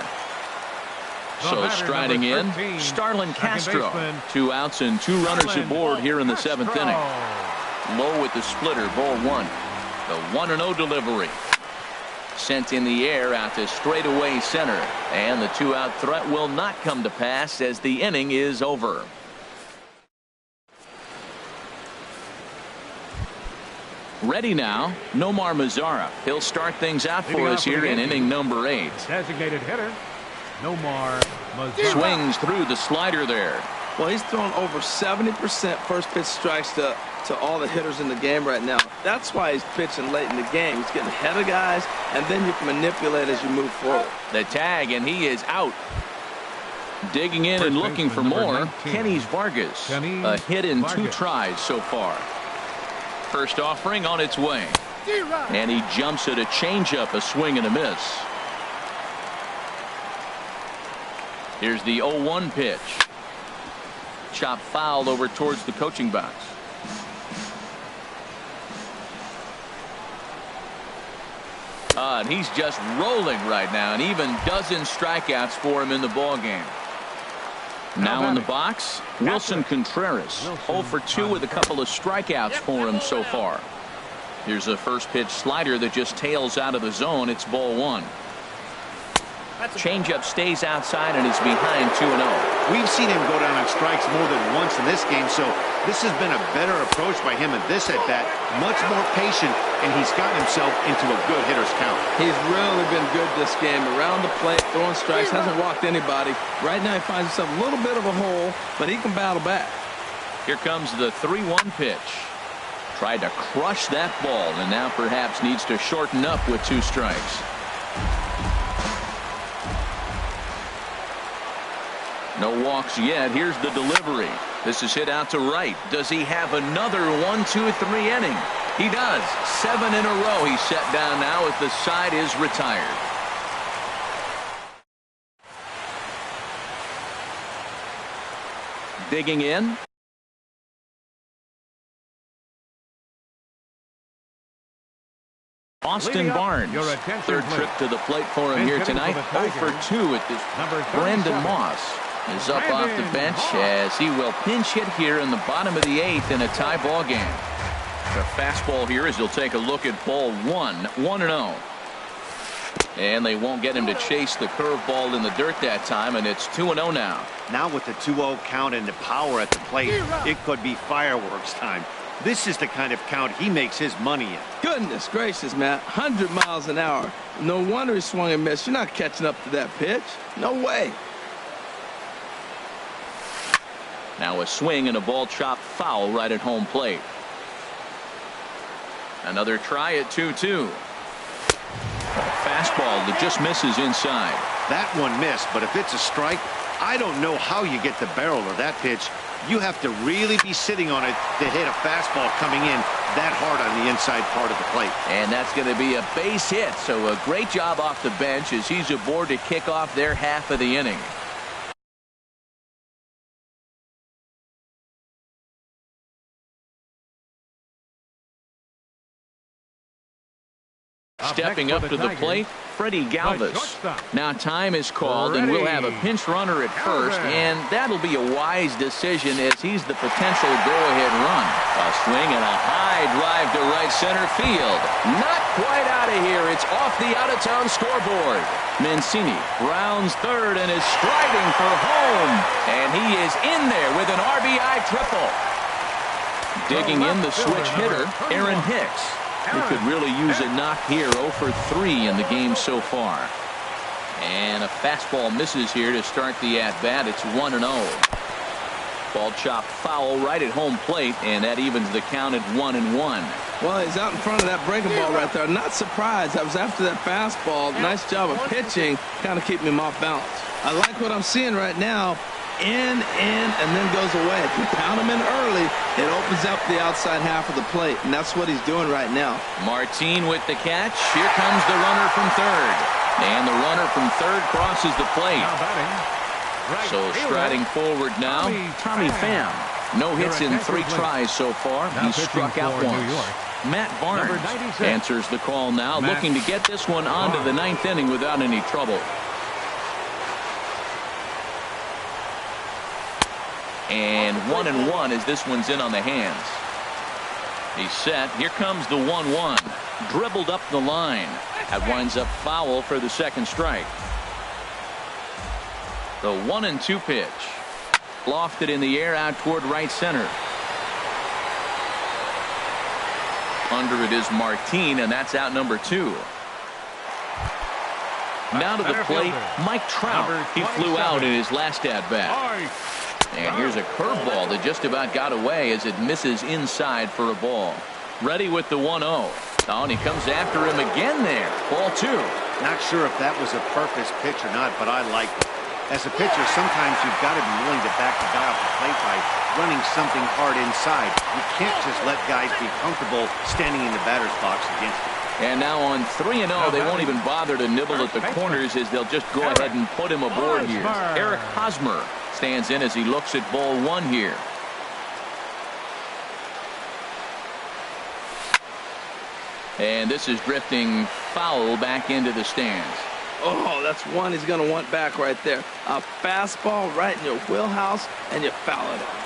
S1: So striding in,
S2: 13,
S1: Starlin Castro.
S2: baseman,
S1: 2 outs and 2 runners aboard here in the 7th inning. Low with the splitter, ball 1. The 1-0 delivery. Sent in the air out to straightaway center. And the 2-out threat will not come to pass as the inning is over. Ready now, Nomar Mazara. He'll start things out for us here in inning number 8.
S2: Designated hitter, Nomar Mazara.
S1: Swings through the slider there.
S3: Well, he's thrown over 70% first pitch strikes to all the hitters in the game right now. That's why he's pitching late in the game. He's getting ahead of guys, and then you can manipulate as you move forward.
S1: The tag, and he is out. Digging in and looking for more, Kenny's Vargas. A hit in 2 tries so far. First offering on its way. And he jumps at a changeup, a swing and a miss. Here's the 0-1 pitch. Chop fouled over towards the coaching box. And he's just rolling right now, and even dozen strikeouts for him in the ball game. Now in the box, Wilson Contreras. 0 for 2 with a couple of strikeouts for him so far. Here's a first pitch slider that just tails out of the zone. It's ball 1. Changeup stays outside and is behind 2-0.
S4: We've seen him go down on strikes more than once in this game, so this has been a better approach by him at this at-bat. Much more patient, and he's gotten himself into a good hitter's count.
S3: He's really been good this game. Around the plate, throwing strikes, hasn't walked anybody. Right now he finds himself a little bit of a hole, but he can battle back.
S1: Here comes the 3-1 pitch. Tried to crush that ball, and now perhaps needs to shorten up with 2 strikes. No walks yet. Here's the delivery. This is hit out to right. Does he have another 1-2-3 inning? He does. 7 in a row he's set down now as the side is retired. Digging in. Austin Barnes. Third trip to the plate for him here tonight. 0 for 2 at this. Brandon Moss is up off the bench as he will pinch hit here in the bottom of the 8th in a tie ball game. The fastball here as he'll take a look at ball 1. 1-0. And they won't get him to chase the curveball in the dirt that time, and it's 2-0 now.
S4: Now with the 2-0 count and the power at the plate, it could be fireworks time. This is the kind of count he makes his money in.
S3: Goodness gracious, Matt. 100 miles an hour. No wonder he swung and missed. You're not catching up to that pitch. No way.
S1: Now a swing and a ball chopped foul right at home plate. Another try at 2-2. Fastball that just misses inside.
S4: That one missed, but if it's a strike, I don't know how you get the barrel of that pitch. You have to really be sitting on it to hit a fastball coming in that hard on the inside part of the plate.
S1: And that's going to be a base hit, so a great job off the bench as he's aboard to kick off their half of the inning. Stepping up to the plate, Freddie Galvis. Now time is called, and we'll have a pinch runner at first, and that'll be a wise decision as he's the potential go-ahead run. A swing and a high drive to right center field. Not quite out of here. It's off the out-of-town scoreboard. Mancini rounds third and is striding for home, and he is in there with an RBI triple. Digging in the switch hitter, Aaron Hicks. He could really use a knock here. 0 for 3 in the game so far. And a fastball misses here to start the at-bat. It's 1-0. Ball chopped foul right at home plate, and that evens the count at 1-1.
S3: Well, he's out in front of that breaking ball right there. Not surprised. I was after that fastball. Nice job of pitching, kind of keeping him off balance. I like what I'm seeing right now. In, and then goes away. If you pound him in early, it opens up the outside half of the plate, and that's what he's doing right now.
S1: Martin with the catch. Here comes the runner from third. And the runner from third crosses the plate. So striding forward now, Tommy Pham. No hits in 3 tries so far. He's struck out once. Matt Barnes answers the call now, looking to get this one onto the 9th inning without any trouble. And 1-1 as this one's in on the hands. He's set. Here comes the 1-1. Dribbled up the line. That winds up foul for the second strike. The 1-2 pitch. Lofted in the air out toward right center. Under it is Martin, and that's out number 2. Now to the plate, Mike Trout. He flew out in his last at-bat. And here's a curveball that just about got away as it misses inside for a ball. Ready with the 1-0. Oh, and he comes after him again there. Ball 2.
S4: Not sure if that was a purpose pitch or not, but I like it. As a pitcher, sometimes you've got to be willing to back the guy off the plate by running something hard inside. You can't just let guys be comfortable standing in the batter's box against it.
S1: And now on 3-0, they won't even bother to nibble at the corners as they'll just go ahead and put him aboard here. Eric Hosmer stands in as he looks at ball 1 here. And this is drifting foul back into the stands.
S3: Oh, that's one he's going to want back right there. A fastball right in your wheelhouse, and you foul it out.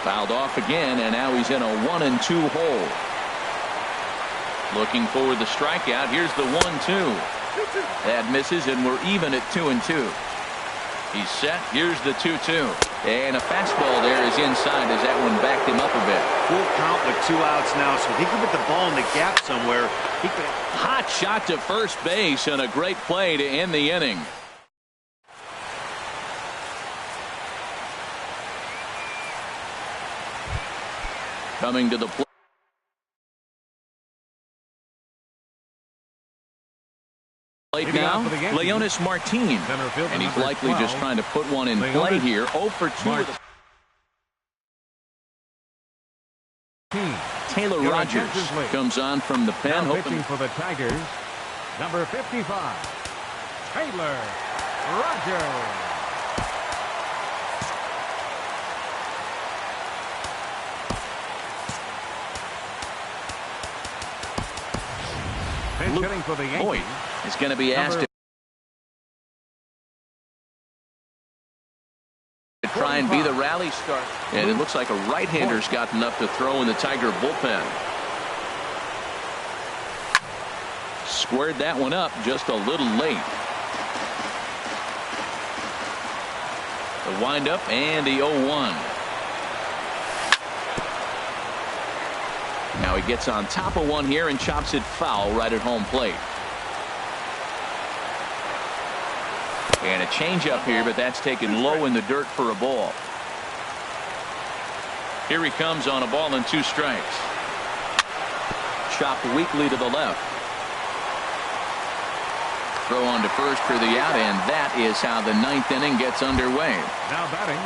S1: Fouled off again, and now he's in a 1-2 hole. Looking for the strikeout. Here's the 1-2. That misses, and we're even at 2-2. He's set. Here's the 2-2. And a fastball there is inside as that one backed him up a bit.
S4: Full count with 2 outs now, so if he could put the ball in the gap somewhere, he could.
S1: Hot shot to first base and a great play to end the inning. Coming to the plate. Now, Leonis Martin, and he's likely just trying to put one in play here. 0 for 2. Taylor Rogers comes on from the pen,
S2: hoping for the Tigers. Number 55, Taylor Rogers. Hitting for the Yankees.
S1: Boyd is going to be asked to try and be the rally start. And it looks like a right-hander's got enough to throw in the Tiger bullpen. Squared that one up just a little late. The windup and the 0-1. Now he gets on top of one here and chops it foul right at home plate. And a changeup here, but that's taken low in the dirt for a ball. Here he comes on a ball and 2 strikes. Chopped weakly to the left. Throw on to first for the out, and that is how the 9th inning gets underway.
S2: Now batting.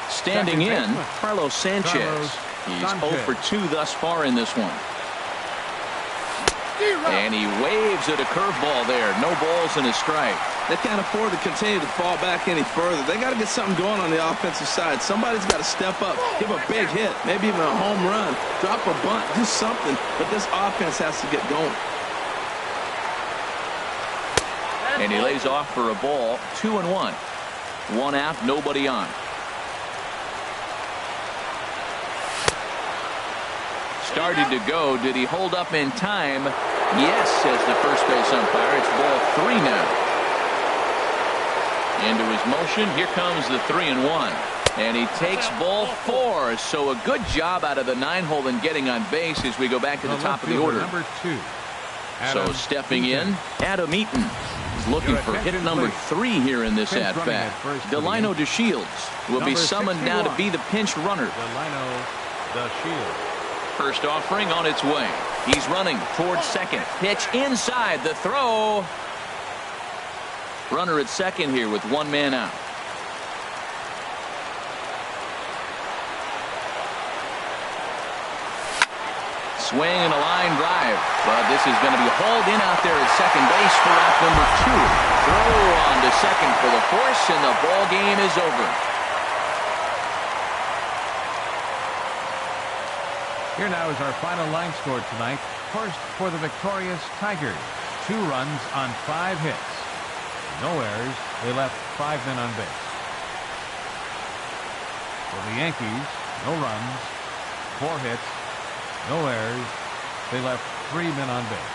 S1: Standing in, Carlos Sanchez. He's 0 for 2 thus far in this one. And he waves at a curveball there. No balls and a strike.
S3: They can't afford to continue to fall back any further. They got to get something going on the offensive side. Somebody's got to step up, give a big hit, maybe even a home run, drop a bunt, do something. But this offense has to get going.
S1: And he lays off for a ball. 2-1. 1 out, nobody on. Started to go. Did he hold up in time? Yes, says the first base umpire. It's ball 3 now. Into his motion. Here comes the 3-1. And he takes ball 4. So a good job out of the 9-hole in getting on base as we go back to the top of the order.
S2: Number 2.
S1: So stepping in, Adam Eaton is looking for hit number 3 here in this at-bat. Delino DeShields will be summoned now to be the pinch runner.
S2: Delino DeShields.
S1: First offering on its way. He's running towards second. Pitch inside. The throw. Runner at second here with 1 man out. Swing and a line drive. But this is going to be hauled in out there at second base for out number 2. Throw on to second for the force, and the ball game is over.
S2: Here now is our final line score tonight. First for the victorious Tigers. 2 runs on 5 hits. No errors. They left 5 men on base. For the Yankees, no runs, 4 hits, no errors. They left 3 men on base.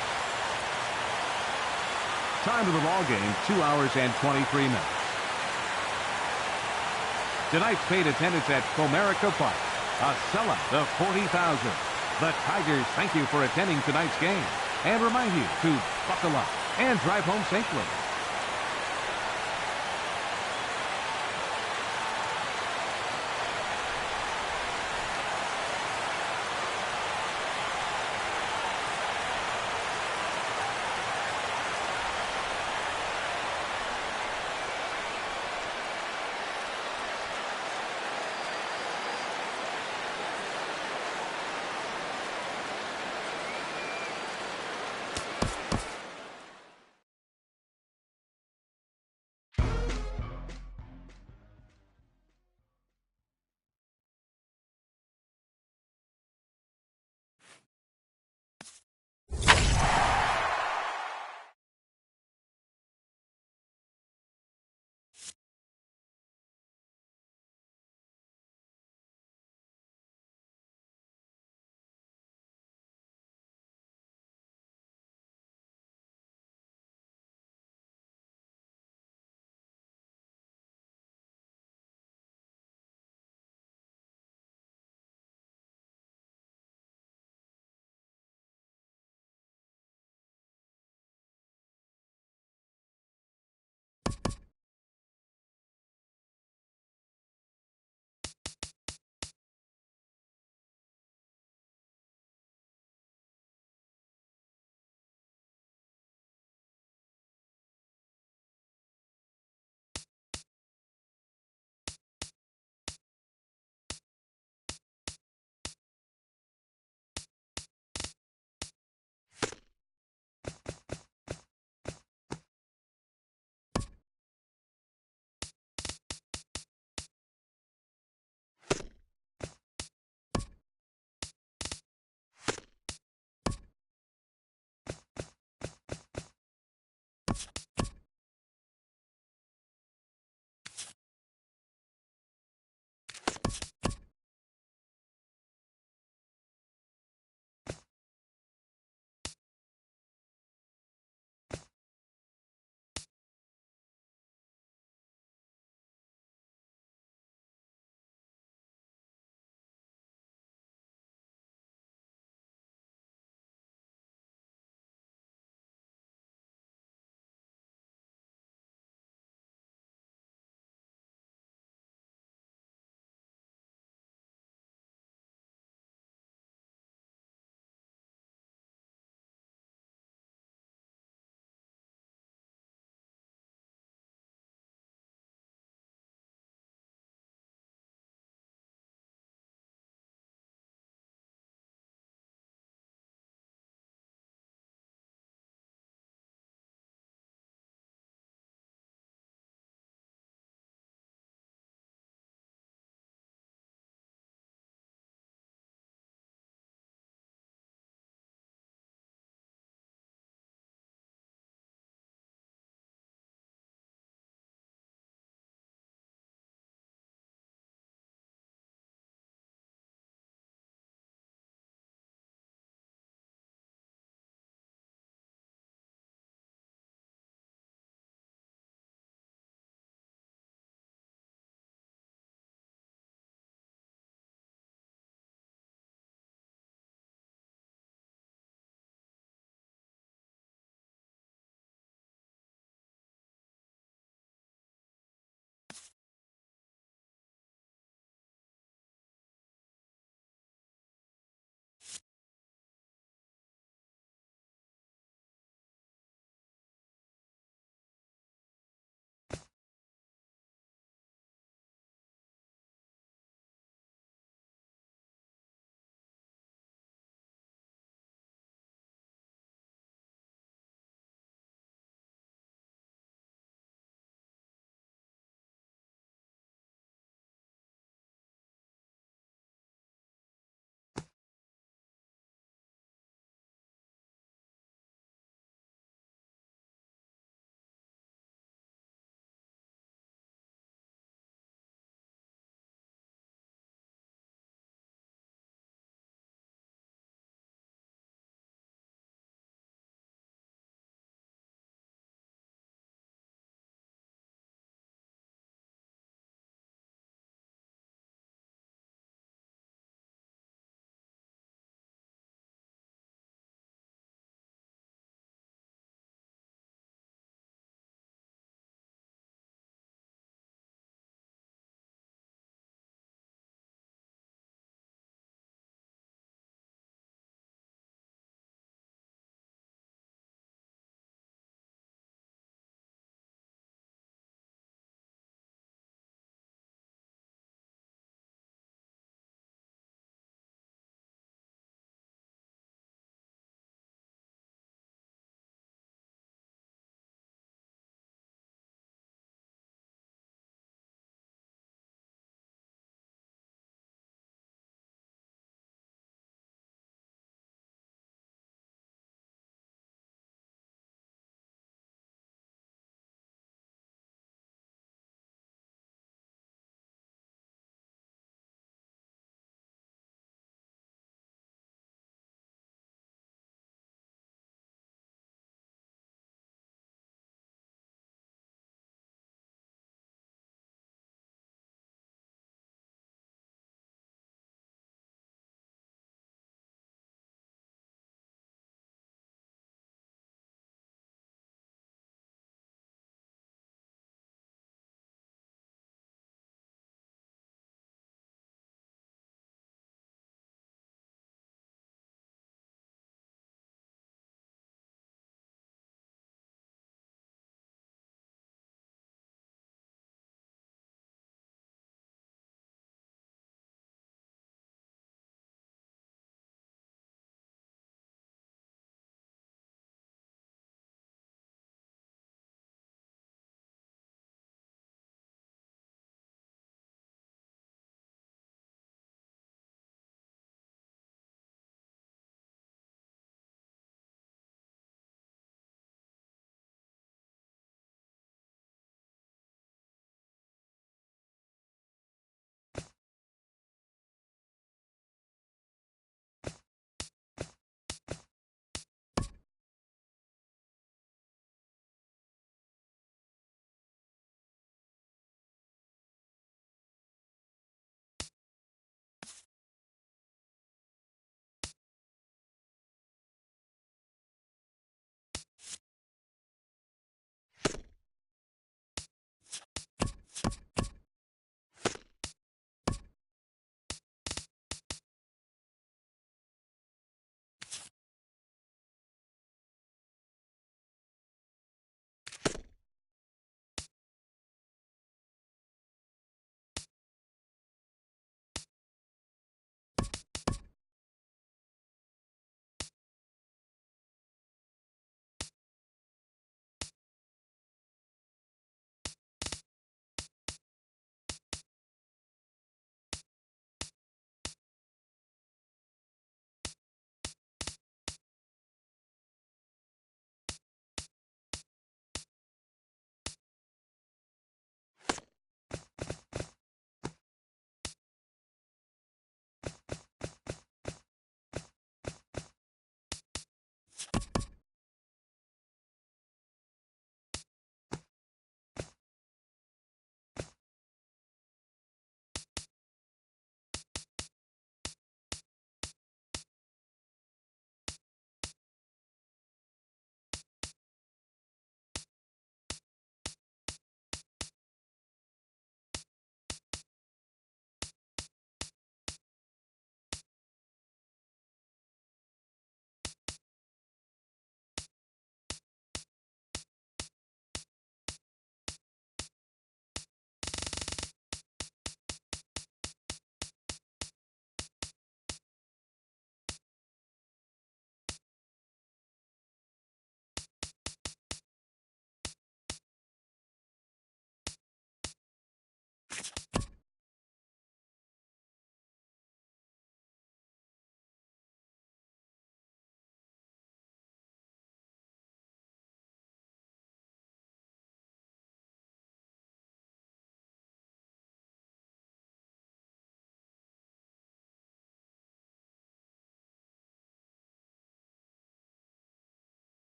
S2: Time of the ball game, 2 hours and 23 minutes. Tonight's paid attendance at Comerica Park, a sellout of 40,000. The Tigers thank you for attending tonight's game and remind you to buckle up and drive home safely.